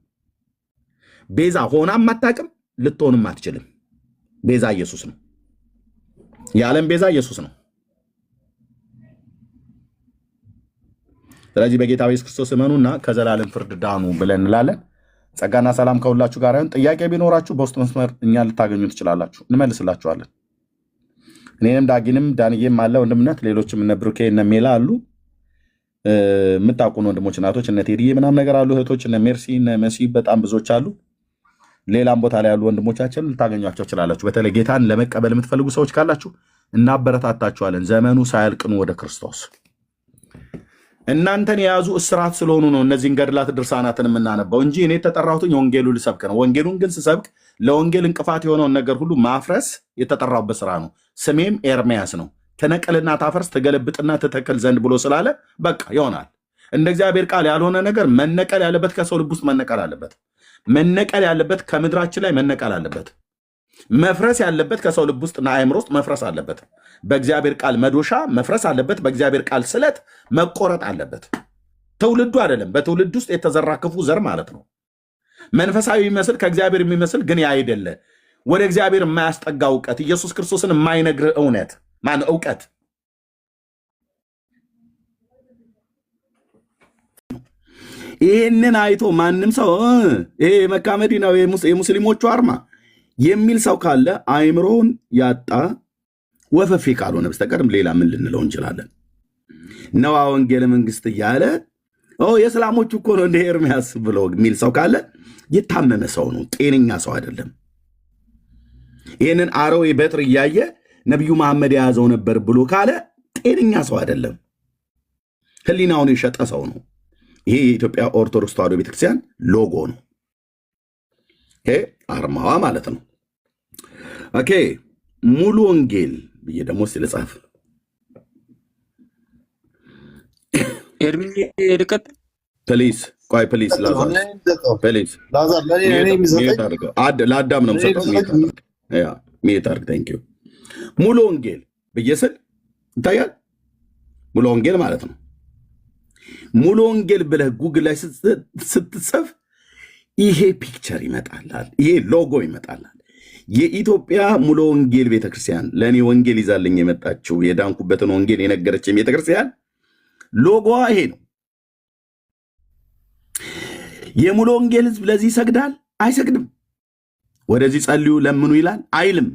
ቤዛ ሆናም አታውቅም፣ ልትሆንም አትችልም። ቤዛ ኢየሱስ ነው። የዓለም ቤዛ ኢየሱስ ነው። ስለዚህ በጌታ ኢየሱስ ክርስቶስ እመኑና ከዘላለም ፍርድ ዳኑ ብለን እንላለን። ጸጋና ሰላም ከሁላችሁ ጋር ይሁን። ጥያቄ ቢኖራችሁ በውስጥ መስመር እኛ ልታገኙ ትችላላችሁ፣ እንመልስላችኋለን። እኔንም ዳጊንም ዳንዬም አለ ወንድምነት፣ ሌሎችም እነ ብሩኬ እነ ሜላ አሉ፣ የምታውቁን ወንድሞች እናቶች እነ ቴዲዬ ምናምን ነገር አሉ፣ እህቶች እነ ሜርሲ እነ መሲ በጣም ብዙዎች አሉ። ሌላም ቦታ ላይ ያሉ ወንድሞቻችን ልታገኟቸው ትችላላችሁ። በተለይ ጌታን ለመቀበል የምትፈልጉ ሰዎች ካላችሁ እናበረታታችኋለን። ዘመኑ ሳያልቅኑ ወደ ክርስቶስ። እናንተን የያዙ እስራት ስለሆኑ ነው እነዚህን ገድላት ድርሳናትን የምናነባው እንጂ እኔ የተጠራሁትን ወንጌሉ ልሰብክ ነው። ወንጌሉን ግን ስሰብክ ለወንጌል እንቅፋት የሆነውን ነገር ሁሉ ማፍረስ የተጠራሁበት ስራ ነው። ስሜም ኤርምያስ ነው። ትነቅልና ታፈርስ ትገለብጥና ትተክል ዘንድ ብሎ ስላለ በቃ ይሆናል። እንደ እግዚአብሔር ቃል ያልሆነ ነገር መነቀል ያለበት ከሰው ልብ ውስጥ መነቀል አለበት። መነቀል ያለበት ከምድራችን ላይ መነቀል አለበት። መፍረስ ያለበት ከሰው ልብ ውስጥ እና አእምሮ ውስጥ መፍረስ አለበት። በእግዚአብሔር ቃል መዶሻ መፍረስ አለበት። በእግዚአብሔር ቃል ስለት መቆረጥ አለበት። ትውልዱ አይደለም፣ በትውልድ ውስጥ የተዘራ ክፉ ዘር ማለት ነው። መንፈሳዊ የሚመስል ከእግዚአብሔር የሚመስል ግን ያ አይደለ። ወደ እግዚአብሔር የማያስጠጋ እውቀት፣ ኢየሱስ ክርስቶስን የማይነግር እውቀት ይህንን አይቶ ማንም ሰው ይሄ የመካ መዲናው የሙስሊሞቹ አርማ የሚል ሰው ካለ አእምሮውን ያጣ ወፈፌ ካልሆነ በስተቀርም ሌላ ምን ልንለው እንችላለን? ነዋ ወንጌል መንግስት እያለ የእስላሞቹ እኮ ነው እንደ ኤርምያስ ብሎ የሚል ሰው ካለ የታመመ ሰው ነው፣ ጤነኛ ሰው አይደለም። ይህንን አረዌ በትር እያየ ነቢዩ መሐመድ የያዘው ነበር ብሎ ካለ ጤነኛ ሰው አይደለም፣ ህሊናውን የሸጠ ሰው ነው። ይሄ የኢትዮጵያ ኦርቶዶክስ ተዋሕዶ ቤተክርስቲያን ሎጎ ነው፣ አርማዋ ማለት ነው። ኦኬ ሙሉ ወንጌል ብዬ ደግሞ ስለጻፍ ፕሊዝ ቆይ ፕሊዝ ለአዳም ነው ሰጠው ሚት አድርግ ቴንኪው። ሙሉ ወንጌል ብዬ ስል ይታያል። ሙሉ ወንጌል ማለት ነው። ሙሉ ወንጌል ብለህ ጉግል ላይ ስትጽፍ ይሄ ፒክቸር ይመጣላል፣ ይሄ ሎጎ ይመጣላል። የኢትዮጵያ ሙሉ ወንጌል ቤተክርስቲያን ለእኔ ወንጌል ይዛልኝ የመጣችው የዳንኩበትን ወንጌል የነገረችኝ ቤተክርስቲያን ሎጎዋ ይሄ ነው። የሙሉ ወንጌል ህዝብ ለዚህ ይሰግዳል አይሰግድም? ወደዚህ ጸልዩ ለምኑ ይላል አይልም?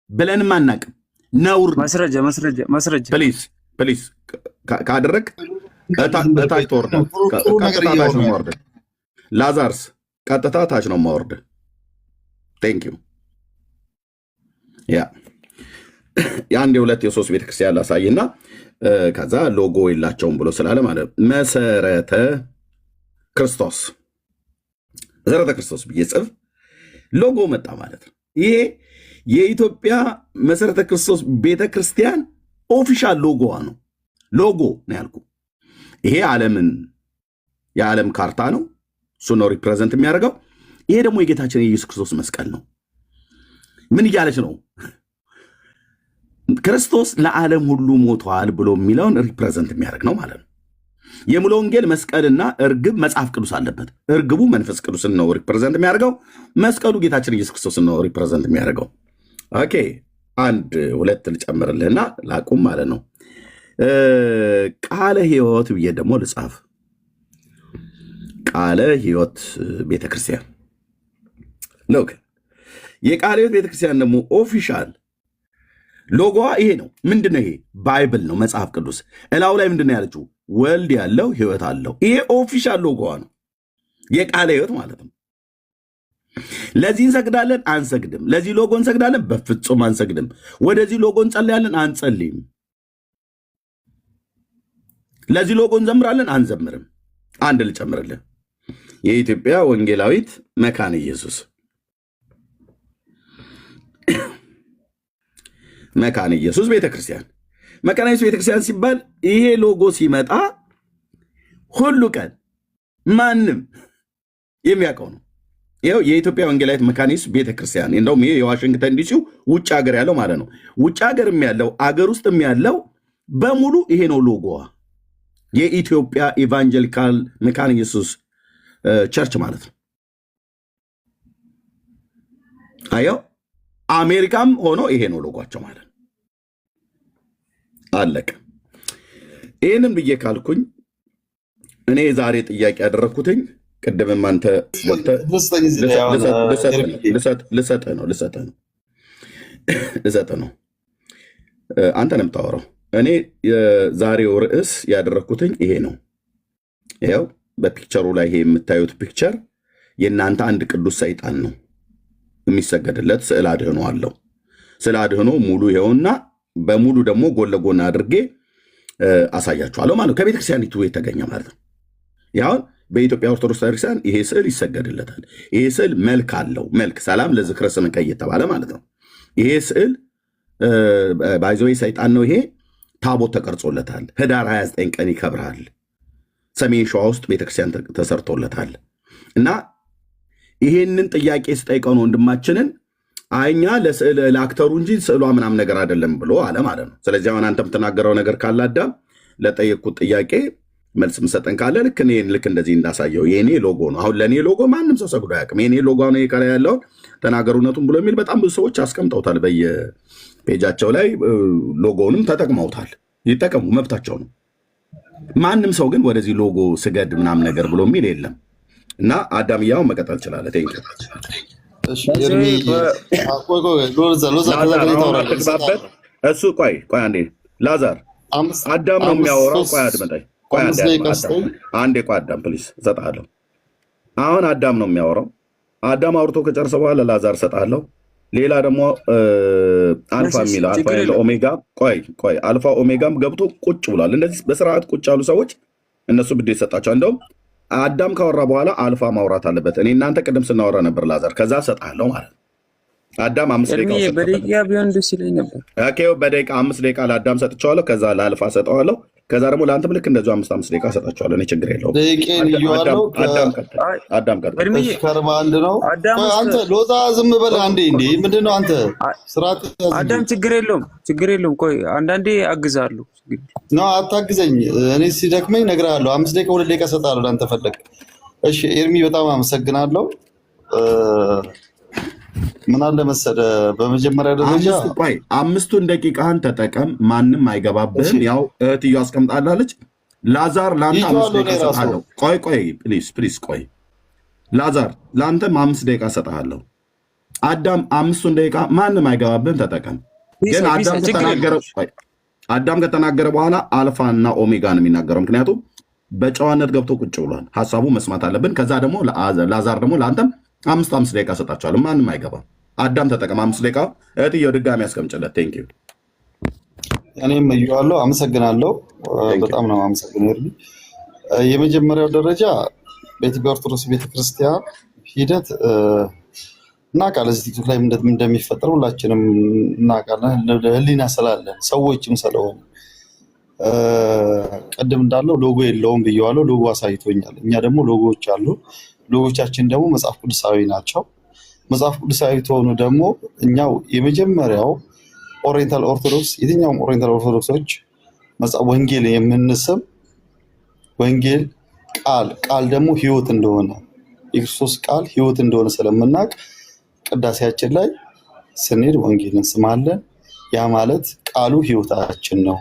ብለንም አናቅም። ነውር ማስረጃ ፕሊዝ ካደረግ እታች ተወርደ ቀጥታ ታች ነው ማወርደ ላዛርስ ቀጥታ ታች ነው ማወርደ ቴንኪው። ያ የአንድ የሁለት የሶስት ቤተክርስቲያን ላሳይና ከዛ ሎጎ የላቸውም ብሎ ስላለ ማለት መሰረተ ክርስቶስ ብዬ ጽፍ ሎጎ መጣ ማለት ነው። ይሄ የኢትዮጵያ መሰረተ ክርስቶስ ቤተክርስቲያን ኦፊሻል ሎጎዋ ነው። ሎጎ ነው ያልኩ። ይሄ የዓለም ካርታ ነው። እሱ ነው ሪፕሬዘንት የሚያደርገው። ይሄ ደግሞ የጌታችን የኢየሱስ ክርስቶስ መስቀል ነው። ምን እያለች ነው? ክርስቶስ ለዓለም ሁሉ ሞቷል ብሎ የሚለውን ሪፕሬዘንት የሚያደርግ ነው ማለት ነው። የሙሉ ወንጌል መስቀልና እርግብ መጽሐፍ ቅዱስ አለበት። እርግቡ መንፈስ ቅዱስን ነው ሪፕሬዘንት የሚያደርገው። መስቀሉ ጌታችን ኢየሱስ ክርስቶስን ነው ሪፕሬዘንት የሚያደርገው። ኦኬ 1-2 ልጨምርልህና ላቁም ማለት ነው። ቃለ ሕይወት ብዬ ደግሞ ልጻፍ። ቃለ ሕይወት ቤተክርስቲያን ሎክ የቃለ ሕይወት ቤተክርስቲያን ደግሞ ኦፊሻል ሎጎዋ ይሄ ነው። ምንድነው ይሄ? ባይብል ነው፣ መጽሐፍ ቅዱስ። እላው ላይ ምንድነው ያለችው? ወልድ ያለው ሕይወት አለው። ይሄ ኦፊሻል ሎጎዋ ነው፣ የቃለ ሕይወት ማለት ነው። ለዚህ እንሰግዳለን? አንሰግድም። ለዚህ ሎጎ እንሰግዳለን? በፍጹም አንሰግድም። ወደዚህ ሎጎ እንጸልያለን? አንጸልይም። ለዚህ ሎጎ እንዘምራለን? አንዘምርም። አንድ ልጨምርልን። የኢትዮጵያ ወንጌላዊት መካነ ኢየሱስ መካነ ኢየሱስ ቤተክርስቲያን። መካነ ኢየሱስ ቤተክርስቲያን ሲባል ይሄ ሎጎ ሲመጣ ሁሉ ቀን ማንም የሚያውቀው ነው። ይኸው የኢትዮጵያ ወንጌላዊት መካነ ኢየሱስ ቤተክርስቲያን። እንደውም ይሄ የዋሽንግተን ዲሲው ውጭ ሀገር ያለው ማለት ነው። ውጭ ሀገርም ያለው አገር ውስጥም ያለው በሙሉ ይሄ ነው ሎጎዋ። የኢትዮጵያ ኢቫንጀሊካል መካነ ኢየሱስ ቸርች ማለት ነው። አየው አሜሪካም ሆኖ ይሄ ነው ሎጓቸው ማለት ነው። አለቀ። ይህንን ብዬ ካልኩኝ እኔ ዛሬ ጥያቄ ያደረግኩትኝ ቅድምም አንተ ልሰጥህ ነው አንተ ነው የምታወራው። እኔ የዛሬው ርዕስ ያደረግኩትኝ ይሄ ነው። ይኸው በፒክቸሩ ላይ ይሄ የምታዩት ፒክቸር የእናንተ አንድ ቅዱስ ሰይጣን ነው የሚሰገድለት። ስዕል አድህኖ አለው። ስዕል አድህኖ ሙሉ ይኸውና በሙሉ ደግሞ ጎን ለጎን አድርጌ አሳያችኋለሁ ማለት ነው። ከቤተክርስቲያኒቱ የተገኘ ማለት ነው። ያሁን በኢትዮጵያ ኦርቶዶክስ ቤተክርስቲያን ይሄ ስዕል ይሰገድለታል። ይሄ ስዕል መልክ አለው። መልክ ሰላም ለዝክረ ስምከ እየተባለ ማለት ነው። ይሄ ስዕል ባይዞይ ሰይጣን ነው። ይሄ ታቦት ተቀርጾለታል። ህዳር 29 ቀን ይከብራል። ሰሜን ሸዋ ውስጥ ቤተክርስቲያን ተሰርቶለታል። እና ይሄንን ጥያቄ ስጠይቀው ነው ወንድማችንን አይኛ ለስዕል ለአክተሩ እንጂ ስዕሏ ምናምን ነገር አይደለም ብሎ አለ ማለት ነው። ስለዚህ አሁን አንተ የምትናገረው ነገር ካለ አዳም ለጠየቅኩት ጥያቄ መልስ ምሰጠን ካለ ልክ እንደዚህ እንዳሳየው የኔ ሎጎ ነው። አሁን ለእኔ ሎጎ ማንም ሰው ሰግዶ አያውቅም። የኔ ሎጎ ነው ከላይ ያለውን ተናገሩነቱን ብሎ የሚል በጣም ብዙ ሰዎች አስቀምጠውታል በየፔጃቸው ላይ። ሎጎውንም ተጠቅመውታል። ይጠቀሙ፣ መብታቸው ነው። ማንም ሰው ግን ወደዚህ ሎጎ ስገድ ምናምን ነገር ብሎ የሚል የለም። እና አዳምያው መቀጠል ይችላል። እሱ ቆይ አንዴ ላዛር አዳም ነው የሚያወራው። ቆይ አድመጣኝ። አንዴ ቆይ አዳም ፕሊስ እሰጥሃለሁ። አሁን አዳም ነው የሚያወራው። አዳም አውርቶ ከጨርሰ በኋላ ላዛር እሰጥሃለሁ። ሌላ ደግሞ አልፋ የሚለው አልፋ ያለ ኦሜጋ ቆይ አልፋ ኦሜጋም ገብቶ ቁጭ ብሏል። እንደዚህ በስርዓት ቁጭ ያሉ ሰዎች እነሱ ብድ ይሰጣቸው። እንደውም አዳም ካወራ በኋላ አልፋ ማውራት አለበት። እኔ እናንተ ቅድም ስናወራ ነበር ላዛር። ከዛ እሰጥሃለሁ ማለት ነው። አዳም 5 ደቂቃ በደቂቃ ቢሆን ደስ ይለኝ ነበር። ኦኬ በደቂቃ 5 ደቂቃ ለአዳም ሰጥቼዋለሁ። ከዛ ለአልፋ ሰጠዋለሁ። ከዛ ደግሞ ለአንተም ልክ እንደዚሁ 5 ደቂቃ ሰጣቸዋለሁ። እኔ ችግር የለውም። አዳም ቀጥል። ከርማ አንድ ነው። አንተ ሎዛ ዝም በል አንዴ። እንዴ ምንድነው አንተ ስርዓት? አዳም ችግር የለውም። ቆይ አንዳንዴ አግዛለሁ። ነው አታግዘኝ። እኔ ሲደክመኝ እነግርሃለሁ። 5 ደቂቃ 2 ደቂቃ ሰጣለሁ ለአንተ ፈለግ። እሺ ኤርሚ በጣም አመሰግናለሁ። ምን አለ መሰለህ፣ በመጀመሪያ ደረጃ 5 ደቂቃህን ተጠቀም። ማንም አይገባብህም። ያው እህትዮ አስቀምጣላለች። ላዛር ለአንተ 5 ደቂቃ ሰጥሃለሁ። ቆይ ፕሊዝ ቆይ ላዛር ለአንተም 5 ደቂቃ ሰጥሃለሁ። አዳም 5 ደቂቃ ማንም አይገባብህም፣ ተጠቀም። ግን አዳም ከተናገረ በኋላ አልፋ እና ኦሜጋ ነው የሚናገረው። ምክንያቱም በጨዋነት ገብቶ ቁጭ ብሏል። ሀሳቡ መስማት አለብን። ከዛ ደግሞ ላዛር ደግሞ ለአንተም 5 ደቂቃ ሰጣቸዋለሁ። ማንም አይገባም። አዳም ተጠቀም 5 ደቂቃ። እህትዬው ድጋሚ ያስቀምጭለት። ቴንክ ዩ። እኔም እየዋለሁ አመሰግናለሁ። በጣም ነው አመሰግናለሁ። የመጀመሪያው ደረጃ በኢትዮጵያ ኦርቶዶክስ ቤተክርስቲያን ሂደት እናውቃለን። እዚህ ቲክቶክ ላይ እንደሚፈጠር ሁላችንም እናውቃለን። ህሊና ስላለን ሰዎችም ስለሆነ ቀደም እንዳለው ሎጎ የለውም ብየዋለሁ። ሎጎ አሳይቶኛል። እኛ ደግሞ ሎጎዎች አሉ። ሎጎቻችን ደግሞ መጽሐፍ ቅዱሳዊ ናቸው። መጽሐፍ ቅዱሳዊ ተሆኑ ደግሞ እኛው የመጀመሪያው ኦሪየንታል ኦርቶዶክስ የትኛውም ኦሪየንታል ኦርቶዶክሶች ወንጌል የምንስም ወንጌል ቃል ደግሞ ህይወት እንደሆነ የክርስቶስ ቃል ህይወት እንደሆነ ስለምናውቅ ቅዳሴያችን ላይ ስንሄድ ወንጌልን እንስማለን። ያ ማለት ቃሉ ህይወታችን ነው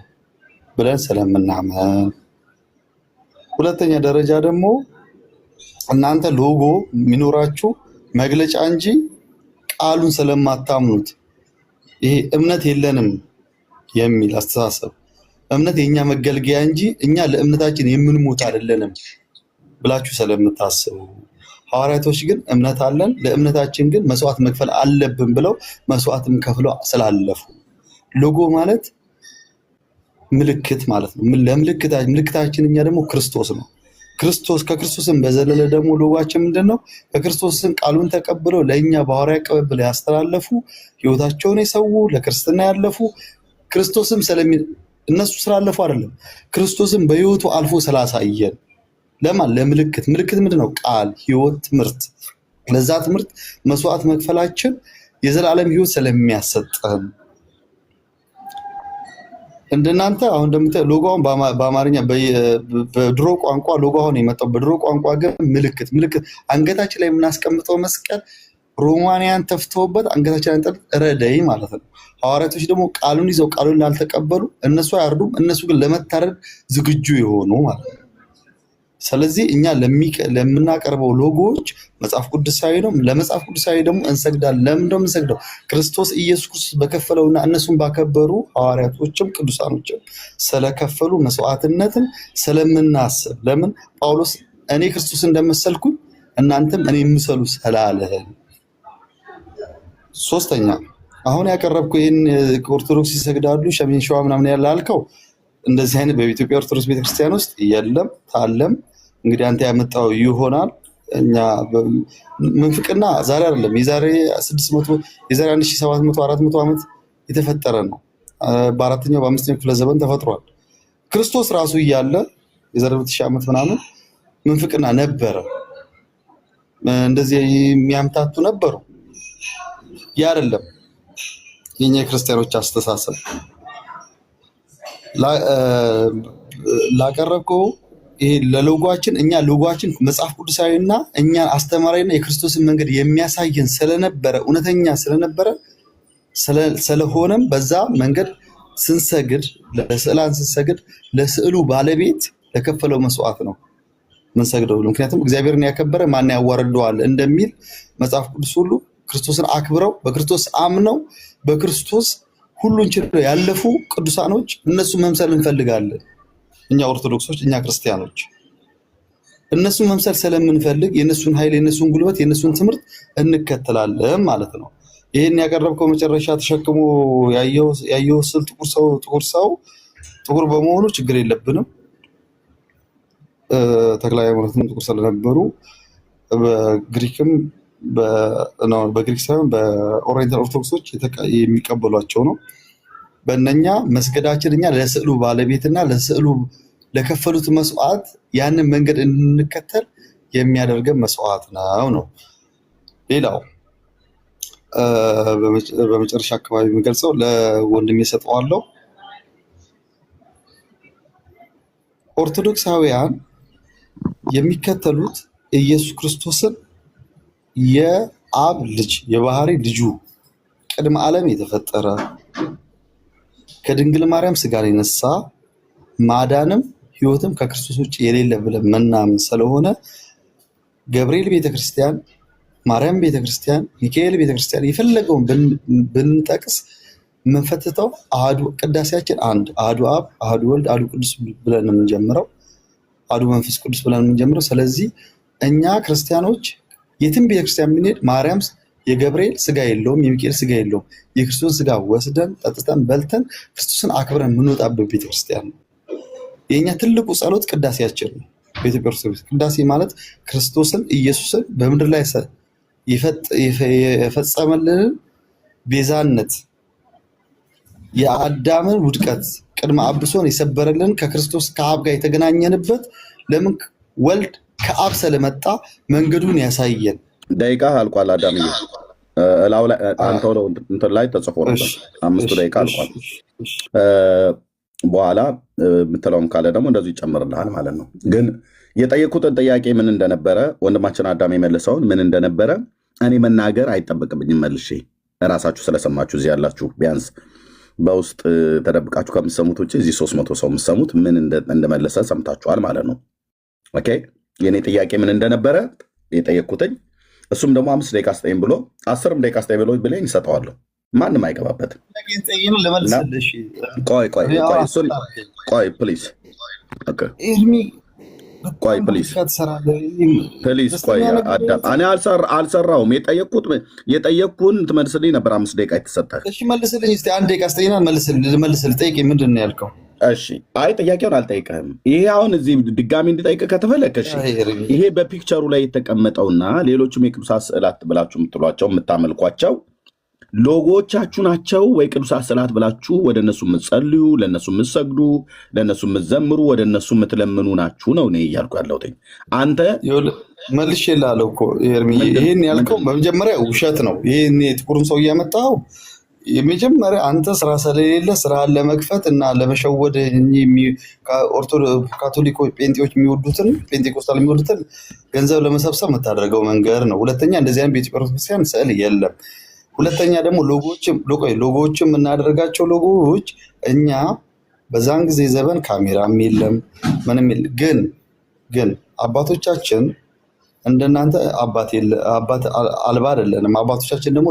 ብለን ስለምናምን፣ ሁለተኛ ደረጃ ደግሞ እናንተ ሎጎ የሚኖራችሁ መግለጫ እንጂ ቃሉን ስለማታምኑት ይሄ እምነት የለንም የሚል አስተሳሰብ፣ እምነት የኛ መገልገያ እንጂ እኛ ለእምነታችን የምንሞት አይደለንም ብላችሁ ስለምታስቡ፣ ሐዋርያቶች ግን እምነት አለን ለእምነታችን ግን መስዋዕት መክፈል አለብን ብለው መስዋዕትም ከፍለው ስላለፉ፣ ሎጎ ማለት ምልክት ማለት ነው። ምልክታችን እኛ ደግሞ ክርስቶስ ነው። ከክርስቶስን በዘለለ ደግሞ ሎጓችን ምንድነው? ከክርስቶስን ቃሉን ተቀብለው ለእኛ በሐዋርያ ቅብብል ያስተላለፉ፣ ህይወታቸውን የሰው ለክርስትና ያለፉ፣ ክርስቶስም እነሱ ስላለፉ አይደለም ክርስቶስን በህይወቱ አልፎ ስላሳየን ለማን ለምልክት ምንድነው? ቃል፣ ህይወት፣ ትምህርት። ለዛ ትምህርት መስዋዕት መክፈላችን የዘላለም ህይወት ስለሚያሰጠን እንደናንተ አሁን እንደምታዩ ሎጎውን በአማርኛ በድሮ ቋንቋ ሎጎ አሁን የመጣው በድሮ ቋንቋ ግን ምልክት አንገታችን ላይ የምናስቀምጠው መስቀል ሮማንያን ተፍተውበት አንገታችን አንጠልጥ ረደይ ማለት ነው። ሐዋርያቶች ደግሞ ቃሉን ይዘው ቃሉን ላልተቀበሉ እነሱ አያርዱም፣ እነሱ ግን ለመታረድ ዝግጁ የሆኑ ማለት ነው። ስለዚህ እኛ ለምናቀርበው ሎጎዎች መጽሐፍ ቅዱሳዊ ነው። ለመጽሐፍ ቅዱሳዊ ደግሞ እንሰግዳለን። ለምን እንደምንሰግደው ክርስቶስ ኢየሱስ ክርስቶስ በከፈለውና እነሱን ባከበሩ ሐዋርያቶችም ቅዱሳኖችም ስለከፈሉ መስዋዕትነትን ስለምናስብ፣ ለምን ጳውሎስ እኔ ክርስቶስ እንደመሰልኩኝ እናንተም እኔ ምሰሉ ስላለ። ሶስተኛ አሁን ያቀረብኩ ይህን ኦርቶዶክስ ይሰግዳሉ ሸሜን ሸዋ ምናምን ያላልከው እንደዚህ አይነት በኢትዮጵያ ኦርቶዶክስ ቤተክርስቲያን ውስጥ የለም ታለም። እንግዲህ አንተ ያመጣው ይሆናል። እኛ ምንፍቅና ዛሬ አይደለም የዛሬ 600 የዛሬ 1700 400 ዓመት የተፈጠረ ነው። በአራተኛው በአምስተኛው ክፍለ ዘመን ተፈጥሯል። ክርስቶስ ራሱ እያለ የዛሬ 2000 ዓመት ምናምን ምንፍቅና ነበረ። እንደዚህ የሚያምታቱ ነበሩ። ያ አይደለም የኛ የክርስቲያኖች አስተሳሰብ። ላቀረብከው ይሄ ለሎጓችን እኛ ሎጓችን መጽሐፍ ቅዱሳዊና እኛ አስተማሪና የክርስቶስን መንገድ የሚያሳየን ስለነበረ እውነተኛ ስለሆነም በዛ መንገድ ስንሰግድ ስንሰግድ ለስዕሉ ባለቤት ለከፈለው መስዋዕት ነው ምንሰግደው። ምክንያቱም እግዚአብሔርን ያከበረ ማን ያዋርደዋል እንደሚል መጽሐፍ ቅዱስ ሁሉ ክርስቶስን አክብረው በክርስቶስ አምነው በክርስቶስ ሁሉን ችለው ያለፉ ቅዱሳኖች እነሱ መምሰል እንፈልጋለን። እኛ ኦርቶዶክሶች እኛ ክርስቲያኖች እነሱ መምሰል ስለምንፈልግ የነሱን ኃይል የነሱን ጉልበት የነሱን ትምህርት እንከተላለን ማለት ነው። ይሄን ያቀረብከው መጨረሻ ተሸክሞ ያየው ስል ጥቁር በመሆኑ ችግር የለብንም። ተክለ ሃይማኖትም ጥቁር ስለነበሩ በግሪክም በግሪክ ሳይሆን በኦሪየንታል ኦርቶዶክሶች የሚቀበሏቸው ነው። በእነኛ መስገዳችን እኛ ለስዕሉ ባለቤትና ለስዕሉ ለከፈሉት መስዋዕት ያንን መንገድ እንድንከተል የሚያደርገን መስዋዕት ነው። ሌላው በመጨረሻ አካባቢ የሚገልጸው ለወንድሜ ሰጠዋለሁ። ኦርቶዶክሳውያን የሚከተሉት ኢየሱስ ክርስቶስን የአብ ልጅ የባህሪ ልጁ ቅድመ ዓለም የተፈጠረ ከድንግል ማርያም ስጋን የነሳ ማዳንም ህይወትም ከክርስቶስ ውጭ የሌለ ብለን መናምን ስለሆነ ገብርኤል ቤተክርስቲያን፣ ማርያም ቤተክርስቲያን፣ ሚካኤል ቤተክርስቲያን የፈለገውን ብንጠቅስ የምንፈትተው አሐዱ ቅዳሴያችን አንድ አሐዱ አብ፣ አሐዱ ወልድ፣ አሐዱ ቅዱስ ብለን የምንጀምረው አሐዱ መንፈስ ቅዱስ ብለን የምንጀምረው። ስለዚህ እኛ ክርስቲያኖች የትም ቤተክርስቲያን ብንሄድ ማርያም የገብርኤል ስጋ የለውም፣ የሚካኤል ስጋ የለውም። የክርስቶስን ስጋ ወስደን ጠጥተን በልተን ክርስቶስን አክብረን የምንወጣበት ቤተክርስቲያን ነው። የኛ ትልቁ ጸሎት ቅዳሴያችን ነው። በኢትዮጵያ ኦርቶዶክስ ቅዳሴ ማለት ክርስቶስን ኢየሱስን በምድር ላይ የፈጸመልንን ቤዛነት የአዳምን ውድቀት ቅድመ አብሶን የሰበረልን ከክርስቶስ ከአብ ጋር የተገናኘንበት ለምን ወልድ ከአብ ስለመጣ መንገዱን ያሳየን። ደቂቃ አልቋል። አዳምዬ እላው ላይ አንተው እንትን ላይ ተጽፎ ነበር 5 ደቂቃ አልቋል። በኋላ የምትለውም ካለ ደግሞ እንደዚሁ ይጨምርልሃል ማለት ነው። ግን የጠየኩትን ጥያቄ ምን እንደነበረ ወንድማችን አዳም የመልሰውን ምን እንደነበረ እኔ መናገር አይጠበቅብኝም። መልሼ እራሳችሁ ስለሰማችሁ እዚህ ያላችሁ ቢያንስ በውስጥ ተደብቃችሁ ከምሰሙት ውጭ እዚህ 300 ሰው የምሰሙት ምን እንደመለሰ ሰምታችኋል ማለት ነው። ኦኬ የኔ ጥያቄ ምን እንደነበረ የጠየኩትኝ እሱም ደግሞ 5 ደቂቃ ስጠኝ ብሎ 10 ደቂቃ ስጠኝ ብሎ ብለኝ ይሰጠዋለሁ። ማንም አይገባበትም። ቆይ ፕሊዝ ቆይ ፕሊዝ ቆይ እኔ አልሰራውም። የጠየቅኩን ትመልስልኝ ነበር። 5 ደቂቃ የተሰጠህ። እሺ መልስልኝ እስኪ 1 ደቂቃ ስጠኝና መልስልኝ። ጠይቄ ምንድን ነው ያልከው? እሺ አይ ጥያቄውን አልጠይቅህም። ይሄ አሁን እዚህ ድጋሚ እንድጠይቅህ ከተፈለከሽ ይሄ በፒክቸሩ ላይ የተቀመጠውና ሌሎችም የቅዱሳት ስዕላት ብላችሁ የምትሏቸው የምታመልኳቸው ሎጎዎቻችሁ ናቸው ወይ? ቅዱሳት ስዕላት ብላችሁ ወደ እነሱ የምትጸልዩ፣ ለእነሱ የምትሰግዱ፣ ለእነሱ የምትዘምሩ፣ ወደ እነሱ የምትለምኑ ናችሁ ነው እኔ እያልኩ ያለሁት። አንተ መልሼ እልሃለሁ እኮ ኤርሚ፣ ይህን ያልከው በመጀመሪያ ውሸት ነው። ይህን ጥቁሩን ሰው እያመጣው የመጀመሪያ አንተ ስራ ስለሌለ ስራህን ለመክፈት እና ለመሸወድ ካቶሊኮ ጴንጤዎች የሚወዱትን ጴንጤኮስታል የሚወዱትን ገንዘብ ለመሰብሰብ የምታደርገው መንገድ ነው። ሁለተኛ እንደዚህ አይነት ቤተ ክርስቲያን ስዕል የለም። ሁለተኛ ደግሞ ሎጎዎችም የምናደርጋቸው ሎጎዎች እኛ በዛን ጊዜ ዘመን ካሜራም የለም ምንም የለም። ግን አባቶቻችን እንደናንተ አባት አልባ አይደለንም። አባቶቻችን ደግሞ